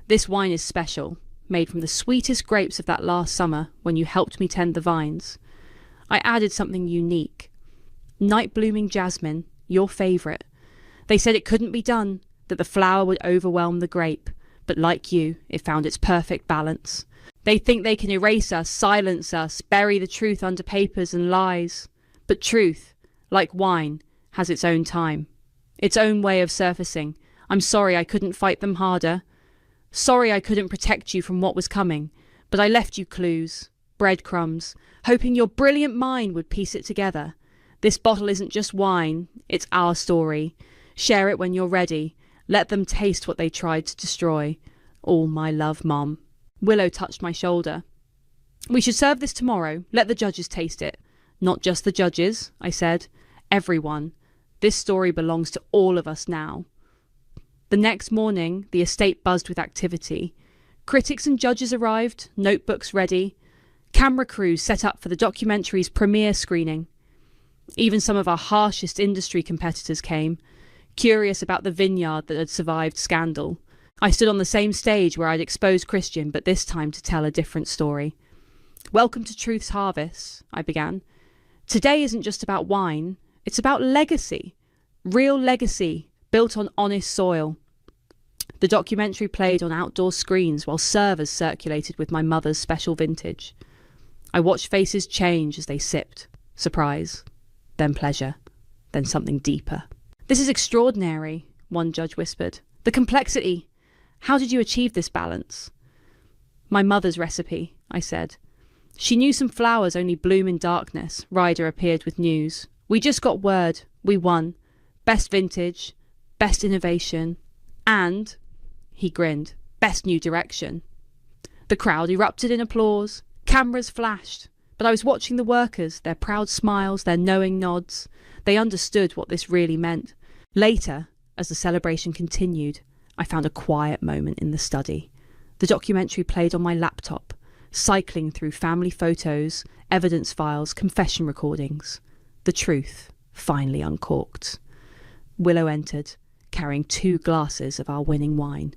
This wine is special, made from the sweetest grapes of that last summer when you helped me tend the vines. I added something unique. Night blooming jasmine, your favourite. They said it couldn't be done, that the flower would overwhelm the grape, but like you, it found its perfect balance. They think they can erase us, silence us, bury the truth under papers and lies. But truth, like wine, has its own time, its own way of surfacing. I'm sorry I couldn't fight them harder. Sorry I couldn't protect you from what was coming, but I left you clues, breadcrumbs, hoping your brilliant mind would piece it together. This bottle isn't just wine, it's our story. Share it when you're ready. Let them taste what they tried to destroy. All my love, Mom. Willow touched my shoulder. We should serve this tomorrow. Let the judges taste it. Not just the judges, I said. Everyone. This story belongs to all of us now. The next morning, the estate buzzed with activity. Critics and judges arrived, notebooks ready. Camera crews set up for the documentary's premiere screening. Even some of our harshest industry competitors came, curious about the vineyard that had survived scandal. I stood on the same stage where I'd exposed Christian, but this time to tell a different story. Welcome to Truth's Harvest, I began. Today isn't just about wine, it's about legacy. Real legacy, built on honest soil. The documentary played on outdoor screens while servers circulated with my mother's special vintage. I watched faces change as they sipped. Surprise, then pleasure, then something deeper. This is extraordinary, one judge whispered. The complexity. How did you achieve this balance? My mother's recipe, I said. She knew some flowers only bloom in darkness. Ryder appeared with news. We just got word. We won. Best vintage, best innovation, and, he grinned, best new direction. The crowd erupted in applause. Cameras flashed. But I was watching the workers, their proud smiles, their knowing nods. They understood what this really meant. Later, as the celebration continued, I found a quiet moment in the study. The documentary played on my laptop, cycling through family photos, evidence files, confession recordings. The truth, finally uncorked. Willow entered, carrying 2 glasses of our winning wine.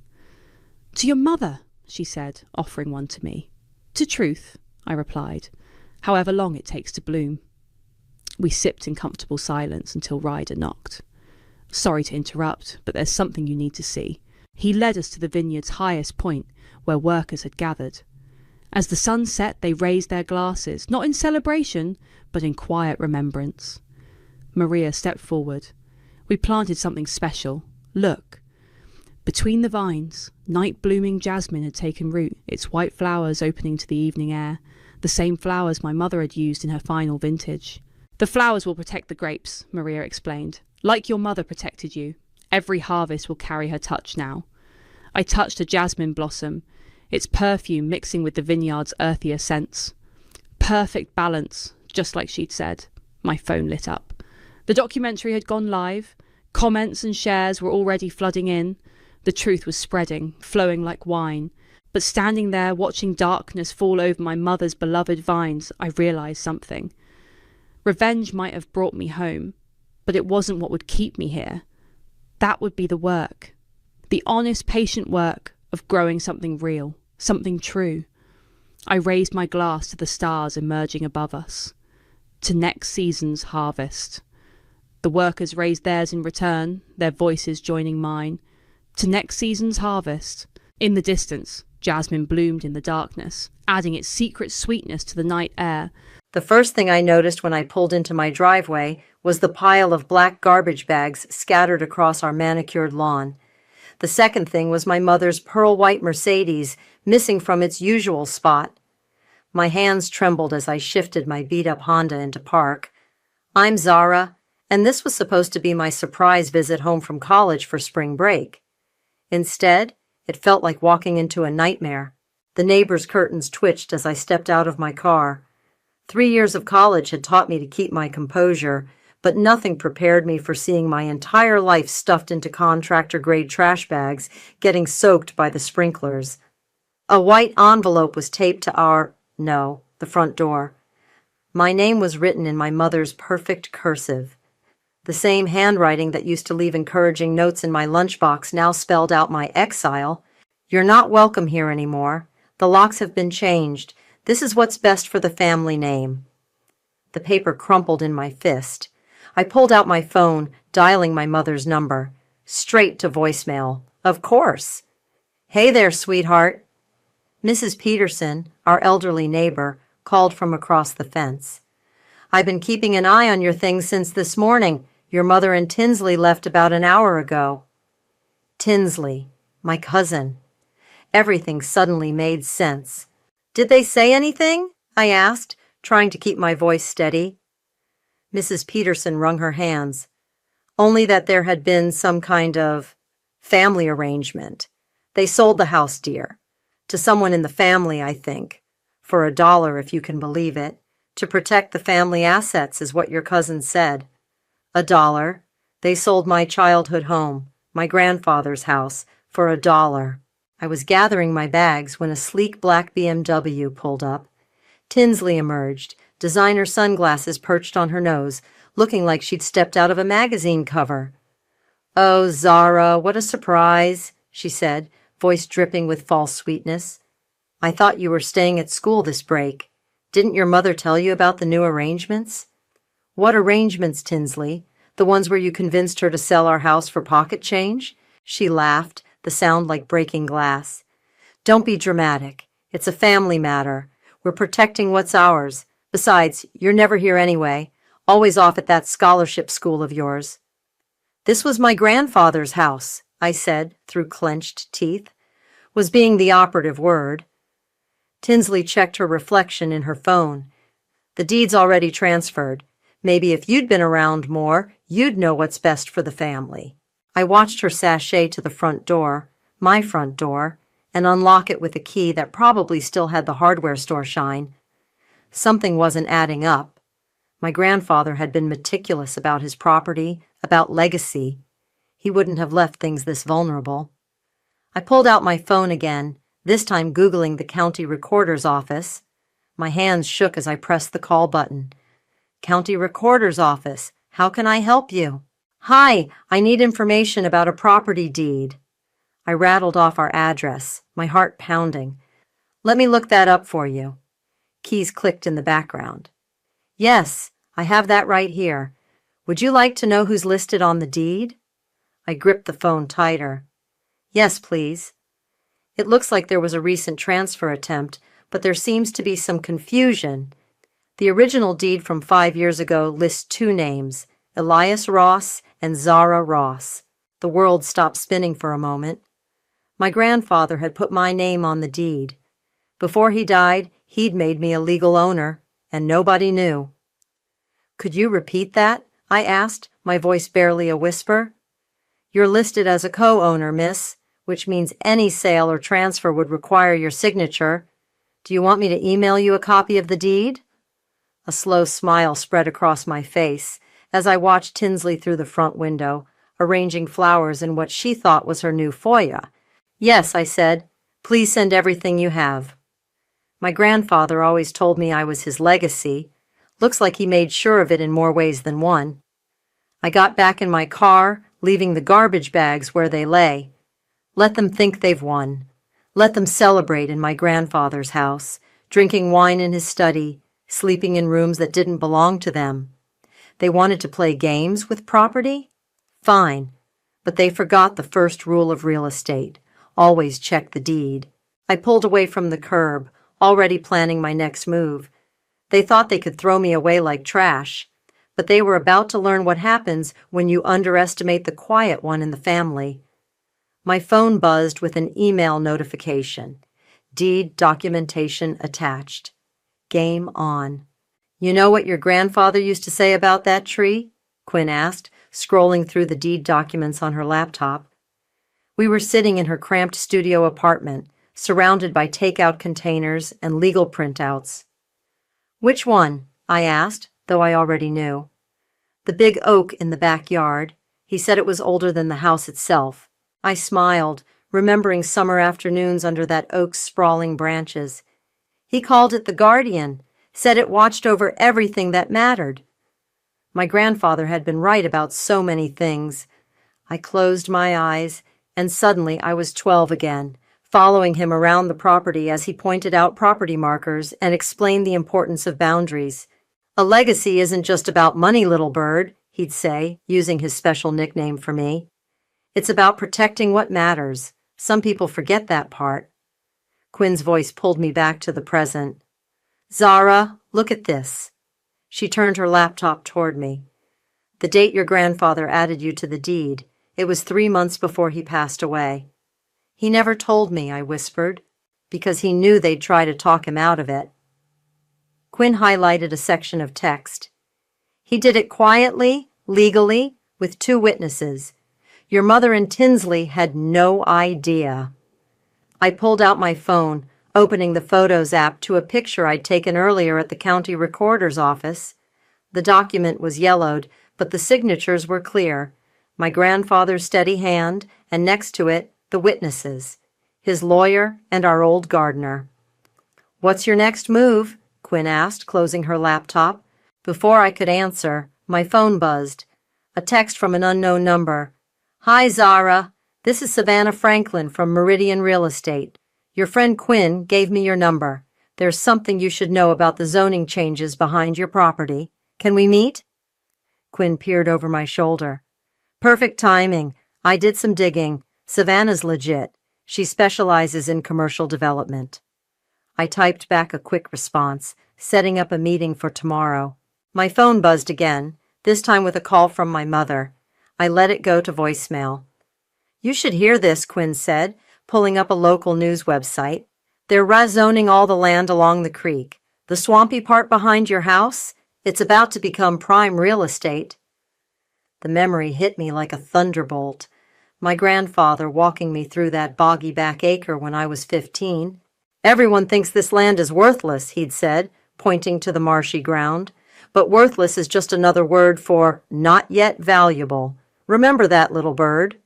To your mother, she said, offering one to me. To truth, I replied, however long it takes to bloom. We sipped in comfortable silence until Ryder knocked. Sorry to interrupt, but there's something you need to see. He led us to the vineyard's highest point, where workers had gathered. As the sun set, they raised their glasses, not in celebration, but in quiet remembrance. Maria stepped forward. We planted something special. Look. Between the vines, night-blooming jasmine had taken root, its white flowers opening to the evening air, the same flowers my mother had used in her final vintage. The flowers will protect the grapes, Maria explained. Like your mother protected you. Every harvest will carry her touch now. I touched a jasmine blossom, its perfume mixing with the vineyard's earthier scents. Perfect balance, just like she'd said. My phone lit up. The documentary had gone live. Comments and shares were already flooding in. The truth was spreading, flowing like wine. But standing there, watching darkness fall over my mother's beloved vines, I realised something. Revenge might have brought me home, but it wasn't what would keep me here. That would be the work. The honest, patient work of growing something real, something true. I raised my glass to the stars emerging above us. To next season's harvest. The workers raised theirs in return, their voices joining mine. To next season's harvest. In the distance, jasmine bloomed in the darkness, adding its secret sweetness to the night air. The first thing I noticed when I pulled into my driveway was the pile of black garbage bags scattered across our manicured lawn. The second thing was my mother's pearl-white Mercedes missing from its usual spot. My hands trembled as I shifted my beat-up Honda into park. I'm Zara, and this was supposed to be my surprise visit home from college for spring break. Instead, it felt like walking into a nightmare. The neighbor's curtains twitched as I stepped out of my car. 3 years of college had taught me to keep my composure, but nothing prepared me for seeing my entire life stuffed into contractor-grade trash bags, getting soaked by the sprinklers. A white envelope was taped to the front door. My name was written in my mother's perfect cursive. The same handwriting that used to leave encouraging notes in my lunchbox now spelled out my exile. You're not welcome here anymore. The locks have been changed. This is what's best for the family name. The paper crumpled in my fist. I pulled out my phone, dialing my mother's number. straight to voicemail. Of course. Hey there, sweetheart. Mrs. Peterson, our elderly neighbor, called from across the fence. I've been keeping an eye on your things since this morning. Your mother and Tinsley left about an hour ago. Tinsley, my cousin. Everything suddenly made sense. Did they say anything? I asked, trying to keep my voice steady. Mrs. Peterson wrung her hands. Only that there had been some kind of family arrangement. They sold the house, dear. To someone in the family, I think. For $1, if you can believe it. To protect the family assets is what your cousin said. $1. They sold my childhood home, my grandfather's house, for $1. I was gathering my bags when a sleek black BMW pulled up. Tinsley emerged, designer sunglasses perched on her nose, looking like she'd stepped out of a magazine cover. "Oh, Zara, what a surprise," she said, voice dripping with false sweetness. "I thought you were staying at school this break. Didn't your mother tell you about the new arrangements?" "What arrangements, Tinsley? The ones where you convinced her to sell our house for pocket change?" She laughed, the sound like breaking glass. "Don't be dramatic. It's a family matter. We're protecting what's ours. Besides, you're never here anyway. Always off at that scholarship school of yours." "This was my grandfather's house," I said through clenched teeth. Was being the operative word. Tinsley checked her reflection in her phone. "The deed's already transferred. Maybe if you'd been around more, you'd know what's best for the family." I watched her sashay to the front door, my front door, and unlock it with a key that probably still had the hardware store shine. Something wasn't adding up. My grandfather had been meticulous about his property, about legacy. He wouldn't have left things this vulnerable. I pulled out my phone again, this time Googling the county recorder's office. My hands shook as I pressed the call button. "County recorder's office, how can I help you?" "Hi, I need information about a property deed." I rattled off our address, my heart pounding. "Let me look that up for you." Keys clicked in the background. "Yes, I have that right here. Would you like to know who's listed on the deed?" I gripped the phone tighter. "Yes, please." It looks like there was a recent transfer attempt, but there seems to be some confusion. The original deed from 5 years ago lists 2 names, Elias Ross and Zara Ross. The world stopped spinning for a moment. My grandfather had put my name on the deed. Before he died, he'd made me a legal owner, and nobody knew. "Could you repeat that?" I asked, my voice barely a whisper. "You're listed as a co-owner, miss, which means any sale or transfer would require your signature. Do you want me to email you a copy of the deed?" A slow smile spread across my face as I watched Tinsley through the front window, arranging flowers in what she thought was her new foyer. "Yes," I said. "Please send everything you have." My grandfather always told me I was his legacy. Looks like he made sure of it in more ways than one. I got back in my car, leaving the garbage bags where they lay. Let them think they've won. Let them celebrate in my grandfather's house, drinking wine in his study, sleeping in rooms that didn't belong to them. They wanted to play games with property? Fine, but they forgot the first rule of real estate. Always check the deed. I pulled away from the curb, already planning my next move. They thought they could throw me away like trash, but they were about to learn what happens when you underestimate the quiet one in the family. My phone buzzed with an email notification. Deed documentation attached. Game on. "You know what your grandfather used to say about that tree?" Quinn asked, scrolling through the deed documents on her laptop. We were sitting in her cramped studio apartment, surrounded by takeout containers and legal printouts. "Which one?" I asked, though I already knew. "The big oak in the backyard. He said it was older than the house itself." I smiled, remembering summer afternoons under that oak's sprawling branches. "He called it the guardian, said it watched over everything that mattered." My grandfather had been right about so many things. I closed my eyes, and suddenly I was 12 again, following him around the property as he pointed out property markers and explained the importance of boundaries. "A legacy isn't just about money, little bird," he'd say, using his special nickname for me. It's about protecting what matters. Some people forget that part. Quinn's voice pulled me back to the present. Zara, look at this. She turned her laptop toward me. The date your grandfather added you to the deed. It was 3 months before he passed away. He never told me, I whispered, because he knew they'd try to talk him out of it. Quinn highlighted a section of text. He did it quietly, legally, with 2 witnesses. Your mother and Tinsley had no idea. I pulled out my phone, opening the Photos app to a picture I'd taken earlier at the county recorder's office. The document was yellowed, but the signatures were clear. My grandfather's steady hand, and next to it, the witnesses, his lawyer and our old gardener. What's your next move? Quinn asked, closing her laptop. Before I could answer, my phone buzzed. A text from an unknown number. Hi, Zara. This is Savannah Franklin from Meridian Real Estate. Your friend Quinn gave me your number. There's something you should know about the zoning changes behind your property. Can we meet? Quinn peered over my shoulder. Perfect timing. I did some digging. Savannah's legit. She specializes in commercial development. I typed back a quick response, setting up a meeting for tomorrow. My phone buzzed again, this time with a call from my mother. I let it go to voicemail. You should hear this, Quinn said, pulling up a local news website. They're rezoning all the land along the creek. The swampy part behind your house? It's about to become prime real estate. The memory hit me like a thunderbolt. My grandfather walking me through that boggy back acre when I was 15. Everyone thinks this land is worthless, he'd said, pointing to the marshy ground. But worthless is just another word for not yet valuable. Remember that, little bird.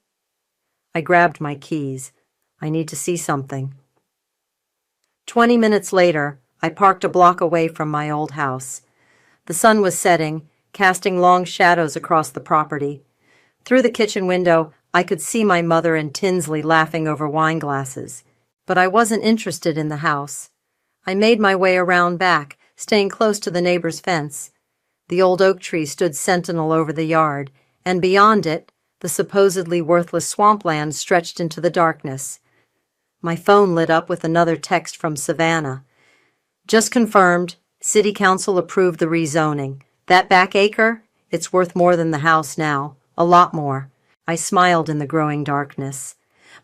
I grabbed my keys. I need to see something. 20 minutes later, I parked a block away from my old house. The sun was setting, casting long shadows across the property. Through the kitchen window, I could see my mother and Tinsley laughing over wine glasses. But I wasn't interested in the house. I made my way around back, staying close to the neighbor's fence. The old oak tree stood sentinel over the yard, and beyond it, the supposedly worthless swampland stretched into the darkness. My phone lit up with another text from Savannah. Just confirmed. City Council approved the rezoning. That back acre? It's worth more than the house now. A lot more. I smiled in the growing darkness.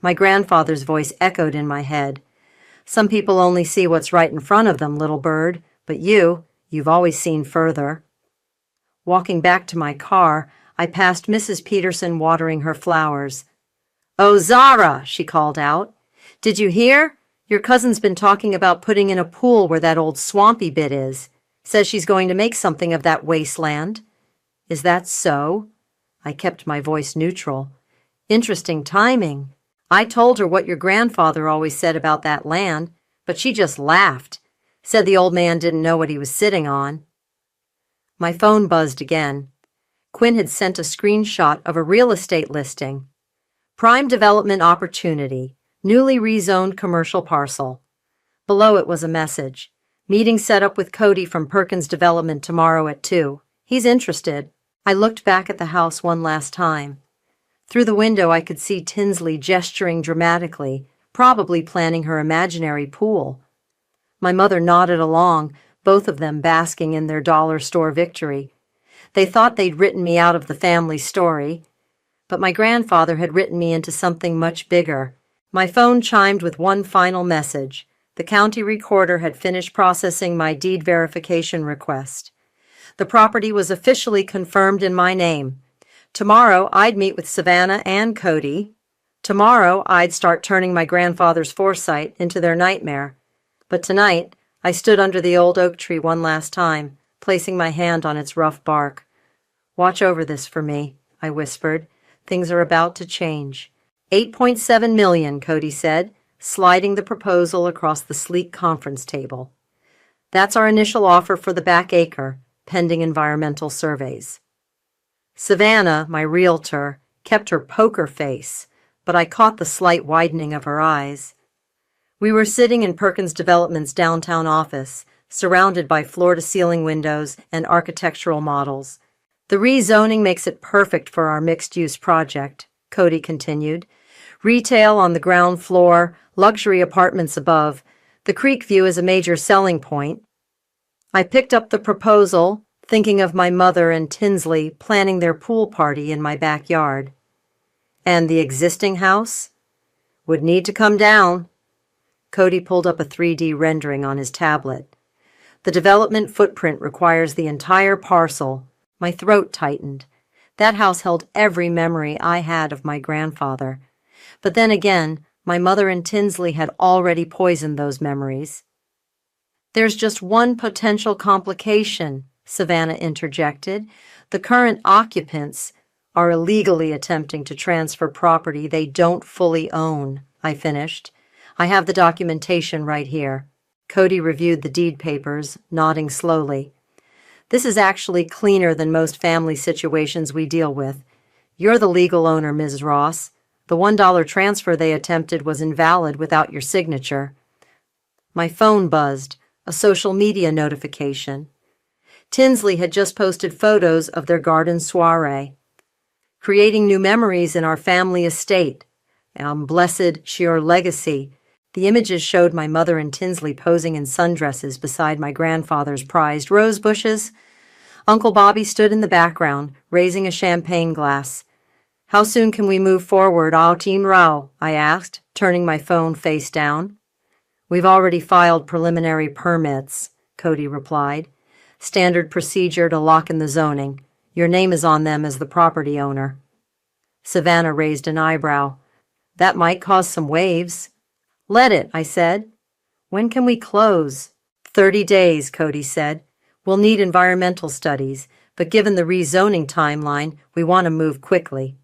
My grandfather's voice echoed in my head. Some people only see what's right in front of them, little bird, but you've always seen further. Walking back to my car, I passed Mrs. Peterson watering her flowers. Oh, Zara, she called out. Did you hear? Your cousin's been talking about putting in a pool where that old swampy bit is. Says she's going to make something of that wasteland. Is that so? I kept my voice neutral. Interesting timing. I told her what your grandfather always said about that land, but she just laughed. Said the old man didn't know what he was sitting on. My phone buzzed again. Quinn had sent a screenshot of a real estate listing. Prime development opportunity. Newly rezoned commercial parcel. Below it was a message. Meeting set up with Cody from Perkins Development tomorrow at 2. He's interested. I looked back at the house one last time. Through the window I could see Tinsley gesturing dramatically, probably planning her imaginary pool. My mother nodded along, both of them basking in their dollar store victory. They thought they'd written me out of the family story, but my grandfather had written me into something much bigger. My phone chimed with one final message. The county recorder had finished processing my deed verification request. The property was officially confirmed in my name. Tomorrow, I'd meet with Savannah and Cody. Tomorrow, I'd start turning my grandfather's foresight into their nightmare. But tonight, I stood under the old oak tree one last time, placing my hand on its rough bark. Watch over this for me, I whispered. Things are about to change. 8.7 million, Cody said, sliding the proposal across the sleek conference table. That's our initial offer for the back acre, pending environmental surveys. Savannah, my realtor, kept her poker face, but I caught the slight widening of her eyes. We were sitting in Perkins Development's downtown office, surrounded by floor-to-ceiling windows and architectural models. The rezoning makes it perfect for our mixed-use project, Cody continued. Retail on the ground floor, luxury apartments above. The creek view is a major selling point. I picked up the proposal, thinking of my mother and Tinsley planning their pool party in my backyard. And the existing house? Would need to come down. Cody pulled up a 3D rendering on his tablet. The development footprint requires the entire parcel. My throat tightened. That house held every memory I had of my grandfather. But then again, my mother and Tinsley had already poisoned those memories. There's just one potential complication, Savannah interjected. The current occupants are illegally attempting to transfer property they don't fully own, I finished. I have the documentation right here. Cody reviewed the deed papers, nodding slowly. This is actually cleaner than most family situations we deal with. You're the legal owner, Ms. Ross. The $1 transfer they attempted was invalid without your signature. My phone buzzed, a social media notification. Tinsley had just posted photos of their garden soiree. Creating new memories in our family estate. Blessed Shior legacy. The images showed my mother and Tinsley posing in sundresses beside my grandfather's prized rose bushes. Uncle Bobby stood in the background, raising a champagne glass. How soon can we move forward, Altin Rao? I asked, turning my phone face down. We've already filed preliminary permits, Cody replied. Standard procedure to lock in the zoning. Your name is on them as the property owner. Savannah raised an eyebrow. That might cause some waves. Let it, I said. When can we close? 30 days, Cody said. We'll need environmental studies, but given the rezoning timeline, we want to move quickly.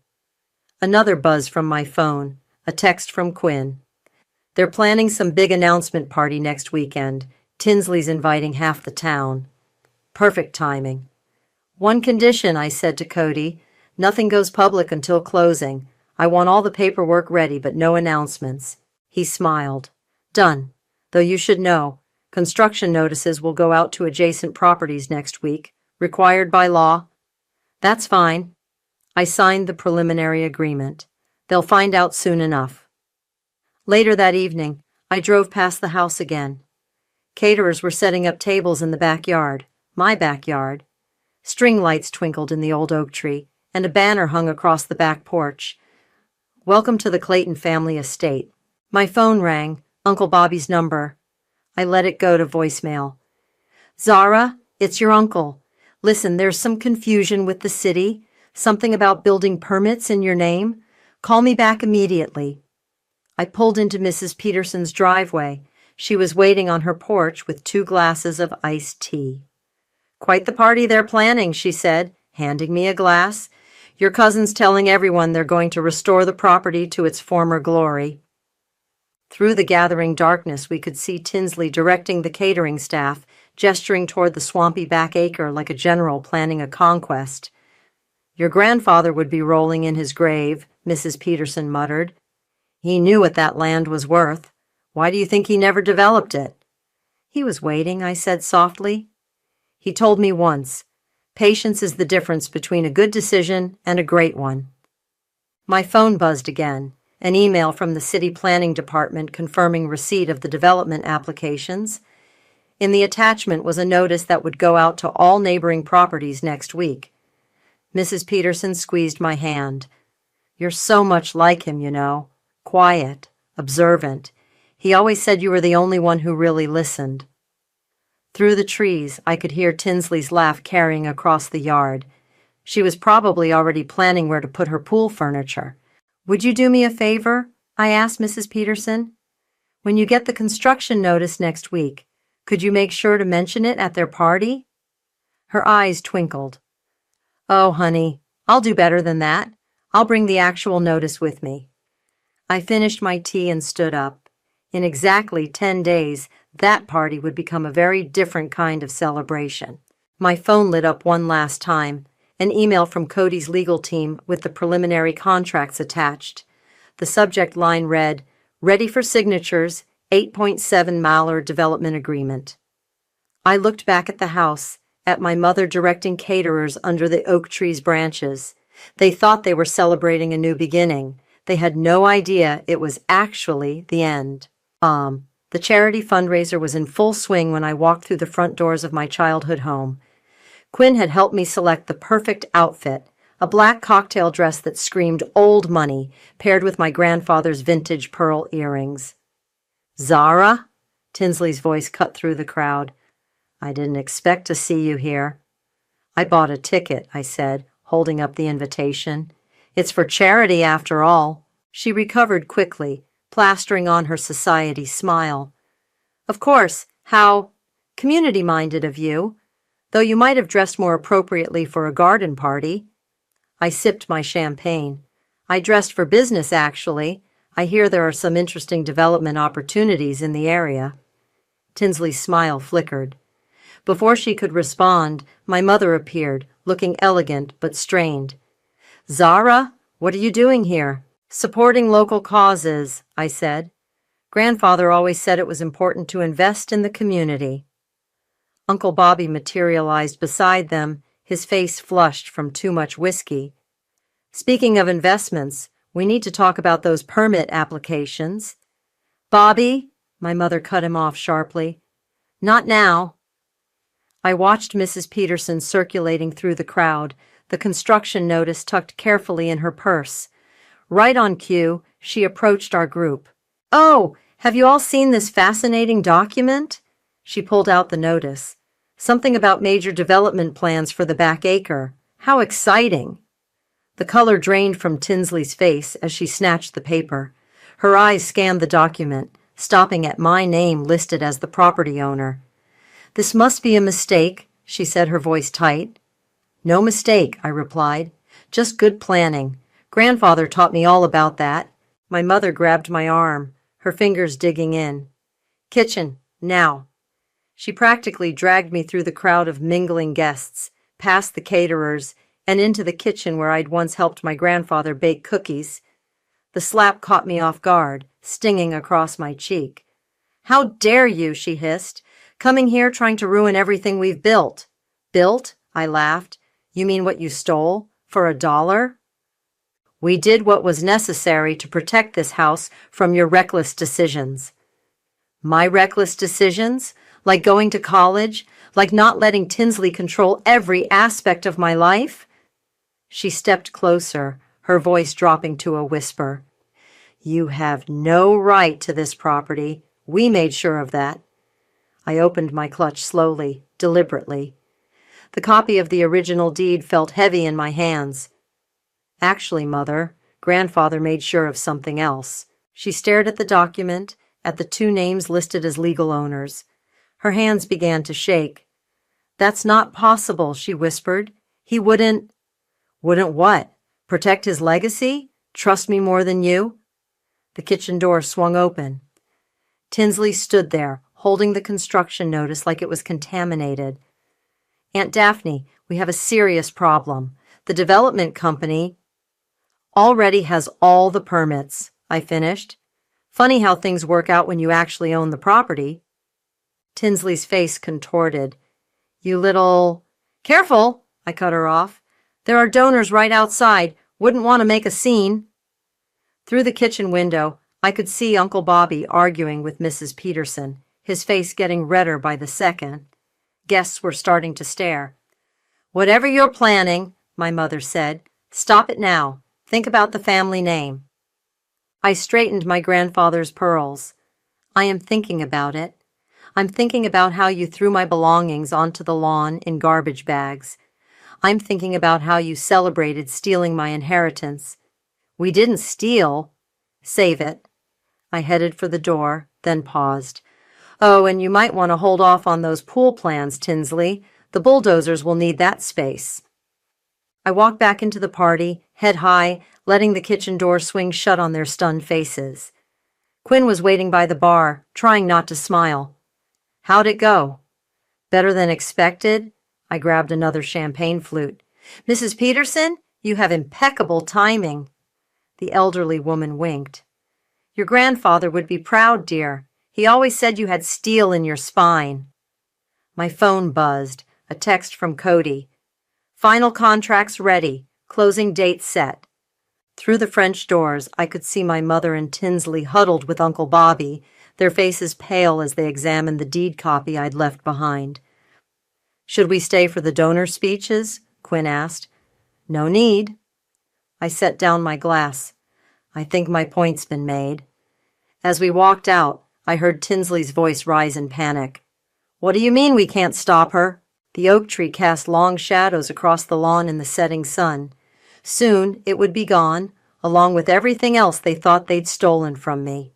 Another buzz from my phone, a text from Quinn. They're planning some big announcement party next weekend. Tinsley's inviting half the town. Perfect timing. One condition, I said to Cody. Nothing goes public until closing. I want all the paperwork ready, but no announcements. He smiled. Done. Though you should know, construction notices will go out to adjacent properties next week, required by law. That's fine. I signed the preliminary agreement. They'll find out soon enough. Later that evening, I drove past the house again. Caterers were setting up tables in the backyard, my backyard. String lights twinkled in the old oak tree, and a banner hung across the back porch. Welcome to the Clayton family estate. My phone rang, Uncle Bobby's number. I let it go to voicemail. Zara, it's your uncle. Listen, there's some confusion with the city. Something about building permits in your name. Call me back immediately. I pulled into Mrs. Peterson's driveway. She was waiting on her porch with 2 glasses of iced tea. Quite the party they're planning, she said, handing me a glass. Your cousin's telling everyone they're going to restore the property to its former glory. Through the gathering darkness, we could see Tinsley directing the catering staff, gesturing toward the swampy back acre like a general planning a conquest. Your grandfather would be rolling in his grave, Mrs. Peterson muttered. He knew what that land was worth. Why do you think he never developed it? He was waiting, I said softly. He told me once, patience is the difference between a good decision and a great one. My phone buzzed again. An email from the city planning department confirming receipt of the development applications. In the attachment was a notice that would go out to all neighboring properties next week. Mrs. Peterson squeezed my hand. You're so much like him, you know. Quiet, observant. He always said you were the only one who really listened. Through the trees, I could hear Tinsley's laugh carrying across the yard. She was probably already planning where to put her pool furniture. Would you do me a favor? I asked Mrs. Peterson. When you get the construction notice next week, could you make sure to mention it at their party? Her eyes twinkled. Oh, honey, I'll do better than that. I'll bring the actual notice with me. I finished my tea and stood up. In exactly 10 days, that party would become a very different kind of celebration. My phone lit up one last time. An email from Cody's legal team with the preliminary contracts attached. The subject line read, Ready for signatures, 8.7 Mallard Development Agreement. I looked back at the house, at my mother directing caterers under the oak tree's branches. They thought they were celebrating a new beginning. They had no idea it was actually the end. The charity fundraiser was in full swing when I walked through the front doors of my childhood home. Quinn had helped me select the perfect outfit, a black cocktail dress that screamed old money, paired with my grandfather's vintage pearl earrings. "Zara?" Tinsley's voice cut through the crowd. "I didn't expect to see you here." "I bought a ticket," I said, holding up the invitation. "It's for charity, after all." She recovered quickly, plastering on her society smile. "Of course, how community-minded of you, though you might have dressed more appropriately for a garden party." I sipped my champagne. "I dressed for business, actually. I hear there are some interesting development opportunities in the area." Tinsley's smile flickered. Before she could respond, my mother appeared, looking elegant but strained. "Zara, what are you doing here?" "Supporting local causes," I said. "Grandfather always said it was important to invest in the community." Uncle Bobby materialized beside them, his face flushed from too much whiskey. "Speaking of investments, we need to talk about those permit applications." "Bobby," my mother cut him off sharply. "Not now." I watched Mrs. Peterson circulating through the crowd, the construction notice tucked carefully in her purse. Right on cue, she approached our group. "Oh, have you all seen this fascinating document?" She pulled out the notice. "Something about major development plans for the back acre. How exciting!" The color drained from Tinsley's face as she snatched the paper. Her eyes scanned the document, stopping at my name listed as the property owner. "This must be a mistake," she said, her voice tight. "No mistake," I replied. "Just good planning. Grandfather taught me all about that." My mother grabbed my arm, her fingers digging in. "Kitchen, now." She practically dragged me through the crowd of mingling guests, past the caterers, and into the kitchen where I'd once helped my grandfather bake cookies. The slap caught me off guard, stinging across my cheek. "How dare you," she hissed, "coming here trying to ruin everything we've built." "Built?" I laughed. "You mean what you stole? For $1? We did what was necessary to protect this house from your reckless decisions." "My reckless decisions? Like going to college? Like not letting Tinsley control every aspect of my life?" She stepped closer, her voice dropping to a whisper. "You have no right to this property. We made sure of that." I opened my clutch slowly, deliberately. The copy of the original deed felt heavy in my hands. "Actually, Mother, Grandfather made sure of something else." She stared at the document, at the 2 names listed as legal owners. Her hands began to shake. "That's not possible," she whispered. "He wouldn't—" "Wouldn't what? Protect his legacy? Trust me more than you?" The kitchen door swung open. Tinsley stood there, holding the construction notice like it was contaminated. "Aunt Daphne, we have a serious problem. The development company already has all the permits," I finished. "Funny how things work out when you actually own the property." Tinsley's face contorted. "You little—" "Careful!" I cut her off. "There are donors right outside. Wouldn't want to make a scene." Through the kitchen window, I could see Uncle Bobby arguing with Mrs. Peterson, his face getting redder by the second. Guests were starting to stare. "Whatever you're planning," my mother said, "stop it now. Think about the family name." I straightened my grandfather's pearls. "I am thinking about it. I'm thinking about how you threw my belongings onto the lawn in garbage bags. I'm thinking about how you celebrated stealing my inheritance. We didn't steal." "Save it." I headed for the door, then paused. "Oh, and you might want to hold off on those pool plans, Tinsley. The bulldozers will need that space." I walked back into the party, head high, letting the kitchen door swing shut on their stunned faces. Quinn was waiting by the bar, trying not to smile. "How'd it go?" "Better than expected." I grabbed another champagne flute. "Mrs. Peterson, you have impeccable timing." The elderly woman winked. "Your grandfather would be proud, dear. He always said you had steel in your spine." My phone buzzed, a text from Cody. "Final contracts ready. Closing date set. Through the French doors, I could see my mother and Tinsley huddled with Uncle Bobby, their faces pale as they examined the deed copy I'd left behind. "Should we stay for the donor speeches?" Quinn asked. "No need." I set down my glass. I think my point's been made. As we walked out, I heard Tinsley's voice rise in panic. "What do you mean we can't stop her?" The oak tree cast long shadows across the lawn in the setting sun. Soon it would be gone, along with everything else they thought they'd stolen from me.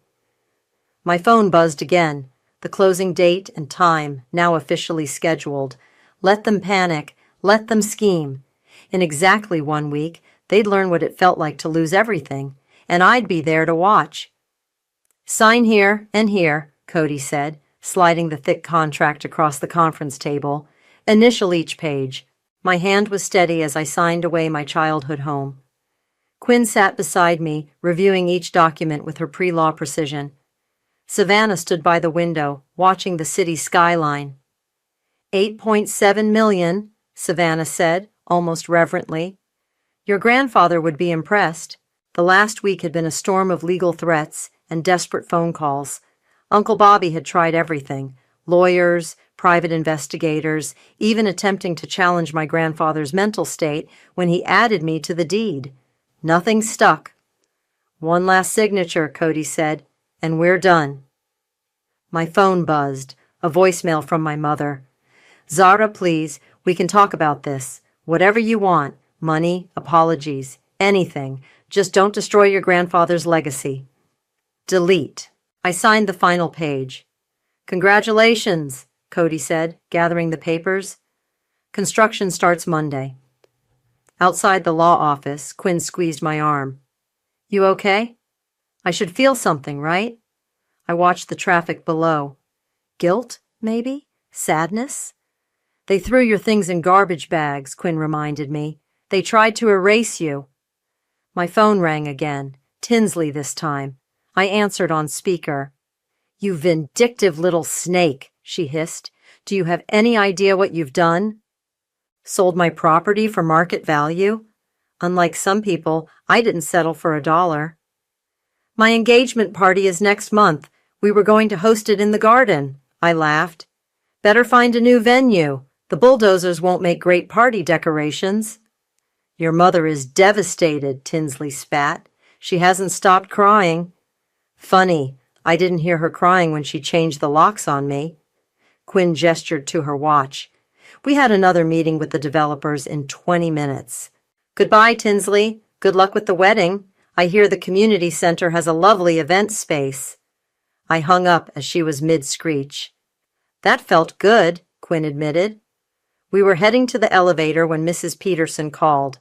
My phone buzzed again, the closing date and time now officially scheduled. Let them panic, let them scheme. In exactly 1 week, they'd learn what it felt like to lose everything, and I'd be there to watch. "Sign here and here," Cody said, sliding the thick contract across the conference table. "Initial each page." My hand was steady as I signed away my childhood home. Quinn sat beside me, reviewing each document with her pre-law precision. Savannah stood by the window, watching the city skyline. $8.7 million, Savannah said, almost reverently. "Your grandfather would be impressed." The last week had been a storm of legal threats and desperate phone calls. Uncle Bobby had tried everything: lawyers, private investigators, even attempting to challenge my grandfather's mental state when he added me to the deed. Nothing stuck. "One last signature," Cody said, "and we're done." My phone buzzed, a voicemail from my mother. "Zara, please, we can talk about this. Whatever you want, money, apologies, anything. Just don't destroy your grandfather's legacy." Delete. I signed the final page. "Congratulations," Cody said, gathering the papers. "Construction starts Monday." Outside the law office, Quinn squeezed my arm. "You okay? I should feel something, right?" I watched the traffic below. Guilt, maybe? Sadness? "They threw your things in garbage bags," Quinn reminded me. "They tried to erase you." My phone rang again. Tinsley this time. I answered on speaker. "You vindictive little snake," she hissed. "Do you have any idea what you've done?" "Sold my property for market value? Unlike some people, I didn't settle for $1. My engagement party is next month. We were going to host it in the garden." I laughed. "Better find a new venue. The bulldozers won't make great party decorations." "Your mother is devastated," Tinsley spat. "She hasn't stopped crying." "Funny, I didn't hear her crying when she changed the locks on me." Quinn gestured to her watch. "We had another meeting with the developers in 20 minutes. "Goodbye, Tinsley. Good luck with the wedding. I hear the community center has a lovely event space." I hung up as she was mid-screech. "That felt good," Quinn admitted. We were heading to the elevator when Mrs. Peterson called.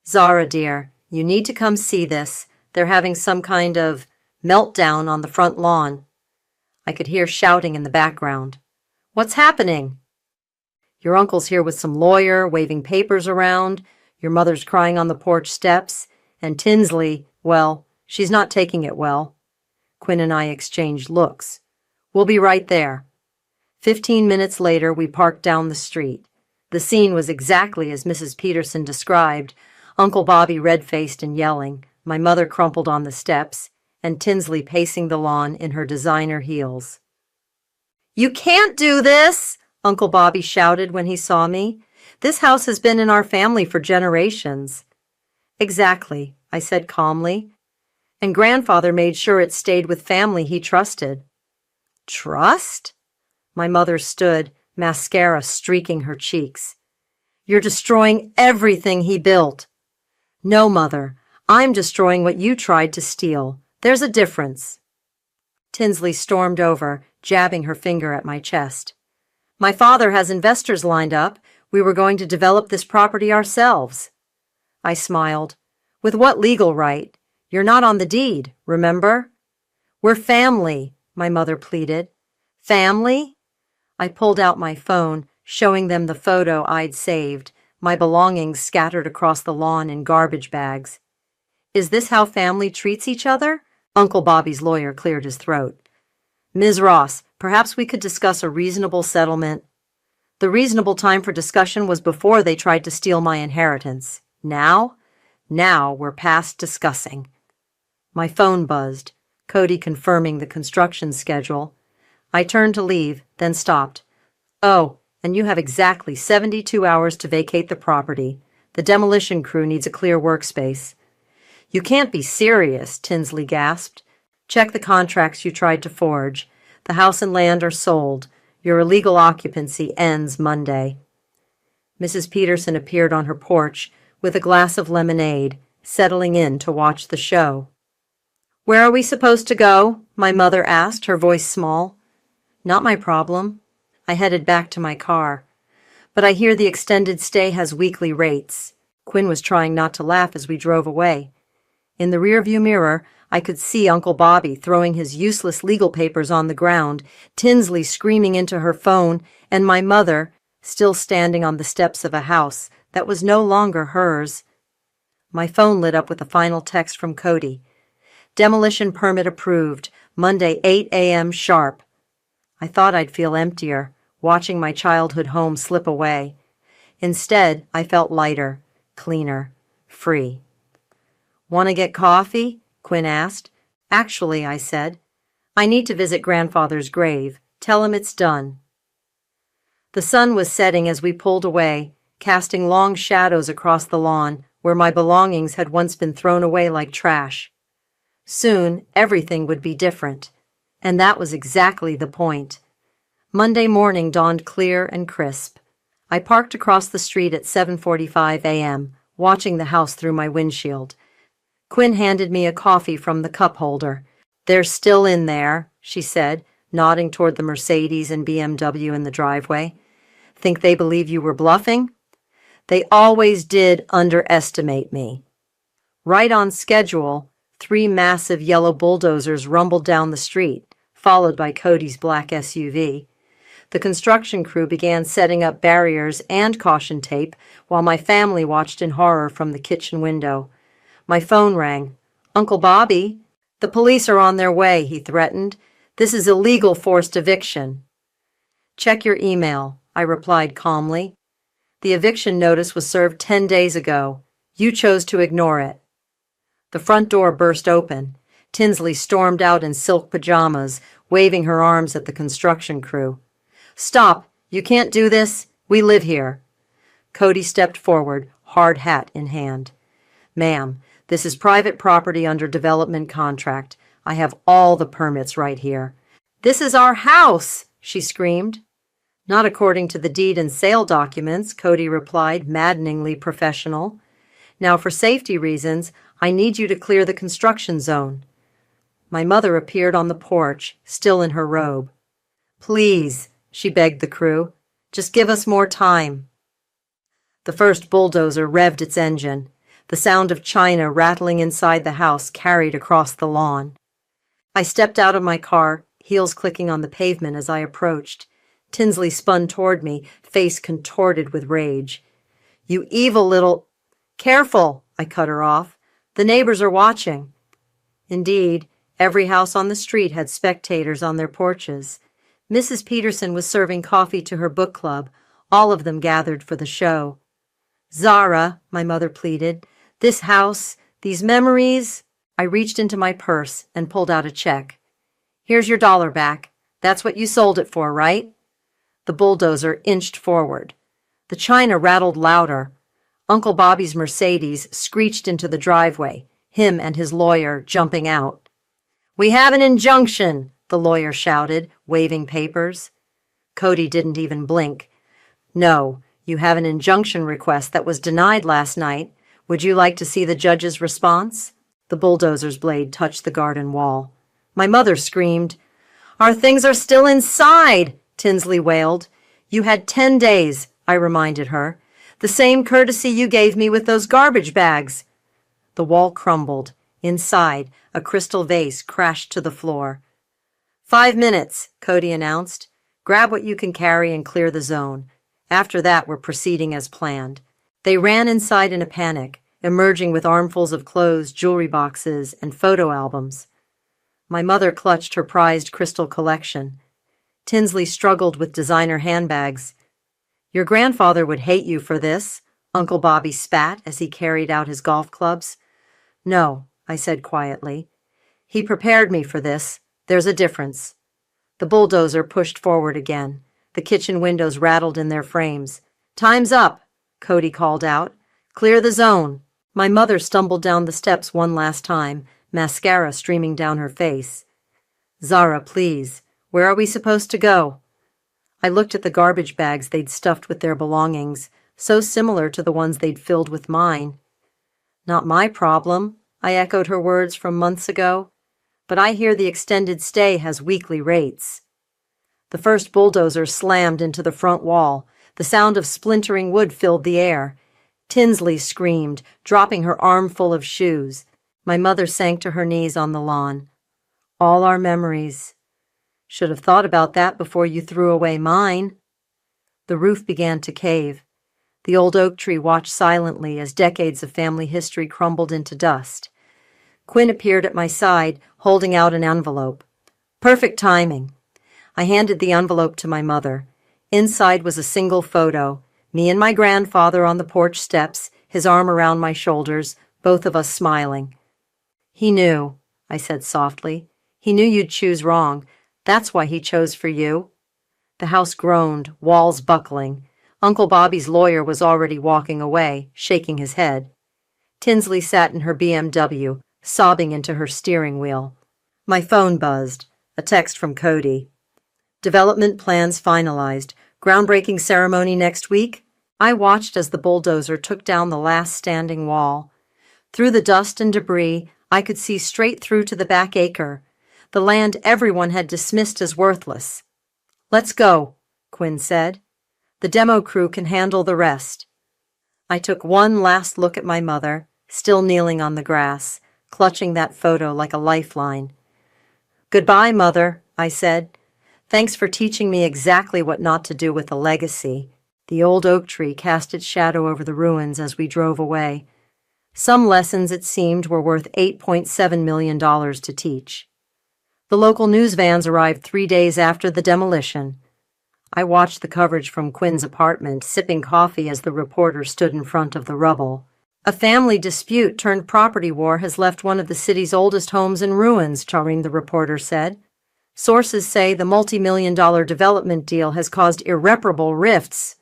"Zara, dear, you need to come see this. They're having some kind of meltdown on the front lawn." I could hear shouting in the background. "What's happening?" "Your uncle's here with some lawyer, waving papers around. Your mother's crying on the porch steps. And Tinsley, well, she's not taking it well." Quinn and I exchanged looks. "We'll be right there." 15 minutes later, we parked down the street. The scene was exactly as Mrs. Peterson described. Uncle Bobby red-faced and yelling, my mother crumpled on the steps, and Tinsley pacing the lawn in her designer heels. "You can't do this!" Uncle Bobby shouted when he saw me. "This house has been in our family for generations." "Exactly," I said calmly. "And Grandfather made sure it stayed with family he trusted." "Trust?" My mother stood, mascara streaking her cheeks. "You're destroying everything he built." "No, Mother, I'm destroying what you tried to steal. There's a difference." Tinsley stormed over, jabbing her finger at my chest. "My father has investors lined up. We were going to develop this property ourselves." I smiled. "With what legal right? You're not on the deed, remember?" "We're family," my mother pleaded. "Family?" I pulled out my phone, showing them the photo I'd saved, my belongings scattered across the lawn in garbage bags. "Is this how family treats each other?" Uncle Bobby's lawyer cleared his throat. "Ms. Ross, perhaps we could discuss a reasonable settlement." The reasonable time for discussion was before they tried to steal my inheritance. Now? Now we're past discussing. My phone buzzed, Cody confirming the construction schedule. I turned to leave, then stopped. Oh, and you have exactly 72 hours to vacate the property. The demolition crew needs a clear workspace. You can't be serious, Tinsley gasped. Check the contracts you tried to forge. The house and land are sold. Your illegal occupancy ends Monday. Mrs. Peterson appeared on her porch with a glass of lemonade, settling in to watch the show. Where are we supposed to go? My mother asked, her voice small. Not my problem. I headed back to my car. But I hear the extended stay has weekly rates. Quinn was trying not to laugh as we drove away. In the rearview mirror, I could see Uncle Bobby throwing his useless legal papers on the ground, Tinsley screaming into her phone, and my mother still standing on the steps of a house that was no longer hers. My phone lit up with a final text from Cody. Demolition permit approved, Monday 8 a.m. sharp. I thought I'd feel emptier, watching my childhood home slip away. Instead, I felt lighter, cleaner, free. Want to get coffee? Quinn asked. Actually, I said, I need to visit Grandfather's grave. Tell him it's done. The sun was setting as we pulled away, casting long shadows across the lawn where my belongings had once been thrown away like trash. Soon, everything would be different, and that was exactly the point. Monday morning dawned clear and crisp. I parked across the street at 7:45 a.m., watching the house through my windshield. Quinn handed me a coffee from the cup holder. They're still in there, she said, nodding toward the Mercedes and BMW in the driveway. Think they believe you were bluffing? They always did underestimate me. Right on schedule, 3 massive yellow bulldozers rumbled down the street, followed by Cody's black SUV. The construction crew began setting up barriers and caution tape while my family watched in horror from the kitchen window. My phone rang. Uncle Bobby? The police are on their way, he threatened. This is illegal forced eviction. Check your email, I replied calmly. The eviction notice was served 10 days ago. You chose to ignore it. The front door burst open. Tinsley stormed out in silk pajamas, waving her arms at the construction crew. Stop! You can't do this. We live here. Cody stepped forward, hard hat in hand. Ma'am, this is private property under development contract. I have all the permits right here. This is our house, she screamed. Not according to the deed and sale documents, Cody replied, maddeningly professional. Now, for safety reasons, I need you to clear the construction zone. My mother appeared on the porch, still in her robe. Please, she begged the crew, just give us more time. The first bulldozer revved its engine. The sound of china rattling inside the house carried across the lawn. I stepped out of my car, heels clicking on the pavement as I approached. Tinsley spun toward me, face contorted with rage. You evil little... Careful, I cut her off. The neighbors are watching. Indeed, every house on the street had spectators on their porches. Mrs. Peterson was serving coffee to her book club, all of them gathered for the show. Zara, my mother pleaded, this house, these memories... I reached into my purse and pulled out a check. Here's your $1 back. That's what you sold it for, right? The bulldozer inched forward. The china rattled louder. Uncle Bobby's Mercedes screeched into the driveway, him and his lawyer jumping out. We have an injunction, the lawyer shouted, waving papers. Cody didn't even blink. No, you have an injunction request that was denied last night. Would you like to see the judge's response? The bulldozer's blade touched the garden wall. My mother screamed. Our things are still inside, Tinsley wailed. You had 10 days, I reminded her. The same courtesy you gave me with those garbage bags. The wall crumbled. Inside, a crystal vase crashed to the floor. 5 minutes, Cody announced. Grab what you can carry and clear the zone. After that, we're proceeding as planned. They ran inside in a panic, emerging with armfuls of clothes, jewelry boxes, and photo albums. My mother clutched her prized crystal collection. Tinsley struggled with designer handbags. Your grandfather would hate you for this, Uncle Bobby spat as he carried out his golf clubs. No, I said quietly. He prepared me for this. There's a difference. The bulldozer pushed forward again. The kitchen windows rattled in their frames. Time's up, Cody called out. Clear the zone. My mother stumbled down the steps one last time, mascara streaming down her face. Zara, please. Where are we supposed to go? I looked at the garbage bags they'd stuffed with their belongings, so similar to the ones they'd filled with mine. Not my problem, I echoed her words from months ago. But I hear the extended stay has weekly rates. The first bulldozer slammed into the front wall. The sound of splintering wood filled the air. Tinsley screamed, dropping her armful of shoes. My mother sank to her knees on the lawn. All our memories. Should have thought about that before you threw away mine. The roof began to cave. The old oak tree watched silently as decades of family history crumbled into dust. Quinn appeared at my side, holding out an envelope. Perfect timing. I handed the envelope to my mother. Inside was a single photo, me and my grandfather on the porch steps, his arm around my shoulders, both of us smiling. He knew, I said softly. He knew you'd choose wrong. That's why he chose for you. The house groaned, walls buckling. Uncle Bobby's lawyer was already walking away, shaking his head. Tinsley sat in her BMW, sobbing into her steering wheel. My phone buzzed. A text from Cody. Development plans finalized. Groundbreaking ceremony next week. I watched as the bulldozer took down the last standing wall. Through the dust and debris, I could see straight through to the back acre, the land everyone had dismissed as worthless. Let's go, Quinn said. The demo crew can handle the rest. I took one last look at my mother, still kneeling on the grass, clutching that photo like a lifeline. Goodbye, Mother, I said. Thanks for teaching me exactly what not to do with a legacy. The old oak tree cast its shadow over the ruins as we drove away. Some lessons, it seemed, were worth $8.7 million to teach. The local news vans arrived 3 days after the demolition. I watched the coverage from Quinn's apartment, sipping coffee as the reporter stood in front of the rubble. A family dispute turned property war has left one of the city's oldest homes in ruins, Charine, the reporter said. Sources say the multi-million-dollar development deal has caused irreparable rifts.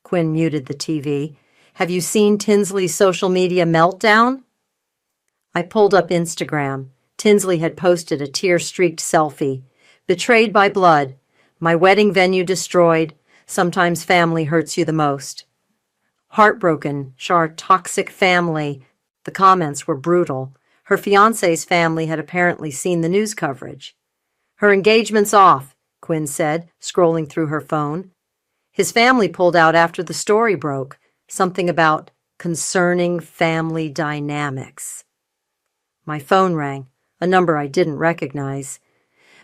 Quinn muted the TV. Have you seen Tinsley's social media meltdown? I pulled up Instagram. Tinsley had posted a tear-streaked selfie. Betrayed by blood. My wedding venue destroyed. Sometimes family hurts you the most. Heartbroken, Char toxic family. The comments were brutal. Her fiancé's family had apparently seen the news coverage. Her engagement's off, Quinn said, scrolling through her phone. His family pulled out after the story broke. Something about concerning family dynamics. My phone rang, a number I didn't recognize.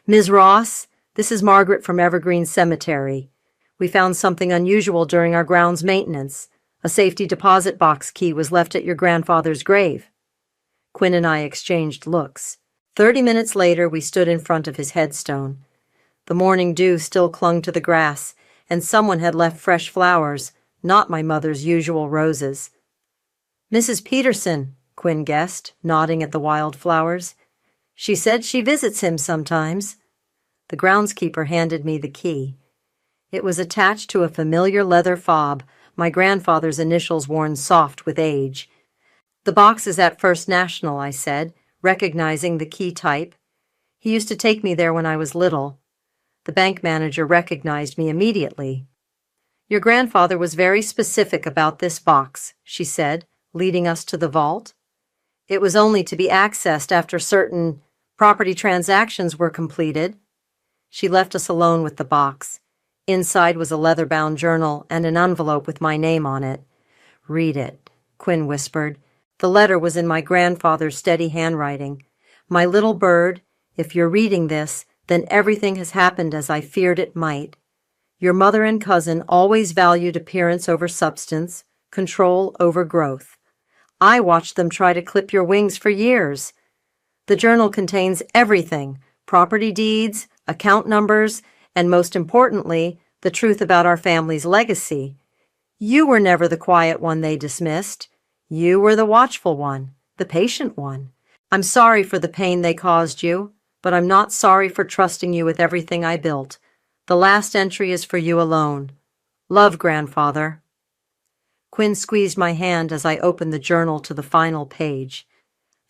Ms. Ross, this is Margaret from Evergreen Cemetery. We found something unusual during our grounds maintenance. A safety deposit box key was left at your grandfather's grave. Quinn and I exchanged looks. 30 minutes later, we stood in front of his headstone. The morning dew still clung to the grass, and someone had left fresh flowers, not my mother's usual roses. Mrs. Peterson, Quinn guessed, nodding at the wildflowers. She said she visits him sometimes. The groundskeeper handed me the key. It was attached to a familiar leather fob, my grandfather's initials worn soft with age. The box is at First National, I said, recognizing the key type. He used to take me there when I was little. The bank manager recognized me immediately. Your grandfather was very specific about this box, she said, leading us to the vault. It was only to be accessed after certain property transactions were completed. She left us alone with the box. Inside was a leather-bound journal and an envelope with my name on it. Read it, Quinn whispered. The letter was in my grandfather's steady handwriting. My little bird, if you're reading this, then everything has happened as I feared it might. Your mother and cousin always valued appearance over substance, control over growth. I watched them try to clip your wings for years. The journal contains everything, property deeds, account numbers, and most importantly, the truth about our family's legacy. You were never the quiet one they dismissed. You were the watchful one, the patient one. I'm sorry for the pain they caused you, but I'm not sorry for trusting you with everything I built. The last entry is for you alone. Love, Grandfather. Quinn squeezed my hand as I opened the journal to the final page.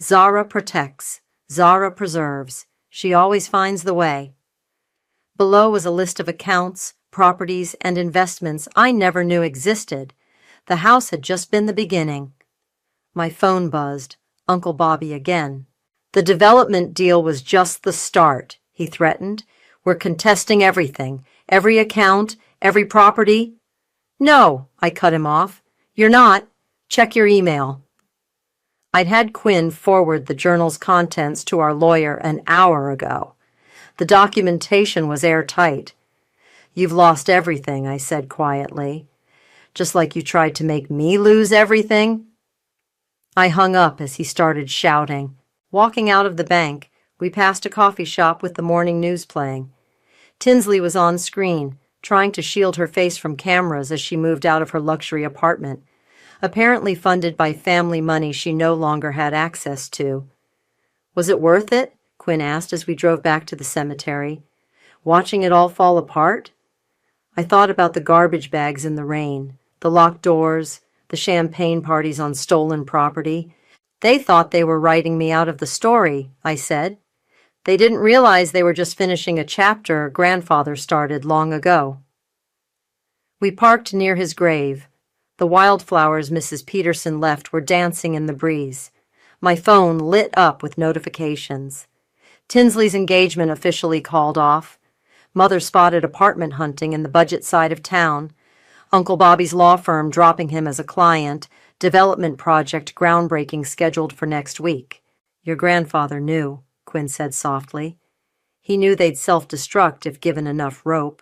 Zara protects. Zara preserves. She always finds the way. Below was a list of accounts, properties, and investments I never knew existed. The house had just been the beginning. My phone buzzed. Uncle Bobby again. The development deal was just the start, he threatened. We're contesting everything, every account, every property. No, I cut him off. You're not. Check your email. I'd had Quinn forward the journal's contents to our lawyer an hour ago. The documentation was airtight. You've lost everything, I said quietly. Just like you tried to make me lose everything? I hung up as he started shouting. Walking out of the bank, we passed a coffee shop with the morning news playing. Tinsley was on screen, trying to shield her face from cameras as she moved out of her luxury apartment, apparently funded by family money she no longer had access to. Was it worth it? Quinn asked as we drove back to the cemetery. Watching it all fall apart? I thought about the garbage bags in the rain, the locked doors, the champagne parties on stolen property. They thought they were writing me out of the story, I said. They didn't realize they were just finishing a chapter Grandfather started long ago. We parked near his grave. The wildflowers Mrs. Peterson left were dancing in the breeze. My phone lit up with notifications. Tinsley's engagement officially called off. Mother spotted apartment hunting in the budget side of town. Uncle Bobby's law firm dropping him as a client. Development project groundbreaking scheduled for next week. Your grandfather knew, Quinn said softly. He knew they'd self-destruct if given enough rope.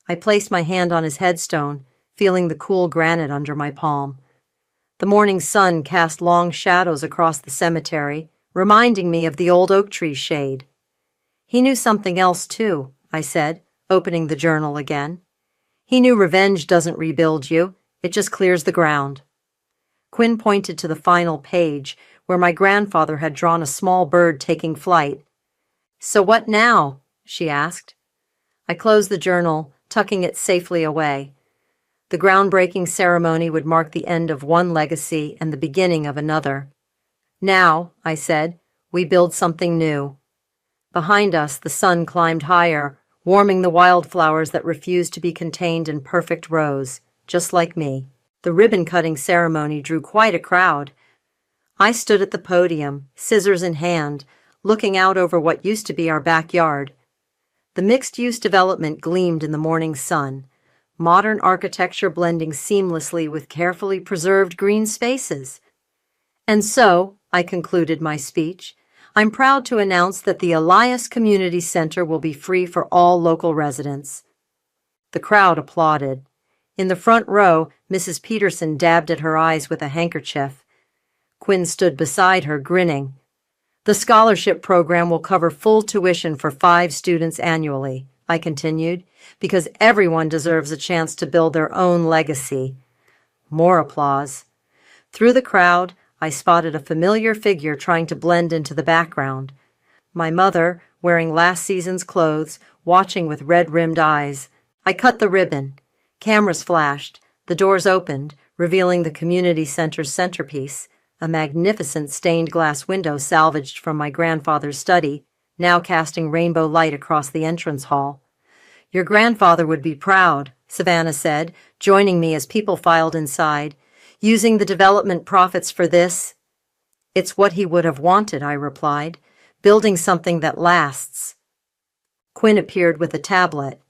I placed my hand on his headstone, feeling the cool granite under my palm. The morning sun cast long shadows across the cemetery, reminding me of the old oak tree's shade. He knew something else, too, I said, opening the journal again. He knew revenge doesn't rebuild you, it just clears the ground. Quinn pointed to the final page, where my grandfather had drawn a small bird taking flight. So what now? She asked. I closed the journal, tucking it safely away. The groundbreaking ceremony would mark the end of one legacy and the beginning of another. Now, I said, we build something new. Behind us, the sun climbed higher, warming the wildflowers that refused to be contained in perfect rows, just like me. The ribbon-cutting ceremony drew quite a crowd. I stood at the podium, scissors in hand, looking out over what used to be our backyard. The mixed-use development gleamed in the morning sun, modern architecture blending seamlessly with carefully preserved green spaces. And so, I concluded my speech, I'm proud to announce that the Elias Community Center will be free for all local residents. The crowd applauded. In the front row, Mrs. Peterson dabbed at her eyes with a handkerchief. Quinn stood beside her, grinning. The scholarship program will cover full tuition for 5 students annually, I continued, because everyone deserves a chance to build their own legacy. More applause. Through the crowd, I spotted a familiar figure trying to blend into the background. My mother, wearing last season's clothes, watching with red-rimmed eyes. I cut the ribbon. Cameras flashed. The doors opened, revealing the community center's centerpiece, a magnificent stained glass window salvaged from my grandfather's study, now casting rainbow light across the entrance hall. Your grandfather would be proud, Savannah said, joining me as people filed inside. Using the development profits for this? It's what he would have wanted, I replied, building something that lasts. Quinn appeared with a tablet.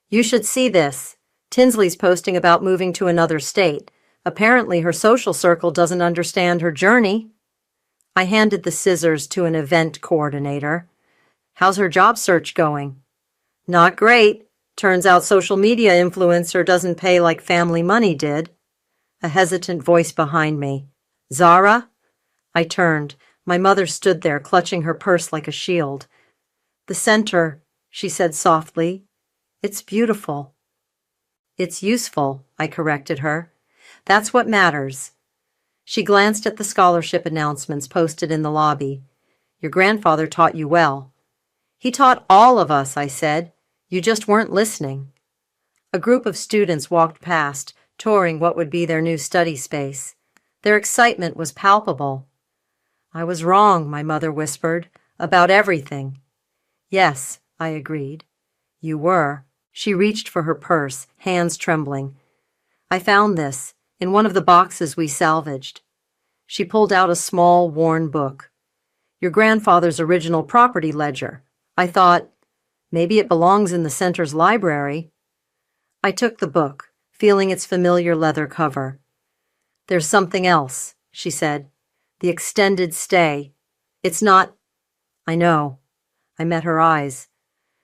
You should see this. Tinsley's posting about moving to another state. Apparently her social circle doesn't understand her journey. I handed the scissors to an event coordinator. How's her job search going? Not great. Turns out social media influencer doesn't pay like family money did. A hesitant voice behind me. Zara? I turned. My mother stood there, clutching her purse like a shield. The center, she said softly. It's beautiful. It's useful, I corrected her. That's what matters. She glanced at the scholarship announcements posted in the lobby. Your grandfather taught you well. He taught all of us, I said. You just weren't listening. A group of students walked past, touring what would be their new study space. Their excitement was palpable. I was wrong, my mother whispered, about everything. Yes, I agreed. You were. She reached for her purse, hands trembling. I found this in one of the boxes we salvaged. She pulled out a small, worn book. Your grandfather's original property ledger. I thought, maybe it belongs in the center's library. I took the book, feeling its familiar leather cover. There's something else, she said. The extended stay. It's not... I know. I met her eyes.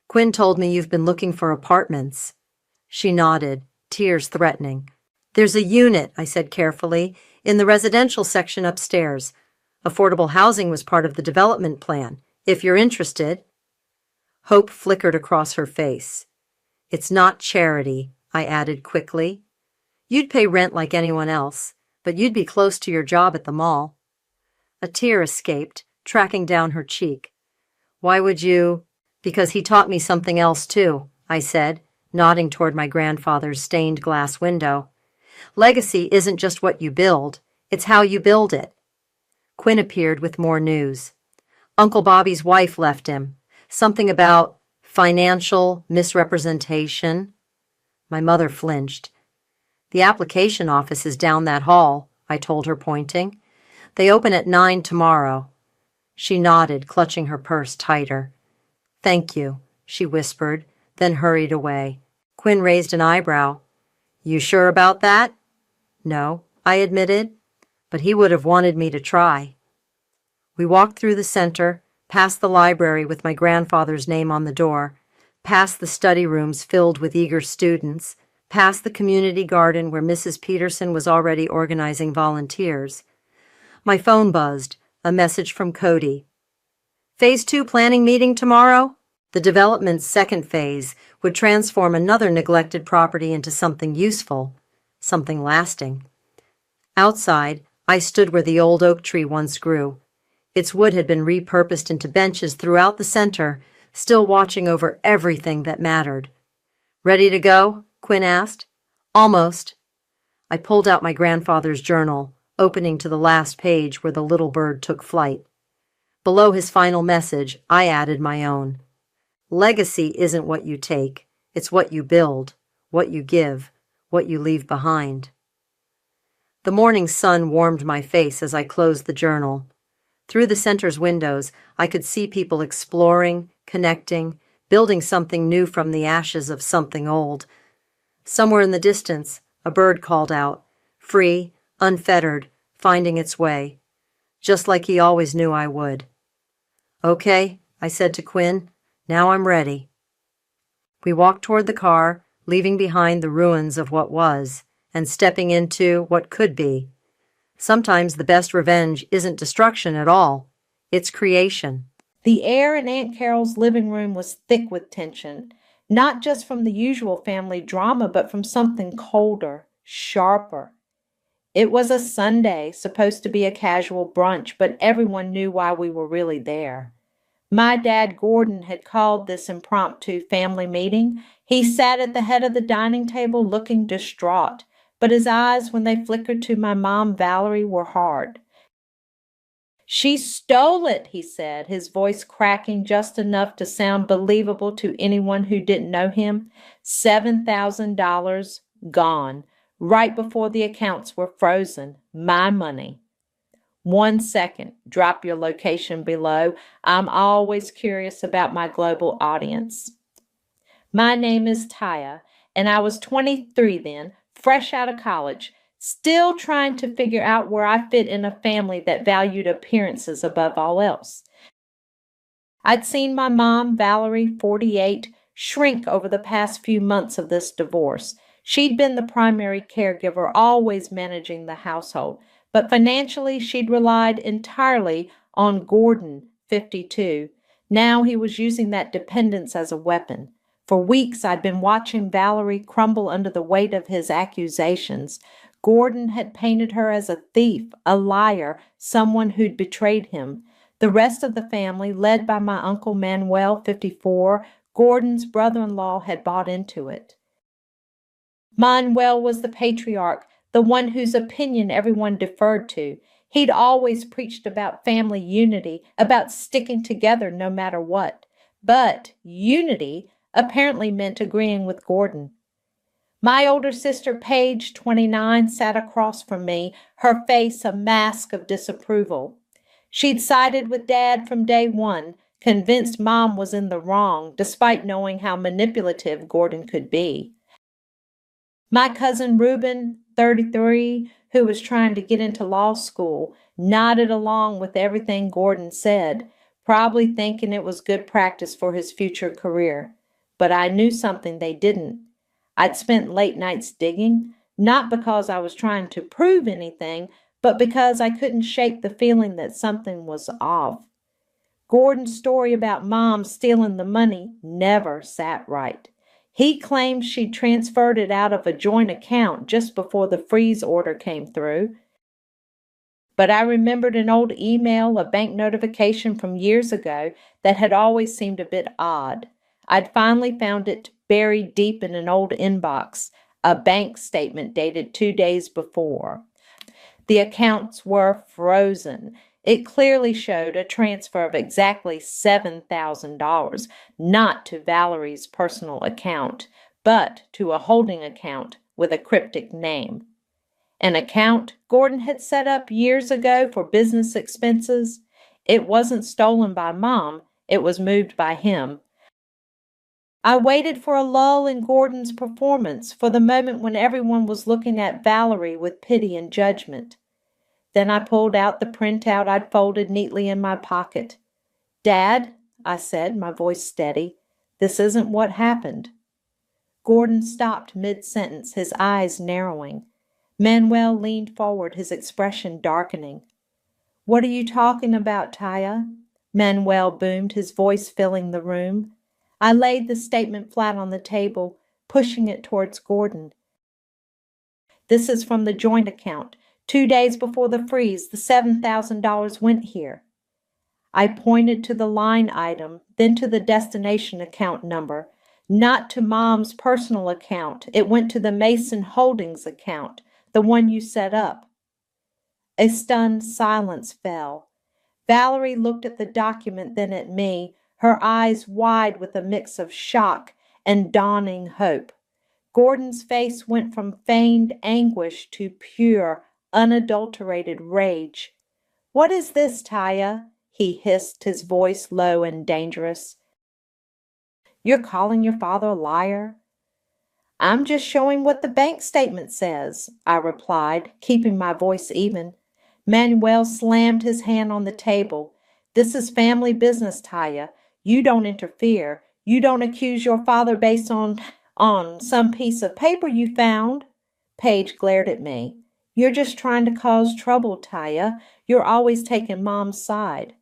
Quinn told me you've been looking for apartments. She nodded, tears threatening. There's a unit, I said carefully, in the residential section upstairs. Affordable housing was part of the development plan, if you're interested. Hope flickered across her face. It's not charity, I added quickly. You'd pay rent like anyone else, but you'd be close to your job at the mall. A tear escaped, tracking down her cheek. Why would you? Because he taught me something else too, I said, nodding toward my grandfather's stained glass window. Legacy isn't just what you build, it's how you build it. Quinn appeared with more news. Uncle Bobby's wife left him. Something about financial misrepresentation. My mother flinched. The application office is down that hall, I told her, pointing. They open at 9 tomorrow. She nodded, clutching her purse tighter. Thank you, she whispered, then hurried away. Quinn raised an eyebrow. You sure about that? No, I admitted, but he would have wanted me to try. We walked through the center, past the library with my grandfather's name on the door, past the study rooms filled with eager students, past the community garden where Mrs. Peterson was already organizing volunteers. My phone buzzed, a message from Cody. Phase 2 planning meeting tomorrow? The development's second phase would transform another neglected property into something useful, something lasting. Outside, I stood where the old oak tree once grew. Its wood had been repurposed into benches throughout the center, still watching over everything that mattered. Ready to go? Quinn asked. Almost. I pulled out my grandfather's journal, opening to the last page where the little bird took flight. Below his final message, I added my own. Legacy isn't what you take, it's what you build, what you give, what you leave behind. The morning sun warmed my face as I closed the journal. Through the center's windows, I could see people exploring, connecting, building something new from the ashes of something old. Somewhere in the distance, a bird called out, free, unfettered, finding its way, just like he always knew I would. Okay, I said to Quinn, now I'm ready. We walked toward the car, leaving behind the ruins of what was, and stepping into what could be. Sometimes the best revenge isn't destruction at all, it's creation. The air in Aunt Carol's living room was thick with tension, not just from the usual family drama, but from something colder, sharper. It was a Sunday, supposed to be a casual brunch, but everyone knew why we were really there. My dad, Gordon, had called this impromptu family meeting. He sat at the head of the dining table looking distraught, but his eyes, when they flickered to my mom, Valerie, were hard. She stole it, he said, his voice cracking just enough to sound believable to anyone who didn't know him. $7,000 gone, right before the accounts were frozen. My money. 1 second, drop your location below. I'm always curious about my global audience. My name is Taya, and I was 23 then, fresh out of college, still trying to figure out where I fit in a family that valued appearances above all else. I'd seen my mom, Valerie, 48, shrink over the past few months of this divorce. She'd been the primary caregiver, always managing the household, but financially she'd relied entirely on Gordon, 52. Now he was using that dependence as a weapon. For weeks, I'd been watching Valerie crumble under the weight of his accusations. Gordon had painted her as a thief, a liar, someone who'd betrayed him. The rest of the family, led by my Uncle Manuel, 54, Gordon's brother-in-law, had bought into it. Manuel was the patriarch, the one whose opinion everyone deferred to. He'd always preached about family unity, about sticking together no matter what. But unity apparently meant agreeing with Gordon. My older sister, Paige, 29, sat across from me, her face a mask of disapproval. She'd sided with Dad from day one, convinced Mom was in the wrong, despite knowing how manipulative Gordon could be. My cousin Reuben, 33, who was trying to get into law school, nodded along with everything Gordon said, probably thinking it was good practice for his future career. But I knew something they didn't. I'd spent late nights digging, not because I was trying to prove anything, but because I couldn't shake the feeling that something was off. Gordon's story about Mom stealing the money never sat right. He claimed she transferred it out of a joint account just before the freeze order came through. But I remembered an old email, a bank notification from years ago that had always seemed a bit odd. I'd finally found it buried deep in an old inbox, a bank statement dated 2 days before. The accounts were frozen. It clearly showed a transfer of exactly $7,000, not to Valerie's personal account, but to a holding account with a cryptic name. An account Gordon had set up years ago for business expenses. It wasn't stolen by Mom, it was moved by him. I waited for a lull in Gordon's performance, for the moment when everyone was looking at Valerie with pity and judgment. Then I pulled out the printout I'd folded neatly in my pocket. "Dad," I said, my voice steady, "this isn't what happened." Gordon stopped mid-sentence, his eyes narrowing. Manuel leaned forward, his expression darkening. "What are you talking about, Taya?" Manuel boomed, his voice filling the room. I laid the statement flat on the table, pushing it towards Gordon. "This is from the joint account. 2 days before the freeze, the $7,000 went here." I pointed to the line item, then to the destination account number. Not to Mom's personal account. It went to the Mason Holdings account, the one you set up. A stunned silence fell. Valerie looked at the document, then at me, her eyes wide with a mix of shock and dawning hope. Gordon's face went from feigned anguish to pure, unadulterated rage. "What is this, Taya?" he hissed, his voice low and dangerous. "You're calling your father a liar?" "I'm just showing what the bank statement says," I replied, keeping my voice even. Manuel slammed his hand on the table. "This is family business, Taya. You don't interfere. You don't accuse your father based on some piece of paper you found." Paige glared at me. "You're just trying to cause trouble, Taya. You're always taking Mom's side."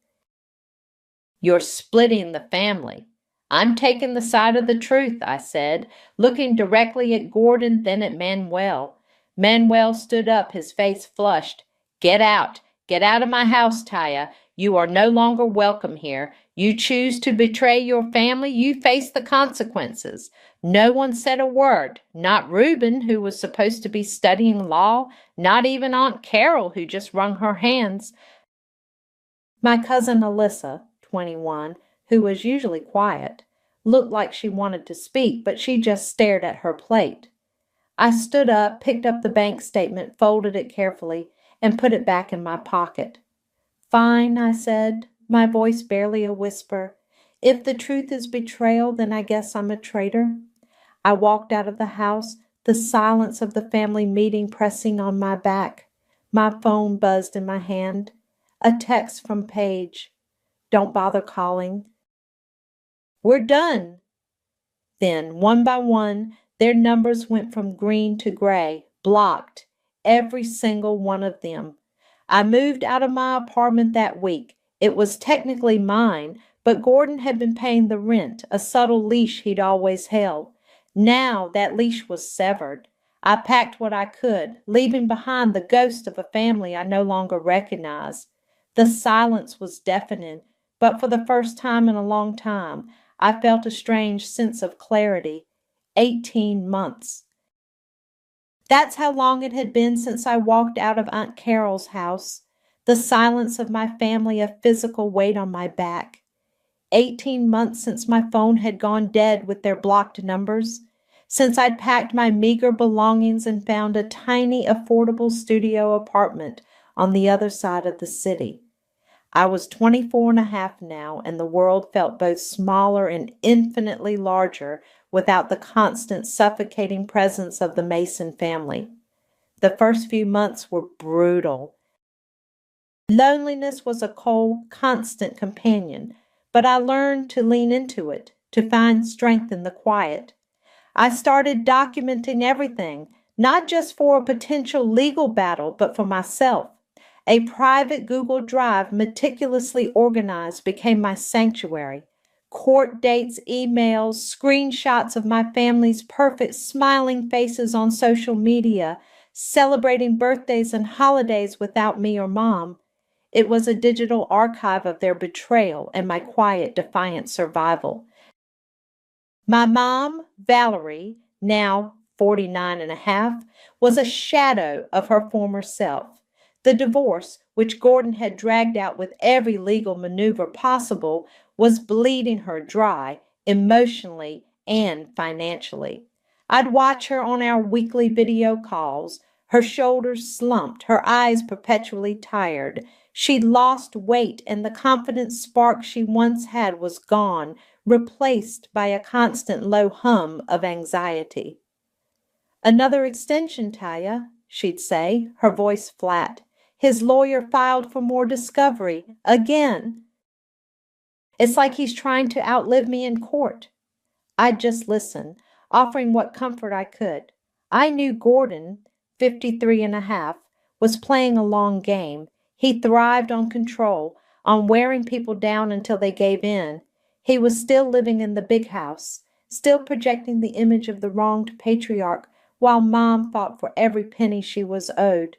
"You're splitting the family." "I'm taking the side of the truth," I said, looking directly at Gordon, then at Manuel. Manuel stood up, his face flushed. Get out of my house, Taya. You are no longer welcome here. You choose to betray your family, you face the consequences." No one said a word, not Reuben, who was supposed to be studying law, not even Aunt Carol, who just wrung her hands. My cousin Alyssa, 21, who was usually quiet, looked like she wanted to speak, but she just stared at her plate. I stood up, picked up the bank statement, folded it carefully, and put it back in my pocket. "Fine," I said, my voice barely a whisper. "If the truth is betrayal, then I guess I'm a traitor." I walked out of the house, the silence of the family meeting pressing on my back. My phone buzzed in my hand. A text from Paige. "Don't bother calling. We're done." Then, one by one, their numbers went from green to gray, blocked, every single one of them. I moved out of my apartment that week. It was technically mine, but Gordon had been paying the rent, a subtle leash he'd always held. Now that leash was severed. I packed what I could, leaving behind the ghost of a family I no longer recognized. The silence was deafening, but for the first time in a long time, I felt a strange sense of clarity. 18 months. That's how long it had been since I walked out of Aunt Carol's house, the silence of my family a physical weight on my back. 18 months since my phone had gone dead with their blocked numbers, since I'd packed my meager belongings and found a tiny, affordable studio apartment on the other side of the city. I was 24 and a half now, and the world felt both smaller and infinitely larger without the constant, suffocating presence of the Mason family. The first few months were brutal. Loneliness was a cold, constant companion, but I learned to lean into it, to find strength in the quiet. I started documenting everything, not just for a potential legal battle, but for myself. A private Google Drive, meticulously organized, became my sanctuary. Court dates, emails, screenshots of my family's perfect smiling faces on social media, celebrating birthdays and holidays without me or Mom. It was a digital archive of their betrayal and my quiet, defiant survival. My mom, Valerie, now 49 and a half, was a shadow of her former self. The divorce, which Gordon had dragged out with every legal maneuver possible, was bleeding her dry, emotionally and financially. I'd watch her on our weekly video calls, her shoulders slumped, her eyes perpetually tired. She'd lost weight, and the confident spark she once had was gone, replaced by a constant low hum of anxiety. "Another extension, Taya," she'd say, her voice flat. "His lawyer filed for more discovery. Again. It's like he's trying to outlive me in court." I'd just listen, offering what comfort I could. I knew Gordon, 53 and a half, was playing a long game. He thrived on control, on wearing people down until they gave in. He was still living in the big house, still projecting the image of the wronged patriarch, while Mom fought for every penny she was owed.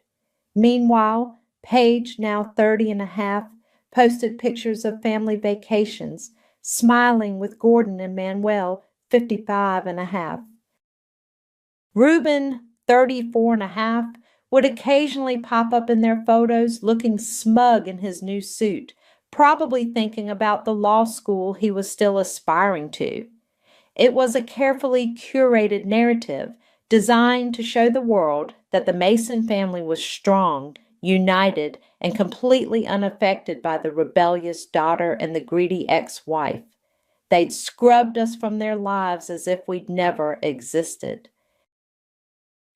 Meanwhile, Paige, now 30 and a half, posted pictures of family vacations, smiling with Gordon and Manuel, 55 and a half. Reuben, 34 and a half, would occasionally pop up in their photos looking smug in his new suit, probably thinking about the law school he was still aspiring to. It was a carefully curated narrative designed to show the world that the Mason family was strong, united, and completely unaffected by the rebellious daughter and the greedy ex-wife. They'd scrubbed us from their lives as if we'd never existed.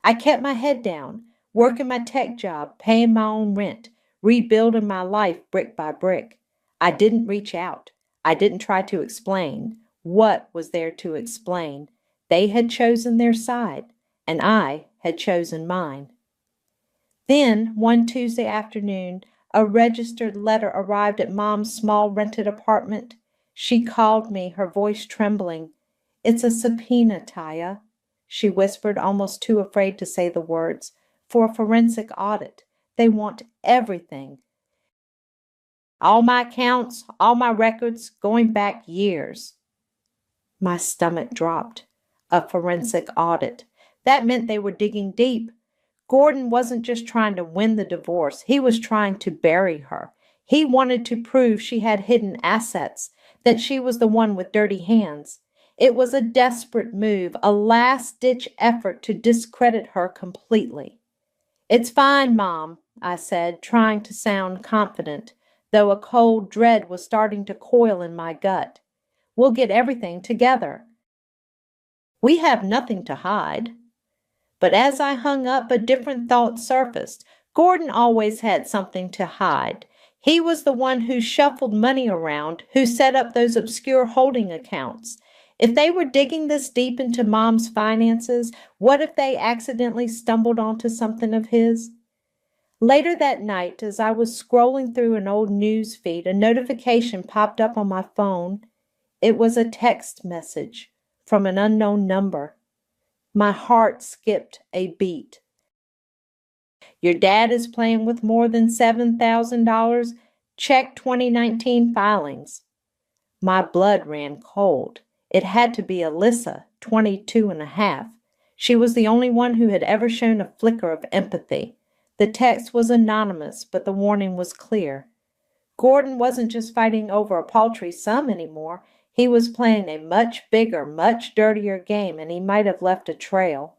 I kept my head down, working my tech job, paying my own rent, rebuilding my life brick by brick. I didn't reach out. I didn't try to explain. What was there to explain? They had chosen their side, and I had chosen mine. Then, one Tuesday afternoon, a registered letter arrived at Mom's small rented apartment. She called me, her voice trembling. "It's a subpoena, Taya," she whispered, almost too afraid to say the words. "For a forensic audit. They want everything. All my accounts, all my records, going back years." My stomach dropped. A forensic audit. That meant they were digging deep. Gordon wasn't just trying to win the divorce. He was trying to bury her. He wanted to prove she had hidden assets, that she was the one with dirty hands. It was a desperate move, a last-ditch effort to discredit her completely. "It's fine, Mom," I said, trying to sound confident, though a cold dread was starting to coil in my gut. "We'll get everything together. We have nothing to hide." But as I hung up, a different thought surfaced. Gordon always had something to hide. He was the one who shuffled money around, who set up those obscure holding accounts. If they were digging this deep into Mom's finances, what if they accidentally stumbled onto something of his? Later that night, as I was scrolling through an old news feed, a notification popped up on my phone. It was a text message from an unknown number. My heart skipped a beat. Your dad is playing with more than $7,000. Check 2019 filings. My blood ran cold. It had to be Alyssa, 22 and a half. She was the only one who had ever shown a flicker of empathy. The text was anonymous, but the warning was clear. Gordon wasn't just fighting over a paltry sum anymore. He was playing a much bigger, much dirtier game, and he might have left a trail.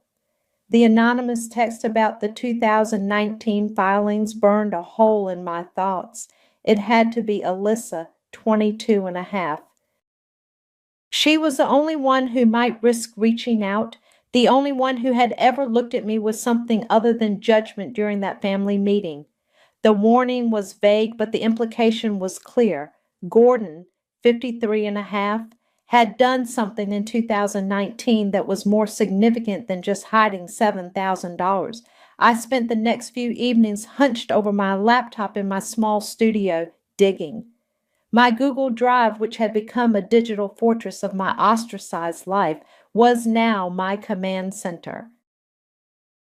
The anonymous text about the 2019 filings burned a hole in my thoughts. It had to be Alyssa, 22 and a half. She was the only one who might risk reaching out, the only one who had ever looked at me with something other than judgment during that family meeting. The warning was vague, but the implication was clear. Gordon, 53 and a half, had done something in 2019 that was more significant than just hiding $7,000. I spent the next few evenings hunched over my laptop in my small studio, digging. My Google Drive, which had become a digital fortress of my ostracized life, was now my command center.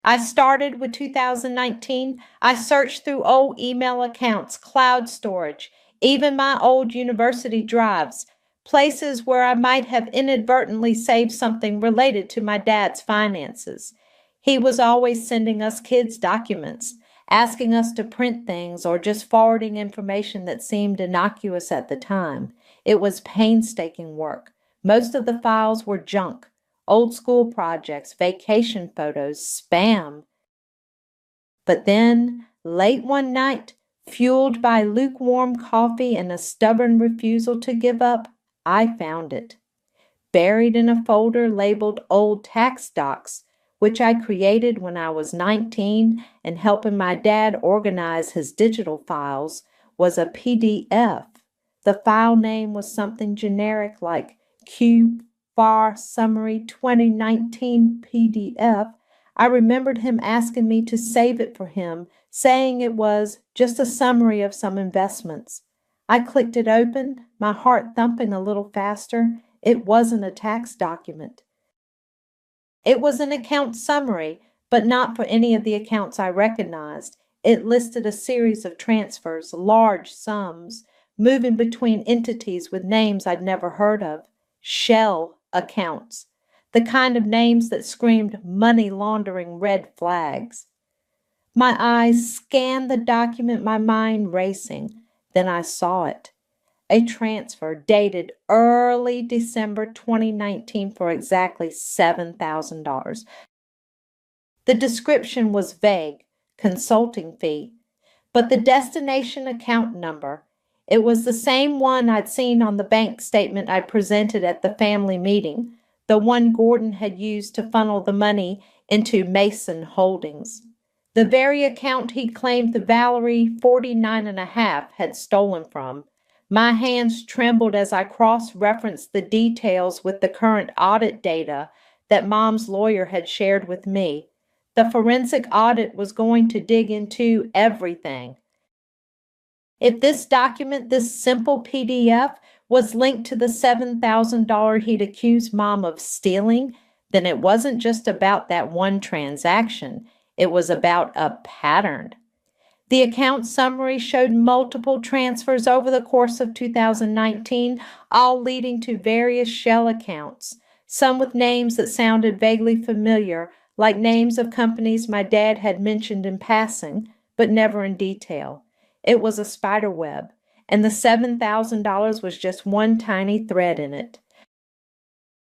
I started with 2019. I searched through old email accounts, cloud storage, even my old university drives, places where I might have inadvertently saved something related to my dad's finances. He was always sending us kids documents, asking us to print things or just forwarding information that seemed innocuous at the time. It was painstaking work. Most of the files were junk, old school projects, vacation photos, spam. But then, late one night, fueled by lukewarm coffee and a stubborn refusal to give up, I found it. Buried in a folder labeled Old Tax Docs, which I created when I was 19 and helping my dad organize his digital files, was a PDF. The file name was something generic like Q-FAR Summary 2019 PDF. I remembered him asking me to save it for him, saying it was just a summary of some investments. I clicked it open, my heart thumping a little faster. It wasn't a tax document. It was an account summary, but not for any of the accounts I recognized. It listed a series of transfers, large sums, moving between entities with names I'd never heard of. Shell accounts, the kind of names that screamed money laundering red flags. My eyes scanned the document, my mind racing. Then I saw it. A transfer dated early December 2019 for exactly $7,000. The description was vague, consulting fee, but the destination account number, it was the same one I'd seen on the bank statement I presented at the family meeting, the one Gordon had used to funnel the money into Mason Holdings. The very account he claimed the Valerie 49 and a half had stolen from. My hands trembled as I cross-referenced the details with the current audit data that Mom's lawyer had shared with me. The forensic audit was going to dig into everything. If this document, this simple PDF, was linked to the $7,000 he'd accused Mom of stealing, then it wasn't just about that one transaction. It was about a pattern. The account summary showed multiple transfers over the course of 2019, all leading to various shell accounts, some with names that sounded vaguely familiar, like names of companies my dad had mentioned in passing, but never in detail. It was a spider web, and the $7,000 was just one tiny thread in it.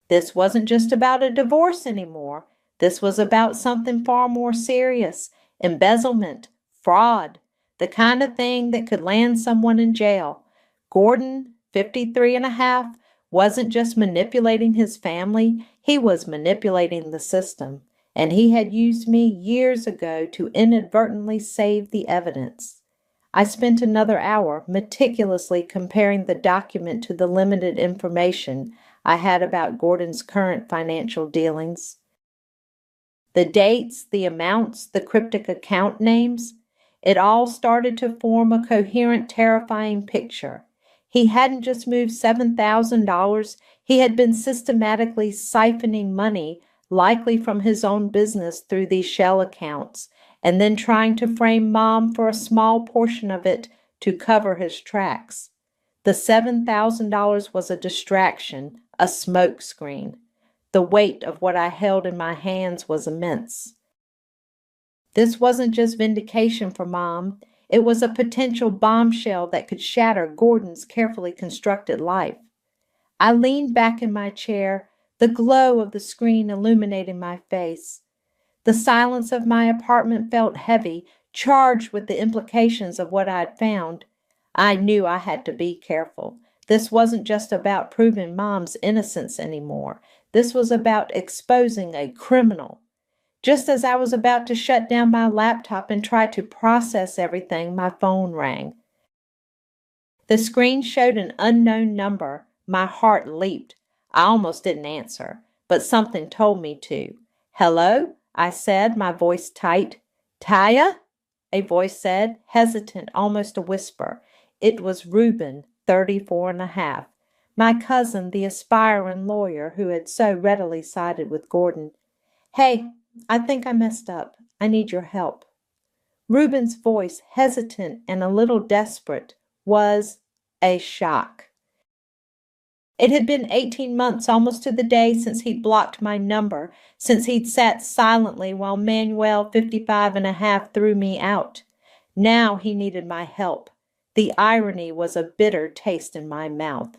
This wasn't just about a divorce anymore. This was about something far more serious: embezzlement, fraud, the kind of thing that could land someone in jail. Gordon, 53 and a half, wasn't just manipulating his family, he was manipulating the system, and he had used me years ago to inadvertently save the evidence. I spent another hour meticulously comparing the document to the limited information I had about Gordon's current financial dealings. The dates, the amounts, the cryptic account names. It all started to form a coherent, terrifying picture. He hadn't just moved $7,000, he had been systematically siphoning money, likely from his own business, through these shell accounts, and then trying to frame Mom for a small portion of it to cover his tracks. The $7,000 was a distraction, a smokescreen. The weight of what I held in my hands was immense. This wasn't just vindication for Mom. It was a potential bombshell that could shatter Gordon's carefully constructed life. I leaned back in my chair, the glow of the screen illuminating my face. The silence of my apartment felt heavy, charged with the implications of what I'd found. I knew I had to be careful. This wasn't just about proving Mom's innocence anymore. This was about exposing a criminal. Just as I was about to shut down my laptop and try to process everything, my phone rang. The screen showed an unknown number. My heart leaped. I almost didn't answer, but something told me to. "Hello?" I said, my voice tight. "Taya?" a voice said, hesitant, almost a whisper. It was Reuben, 34 and a half, my cousin, the aspiring lawyer who had so readily sided with Gordon. "Hey, I think I messed up. I need your help." Reuben's voice, hesitant and a little desperate, was a shock. It had been 18 months, almost to the day, since he'd blocked my number, since he'd sat silently while Manuel, 55 and a half, threw me out. Now he needed my help. The irony was a bitter taste in my mouth.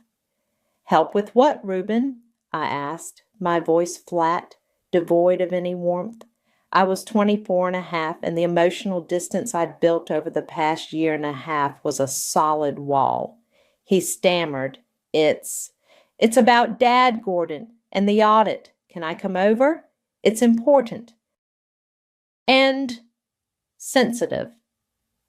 "Help with what, Reuben?" I asked, my voice flat, devoid of any warmth. I was 24 and a half, and the emotional distance I'd built over the past year and a half was a solid wall. He stammered, It's about Dad, Gordon, and the audit. Can I come over? It's important." And sensitive.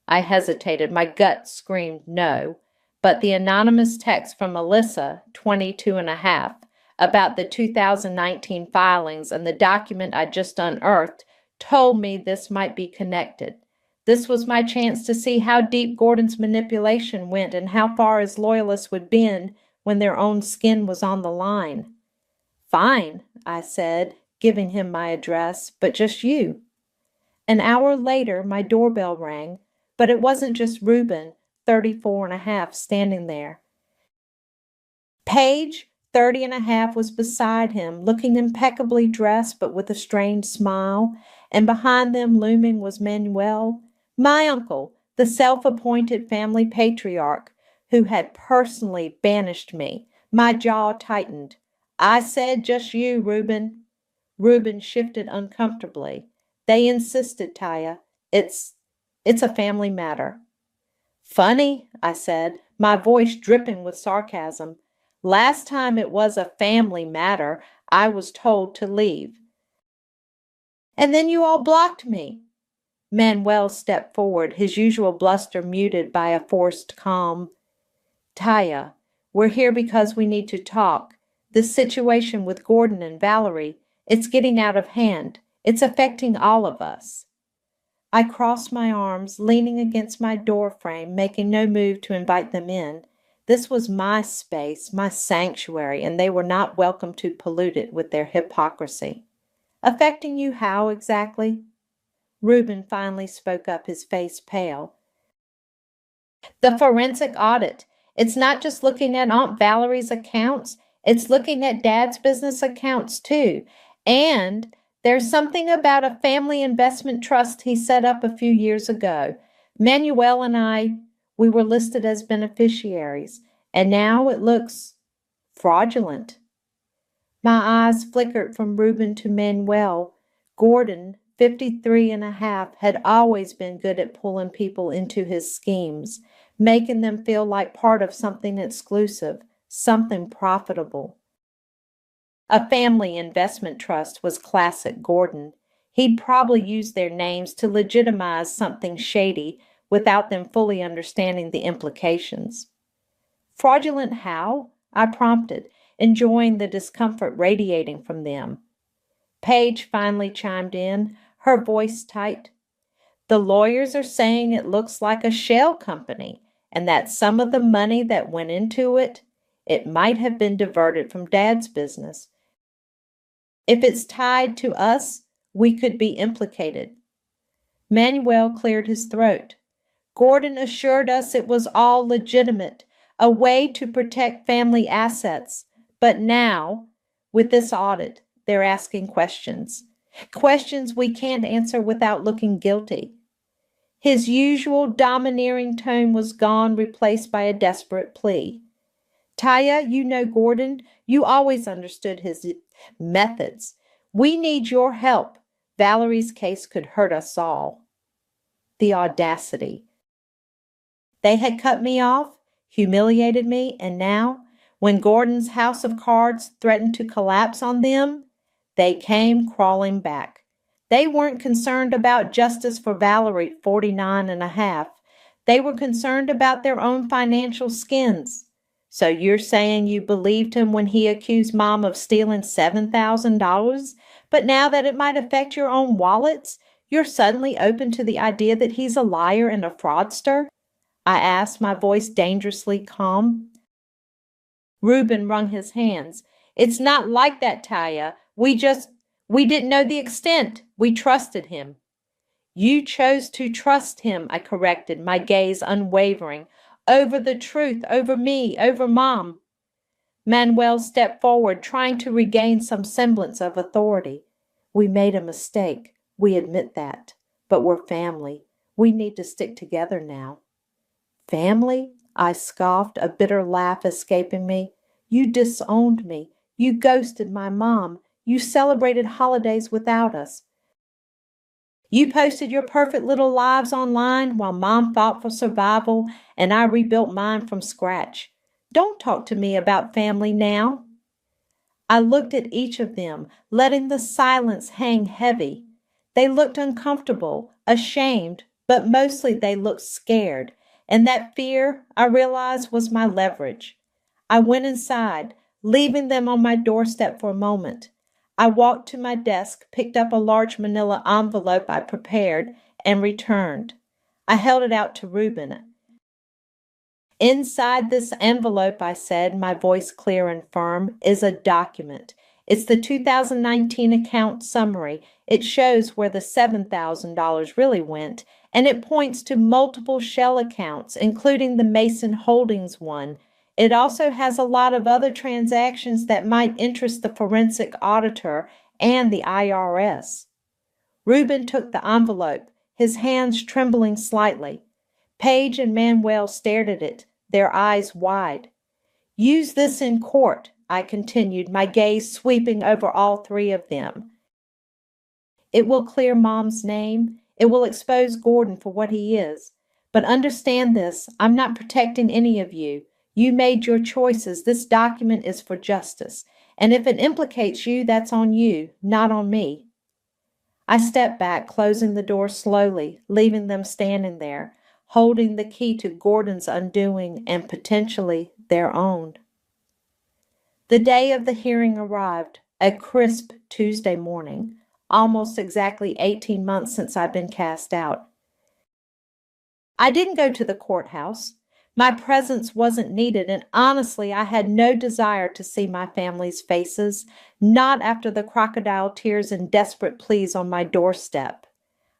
I hesitated. My gut screamed no. But the anonymous text from Melissa, 22 and a half, about the 2019 filings and the document I just unearthed told me this might be connected. This was my chance to see how deep Gordon's manipulation went and how far his loyalists would bend when their own skin was on the line. "Fine," I said, giving him my address, "but just you." An hour later, my doorbell rang, but it wasn't just Reuben, 34 and a half, standing there. Paige, 30 and a half, was beside him, looking impeccably dressed but with a strained smile, and behind them looming was Manuel, my uncle, the self-appointed family patriarch, who had personally banished me. My jaw tightened. "I said just you, Reuben." Reuben shifted uncomfortably. "They insisted, Taya. It's a family matter." "Funny," I said, my voice dripping with sarcasm. "Last time it was a family matter, I was told to leave." "And then you all blocked me." Manuel stepped forward, his usual bluster muted by a forced calm. "Taya, we're here because we need to talk. This situation with Gordon and Valerie, it's getting out of hand. It's affecting all of us." I crossed my arms, leaning against my door frame, making no move to invite them in. This was my space, my sanctuary, and they were not welcome to pollute it with their hypocrisy. "Affecting you how exactly?" Reuben finally spoke up, his face pale. "The forensic audit. It's not just looking at Aunt Valerie's accounts, it's looking at Dad's business accounts too. And there's something about a family investment trust he set up a few years ago. Manuel and we were listed as beneficiaries, and now it looks fraudulent." My eyes flickered from Reuben to Manuel. Gordon, 53 and a half, had always been good at pulling people into his schemes, making them feel like part of something exclusive, something profitable. A family investment trust was classic Gordon. He'd probably use their names to legitimize something shady without them fully understanding the implications. "Fraudulent how?" I prompted, enjoying the discomfort radiating from them. Paige finally chimed in, her voice tight. The lawyers are saying it looks like a shell company and that some of the money that went into it, it might have been diverted from Dad's business. If it's tied to us, we could be implicated. Manuel cleared his throat. Gordon assured us it was all legitimate, a way to protect family assets. But now, with this audit, they're asking questions. Questions we can't answer without looking guilty. His usual domineering tone was gone, replaced by a desperate plea. Taya, you know Gordon. You always understood his methods. We need your help. Valerie's case could hurt us all. The audacity. They had cut me off, humiliated me, and now, when Gordon's house of cards threatened to collapse on them, they came crawling back. They weren't concerned about justice for Valerie, 49 and a half. They were concerned about their own financial skins. So you're saying you believed him when he accused Mom of stealing $7,000, but now that it might affect your own wallets, you're suddenly open to the idea that he's a liar and a fraudster? I asked, my voice dangerously calm. Reuben wrung his hands. It's not like that, Taya. We didn't know the extent. We trusted him. You chose to trust him, I corrected, my gaze unwavering. Over the truth, over me, over Mom. Manuel stepped forward, trying to regain some semblance of authority. We made a mistake. We admit that. But we're family. We need to stick together now. Family? I scoffed, a bitter laugh escaping me. You disowned me. You ghosted my mom. You celebrated holidays without us. You posted your perfect little lives online while Mom fought for survival and I rebuilt mine from scratch. Don't talk to me about family now. I looked at each of them, letting the silence hang heavy. They looked uncomfortable, ashamed, but mostly they looked scared. And that fear, I realized, was my leverage. I went inside, leaving them on my doorstep for a moment. I walked to my desk, picked up a large manila envelope I prepared, and returned. I held it out to Reuben. Inside this envelope, I said, my voice clear and firm, is a document. It's the 2019 account summary. It shows where the $7,000 really went, and it points to multiple shell accounts, including the Mason Holdings one. It also has a lot of other transactions that might interest the forensic auditor and the IRS. Reuben took the envelope, his hands trembling slightly. Paige and Manuel stared at it, their eyes wide. Use this in court, I continued, my gaze sweeping over all three of them. It will clear Mom's name. It will expose Gordon for what he is. But understand this, I'm not protecting any of you. You made your choices. This document is for justice. And if it implicates you, that's on you, not on me. I stepped back, closing the door slowly, leaving them standing there, holding the key to Gordon's undoing and potentially their own. The day of the hearing arrived, a crisp Tuesday morning, almost exactly 18 months since I'd been cast out. I didn't go to the courthouse. My presence wasn't needed, and honestly, I had no desire to see my family's faces, not after the crocodile tears and desperate pleas on my doorstep.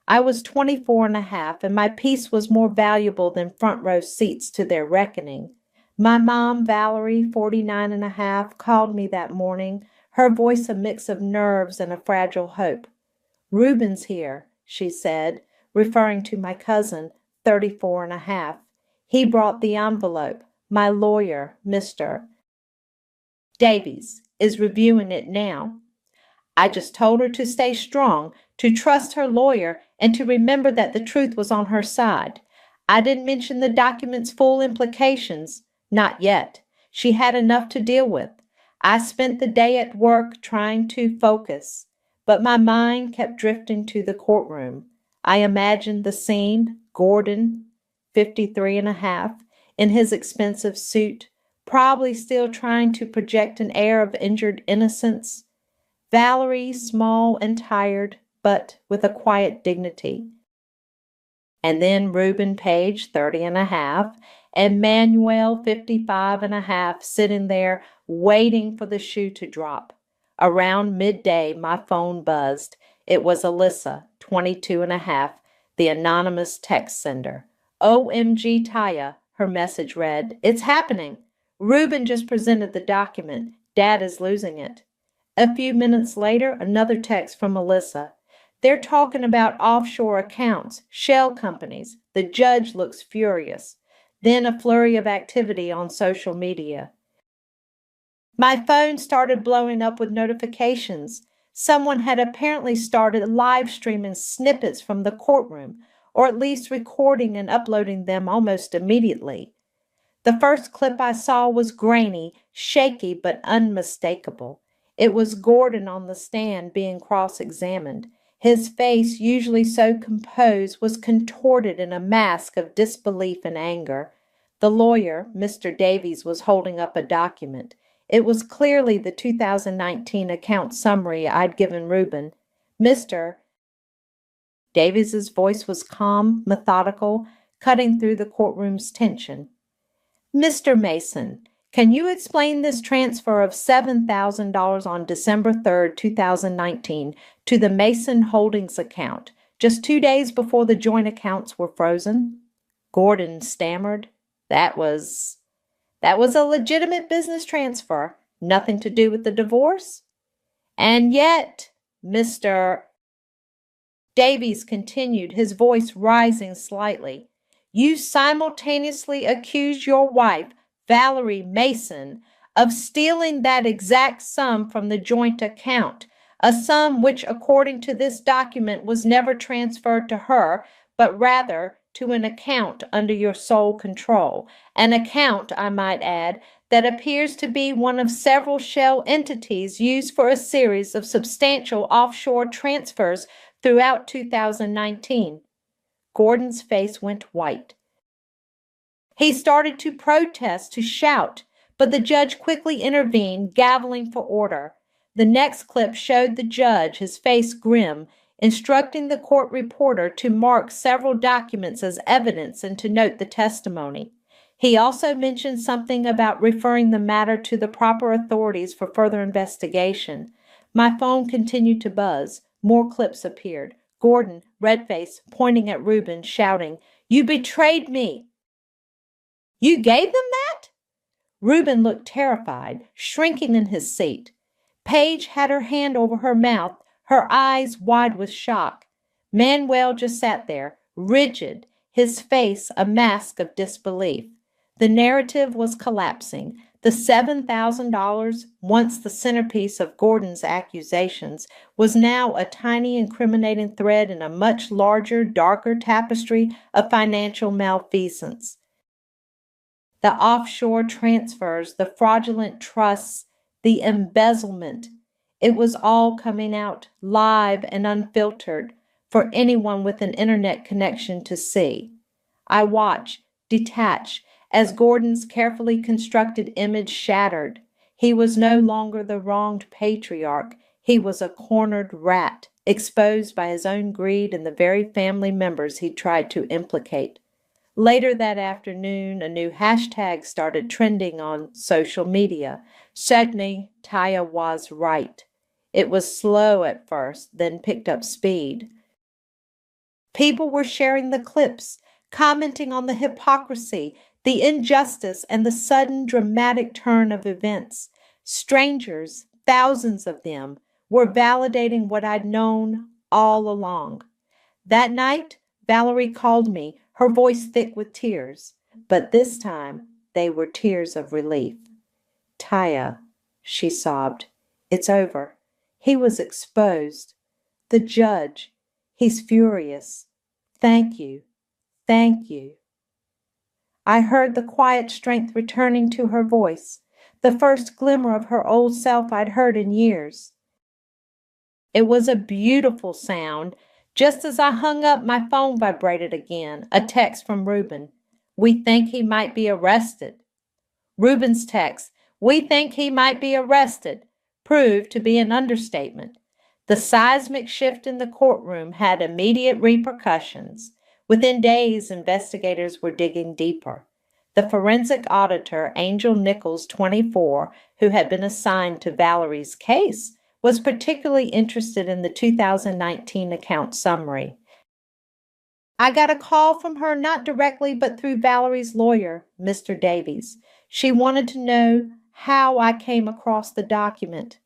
I was 24 and a half, and my peace was more valuable than front row seats to their reckoning. My mom, Valerie, 49 and a half, called me that morning, her voice a mix of nerves and a fragile hope. Reuben's here, she said, referring to my cousin, 34 and a half. He brought the envelope. My lawyer, Mr. Davies, is reviewing it now. I just told her to stay strong, to trust her lawyer, and to remember that the truth was on her side. I didn't mention the document's full implications. Not yet. She had enough to deal with. I spent the day at work trying to focus, but my mind kept drifting to the courtroom. I imagined the scene, Gordon, 53 and a half, in his expensive suit, probably still trying to project an air of injured innocence. Valerie, small and tired, but with a quiet dignity. And then Reuben Page, 30 and a half, and Manuel, 55 and a half, sitting there waiting for the shoe to drop. Around midday, my phone buzzed. It was Alyssa, 22 and a half, the anonymous text sender. OMG Taya, her message read, "It's happening. Reuben just presented the document. Dad is losing it." A few minutes later, another text from Alyssa. "They're talking about offshore accounts, shell companies. The judge looks furious." Then a flurry of activity on social media. My phone started blowing up with notifications. Someone had apparently started live streaming snippets from the courtroom, or at least recording and uploading them almost immediately. The first clip I saw was grainy, shaky, but unmistakable. It was Gordon on the stand being cross-examined. His face, usually so composed, was contorted in a mask of disbelief and anger. The lawyer, Mr. Davies, was holding up a document. It was clearly the 2019 account summary I'd given Reuben. Mr. Davies's voice was calm, methodical, cutting through the courtroom's tension. "Mr. Mason, can you explain this transfer of $7,000 on December 3rd, 2019 to the Mason Holdings account, just 2 days before the joint accounts were frozen?" Gordon stammered. That was a legitimate business transfer. Nothing to do with the divorce. "And yet, Mr. Davies continued, his voice rising slightly, "you simultaneously accused your wife, Valerie Mason, of stealing that exact sum from the joint account, a sum which, according to this document, was never transferred to her, but rather to an account under your sole control, an account, I might add, that appears to be one of several shell entities used for a series of substantial offshore transfers throughout 2019. Gordon's face went white. He started to protest, to shout, but the judge quickly intervened, gaveling for order. The next clip showed the judge, his face grim, instructing the court reporter to mark several documents as evidence and to note the testimony. He also mentioned something about referring the matter to the proper authorities for further investigation. My phone continued to buzz. More clips appeared. Gordon, red-faced, pointing at Reuben, shouting, "You betrayed me!" "You gave them that?" Reuben looked terrified, shrinking in his seat. Paige had her hand over her mouth, her eyes wide with shock. Manuel just sat there, rigid, his face a mask of disbelief. The narrative was collapsing. The $7,000, once the centerpiece of Gordon's accusations, was now a tiny incriminating thread in a much larger, darker tapestry of financial malfeasance. The offshore transfers, the fraudulent trusts, the embezzlement. It was all coming out, live and unfiltered, for anyone with an internet connection to see. I watched, detached, as Gordon's carefully constructed image shattered. He was no longer the wronged patriarch. He was a cornered rat, exposed by his own greed and the very family members he'd tried to implicate. Later that afternoon, a new hashtag started trending on social media. Suddenly, Taya was right. It was slow at first, then picked up speed. People were sharing the clips, commenting on the hypocrisy, the injustice, and the sudden dramatic turn of events. Strangers, thousands of them, were validating what I'd known all along. That night, Valerie called me, her voice thick with tears, but this time they were tears of relief. "Taya," she sobbed, "it's over. He was exposed. The judge, he's furious. Thank you. Thank you." I heard the quiet strength returning to her voice, the first glimmer of her old self I'd heard in years. It was a beautiful sound. Just as I hung up, my phone vibrated again, a text from Reuben. "We think he might be arrested." Reuben's text, "We think he might be arrested," proved to be an understatement. The seismic shift in the courtroom had immediate repercussions. Within days, investigators were digging deeper. The forensic auditor, Angel Nichols, 24, who had been assigned to Valerie's case, was particularly interested in the 2019 account summary. I got a call from her not directly but through Valerie's lawyer, Mr. Davies. She wanted to know how I came across the document.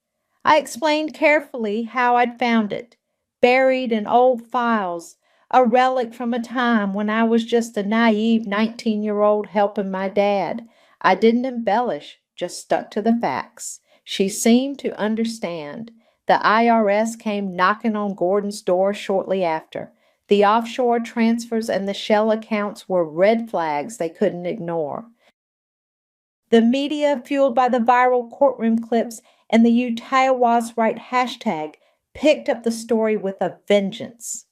I explained carefully how I'd found it, buried in old files, a relic from a time when I was just a naive 19-year-old helping my dad. I didn't embellish, just stuck to the facts. She seemed to understand. The IRS came knocking on Gordon's door shortly after. The offshore transfers and the shell accounts were red flags they couldn't ignore. The media, fueled by the viral courtroom clips and the Utah Was Right hashtag, picked up the story with a vengeance.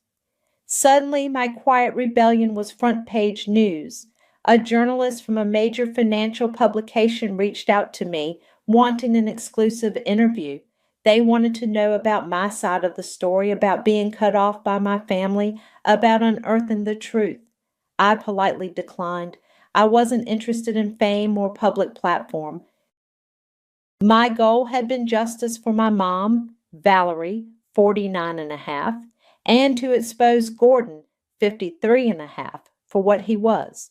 Suddenly, my quiet rebellion was front-page news. A journalist from a major financial publication reached out to me, wanting an exclusive interview. They wanted to know about my side of the story, about being cut off by my family, about unearthing the truth. I politely declined. I wasn't interested in fame or public platform. My goal had been justice for my mom, Valerie, 49 and a half, and to expose Gordon, 53 and a half, for what he was.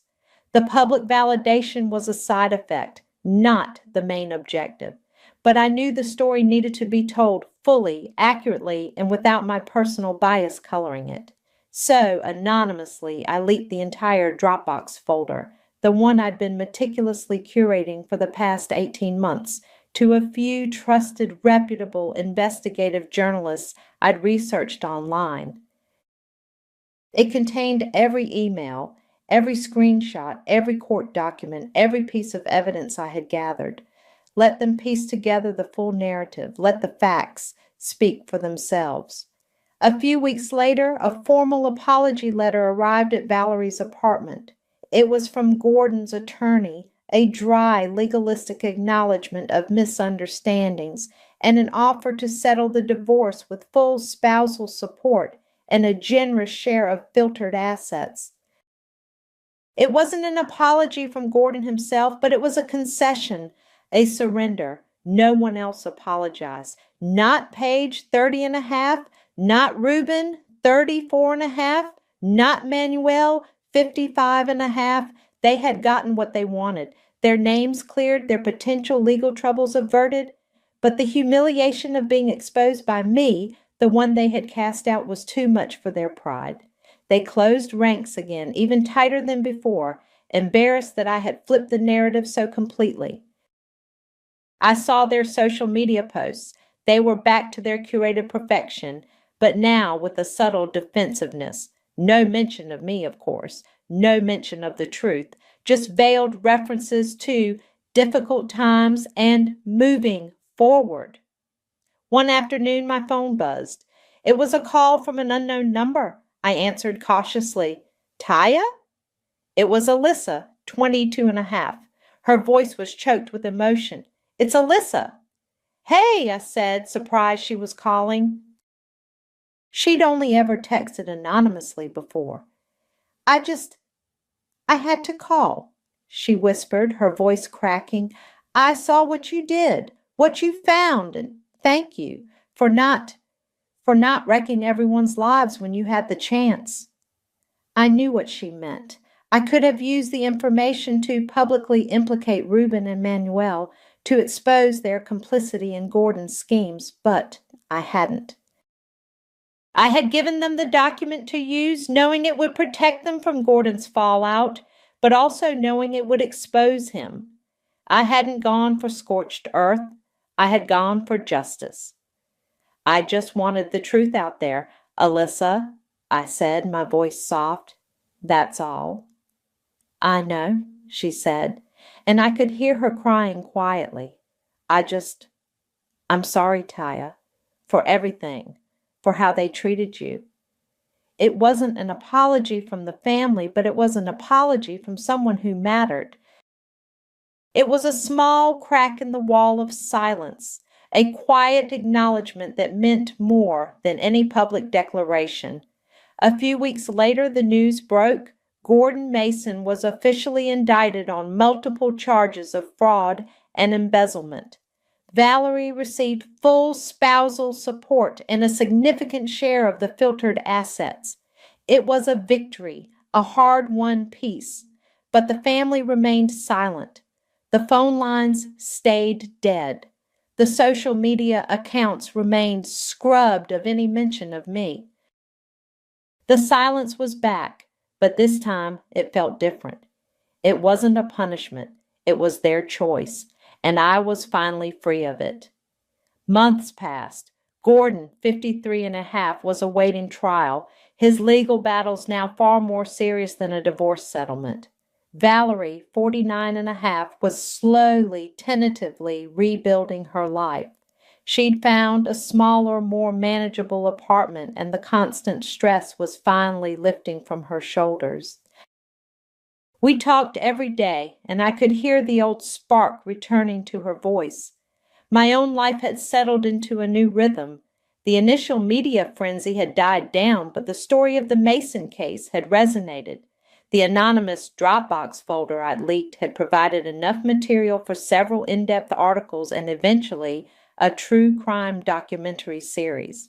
The public validation was a side effect, not the main objective. But I knew the story needed to be told fully, accurately, and without my personal bias coloring it. So, anonymously, I leaked the entire Dropbox folder, the one I'd been meticulously curating for the past 18 months, to a few trusted, reputable, investigative journalists I'd researched online. It contained every email, every screenshot, every court document, every piece of evidence I had gathered. Let them piece together the full narrative. Let the facts speak for themselves. A few weeks later, a formal apology letter arrived at Valerie's apartment. It was from Gordon's attorney, a dry, legalistic acknowledgement of misunderstandings and an offer to settle the divorce with full spousal support and a generous share of filtered assets. It wasn't an apology from Gordon himself, but it was a concession, a surrender. No one else apologized. Not Paige, 30 and a half, not Reuben, 34 and a half, not Manuel, 55 and a half. They had gotten what they wanted. Their names cleared, their potential legal troubles averted. But the humiliation of being exposed by me, the one they had cast out, was too much for their pride. They closed ranks again, even tighter than before, embarrassed that I had flipped the narrative so completely. I saw their social media posts. They were back to their curated perfection, but now with a subtle defensiveness. No mention of me, of course. No mention of the truth. Just veiled references to difficult times and moving forward. One afternoon, my phone buzzed. It was a call from an unknown number. I answered cautiously. Taya? It was Alyssa, 22 and a half. Her voice was choked with emotion. It's Alyssa. Hey, I said, surprised she was calling. She'd only ever texted anonymously before. I had to call, she whispered, her voice cracking. I saw what you did, what you found, and thank you for not wrecking everyone's lives when you had the chance. I knew what she meant. I could have used the information to publicly implicate Reuben and Manuel, to expose their complicity in Gordon's schemes, but I hadn't. I had given them the document to use, knowing it would protect them from Gordon's fallout, but also knowing it would expose him. I hadn't gone for scorched earth. I had gone for justice. I just wanted the truth out there. Alyssa, I said, my voice soft. That's all. I know, she said, and I could hear her crying quietly. I'm sorry, Taya, for everything, for how they treated you. It wasn't an apology from the family, but it was an apology from someone who mattered. It was a small crack in the wall of silence, a quiet acknowledgement that meant more than any public declaration. A few weeks later, the news broke. Gordon Mason was officially indicted on multiple charges of fraud and embezzlement. Valerie received full spousal support and a significant share of the filtered assets. It was a victory, a hard-won peace, but the family remained silent. The phone lines stayed dead. The social media accounts remained scrubbed of any mention of me. The silence was back, but this time it felt different. It wasn't a punishment. It was their choice, and I was finally free of it. Months passed. Gordon, 53 and a half, was awaiting trial, his legal battles now far more serious than a divorce settlement. Valerie, 49 and a half, was slowly, tentatively rebuilding her life. She'd found a smaller, more manageable apartment, and the constant stress was finally lifting from her shoulders. We talked every day, and I could hear the old spark returning to her voice. My own life had settled into a new rhythm. The initial media frenzy had died down, but the story of the Mason case had resonated. The anonymous Dropbox folder I'd leaked had provided enough material for several in-depth articles and eventually a true crime documentary series.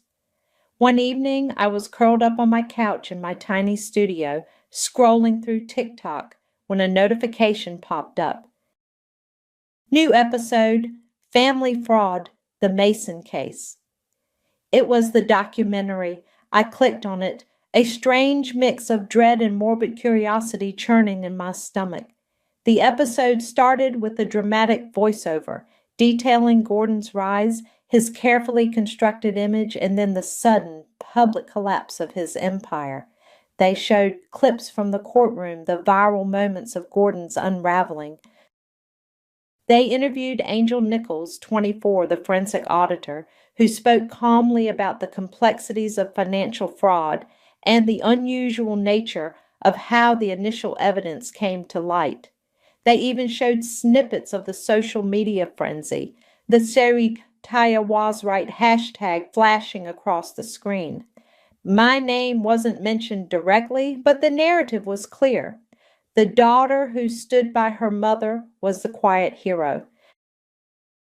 One evening, I was curled up on my couch in my tiny studio, scrolling through TikTok, when a notification popped up. New episode, Family Fraud, the Mason Case. It was the documentary. I clicked on it, a strange mix of dread and morbid curiosity churning in my stomach. The episode started with a dramatic voiceover, detailing Gordon's rise, his carefully constructed image, and then the sudden public collapse of his empire. They showed clips from the courtroom, the viral moments of Gordon's unraveling. They interviewed Angel Nichols, 24, the forensic auditor, who spoke calmly about the complexities of financial fraud and the unusual nature of how the initial evidence came to light. They even showed snippets of the social media frenzy, the Seri Taya was right hashtag flashing across the screen. My name wasn't mentioned directly, but the narrative was clear. The daughter who stood by her mother was the quiet hero.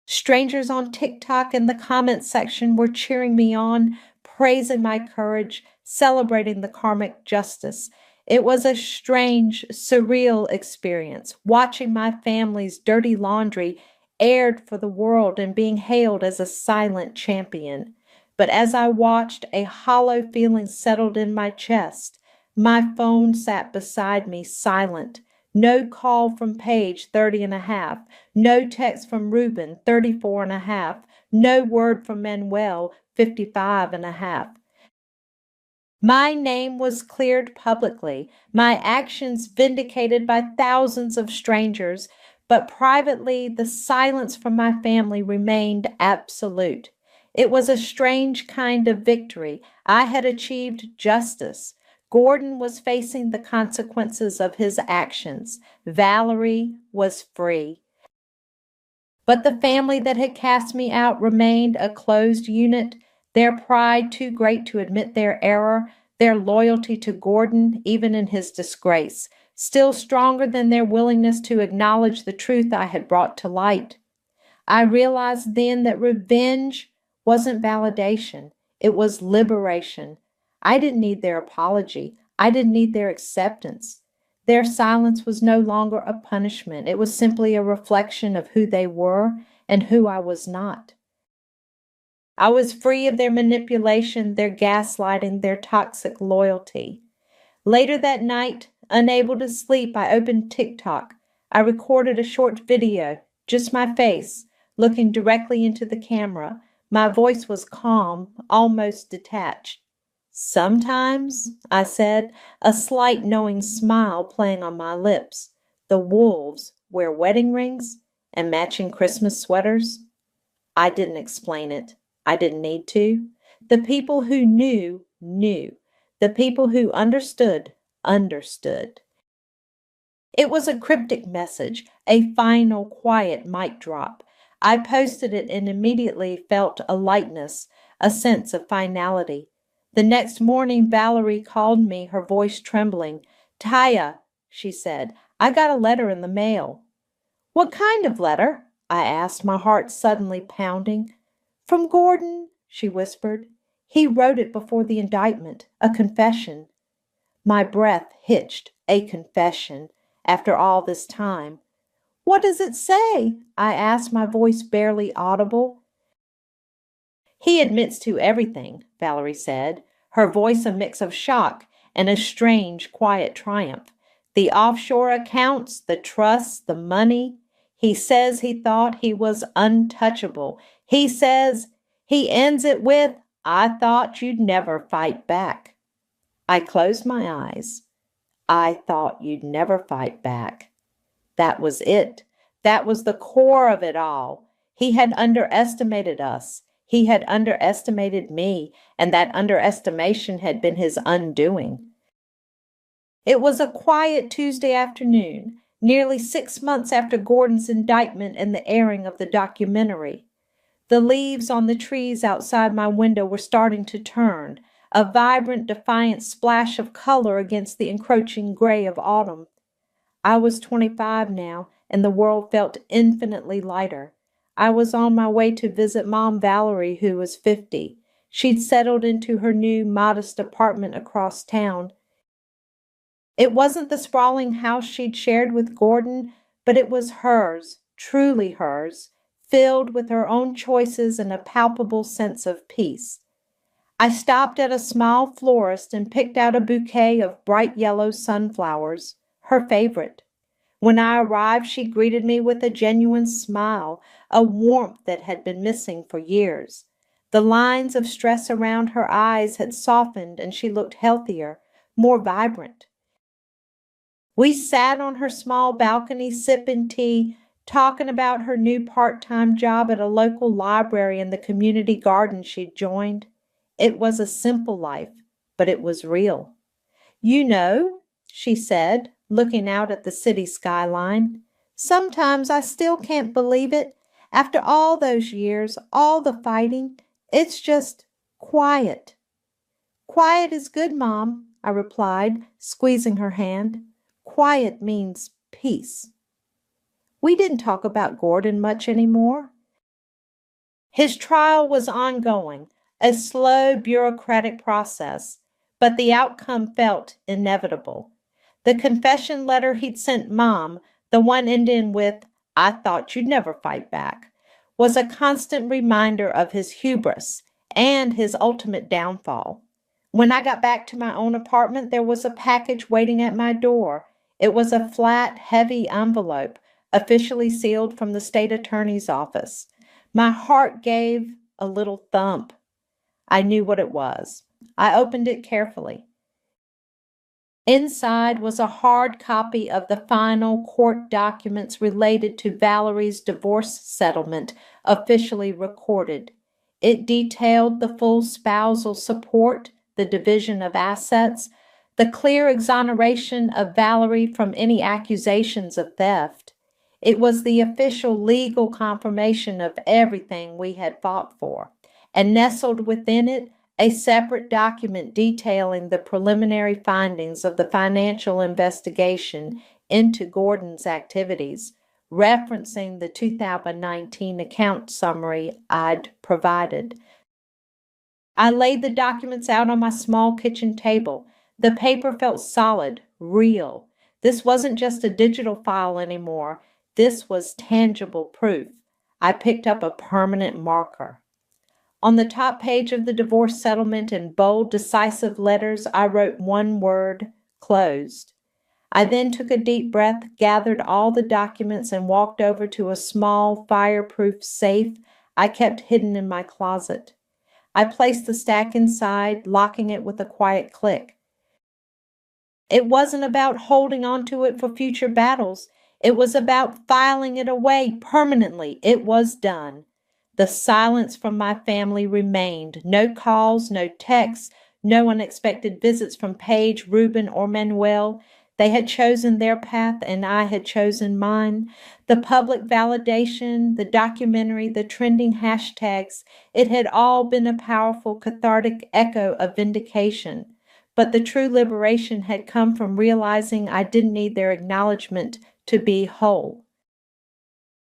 Strangers on TikTok in the comment section were cheering me on, praising my courage, celebrating the karmic justice. It was a strange, surreal experience, watching my family's dirty laundry aired for the world and being hailed as a silent champion. But as I watched, a hollow feeling settled in my chest. My phone sat beside me, silent. No call from Paige, 30 and a half. No text from Reuben, 34 and a half. No word from Manuel, 55 and a half. My name was cleared publicly, my actions vindicated by thousands of strangers, but privately the silence from my family remained absolute. It was a strange kind of victory. I had achieved justice. Gordon was facing the consequences of his actions. Valerie was free. But the family that had cast me out remained a closed unit, their pride too great to admit their error, their loyalty to Gordon, even in his disgrace, still stronger than their willingness to acknowledge the truth I had brought to light. I realized then that revenge wasn't validation. It was liberation. I didn't need their apology. I didn't need their acceptance. Their silence was no longer a punishment. It was simply a reflection of who they were and who I was not. I was free of their manipulation, their gaslighting, their toxic loyalty. Later that night, unable to sleep, I opened TikTok. I recorded a short video, just my face, looking directly into the camera. My voice was calm, almost detached. "Sometimes," I said, a slight knowing smile playing on my lips, "the wolves wear wedding rings and matching Christmas sweaters." I didn't explain it. I didn't need to. The people who knew, knew. The people who understood, understood. It was a cryptic message, a final, quiet mic drop. I posted it and immediately felt a lightness, a sense of finality. The next morning, Valerie called me, her voice trembling. "Taya," she said, "I got a letter in the mail." "What kind of letter?" I asked, my heart suddenly pounding. "From Gordon," she whispered. "He wrote it before the indictment, a confession." My breath hitched. A confession, after all this time. "What does it say?" I asked, my voice barely audible. "He admits to everything," Valerie said, her voice a mix of shock and a strange, quiet triumph. "The offshore accounts, the trusts, the money. He says he thought he was untouchable. He says he ends it with, 'I thought you'd never fight back.'" I closed my eyes. "I thought you'd never fight back." That was it. That was the core of it all. He had underestimated us. He had underestimated me, and that underestimation had been his undoing. It was a quiet Tuesday afternoon, nearly 6 months after Gordon's indictment and the airing of the documentary. The leaves on the trees outside my window were starting to turn, a vibrant, defiant splash of color against the encroaching gray of autumn. I was 25 now, and the world felt infinitely lighter. I was on my way to visit Mom Valerie, who was 50. She'd settled into her new, modest apartment across town. It wasn't the sprawling house she'd shared with Gordon, but it was hers, truly hers, filled with her own choices and a palpable sense of peace. I stopped at a small florist and picked out a bouquet of bright yellow sunflowers, her favorite. When I arrived, she greeted me with a genuine smile, a warmth that had been missing for years. The lines of stress around her eyes had softened, and she looked healthier, more vibrant. We sat on her small balcony sipping tea, talking about her new part-time job at a local library and the community garden she'd joined. It was a simple life, but it was real. "You know," she said, looking out at the city skyline, "sometimes I still can't believe it. After all those years, all the fighting, it's just quiet." "Quiet is good, Mom," I replied, squeezing her hand. "Quiet means peace." We didn't talk about Gordon much anymore. His trial was ongoing, a slow bureaucratic process, but the outcome felt inevitable. The confession letter he'd sent Mom, the one ending with, "I thought you'd never fight back," was a constant reminder of his hubris and his ultimate downfall. When I got back to my own apartment, there was a package waiting at my door. It was a flat, heavy envelope, officially sealed from the state attorney's office. My heart gave a little thump. I knew what it was. I opened it carefully. Inside was a hard copy of the final court documents related to Valerie's divorce settlement, officially recorded. It detailed the full spousal support, the division of assets, the clear exoneration of Valerie from any accusations of theft. It was the official legal confirmation of everything we had fought for, and nestled within it a separate document detailing the preliminary findings of the financial investigation into Gordon's activities, referencing the 2019 account summary I'd provided. I laid the documents out on my small kitchen table. The paper felt solid, real. This wasn't just a digital file anymore. This was tangible proof. I picked up a permanent marker. On the top page of the divorce settlement in bold, decisive letters, I wrote one word, "closed." I then took a deep breath, gathered all the documents, and walked over to a small, fireproof safe I kept hidden in my closet. I placed the stack inside, locking it with a quiet click. It wasn't about holding on to it for future battles. It was about filing it away permanently. It was done. The silence from my family remained. No calls, no texts, no unexpected visits from Paige, Reuben, or Manuel. They had chosen their path and I had chosen mine. The public validation, the documentary, the trending hashtags, it had all been a powerful cathartic echo of vindication. But the true liberation had come from realizing I didn't need their acknowledgement to be whole.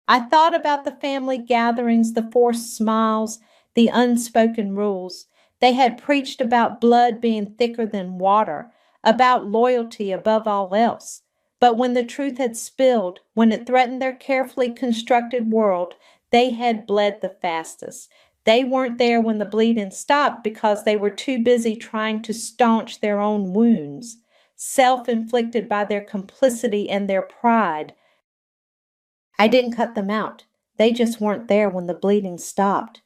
I thought about the family gatherings, the forced smiles, the unspoken rules. They had preached about blood being thicker than water, about loyalty above all else. But when the truth had spilled, when it threatened their carefully constructed world, they had bled the fastest. They weren't there when the bleeding stopped because they were too busy trying to staunch their own wounds, self-inflicted by their complicity and their pride. I didn't cut them out. They just weren't there when the bleeding stopped.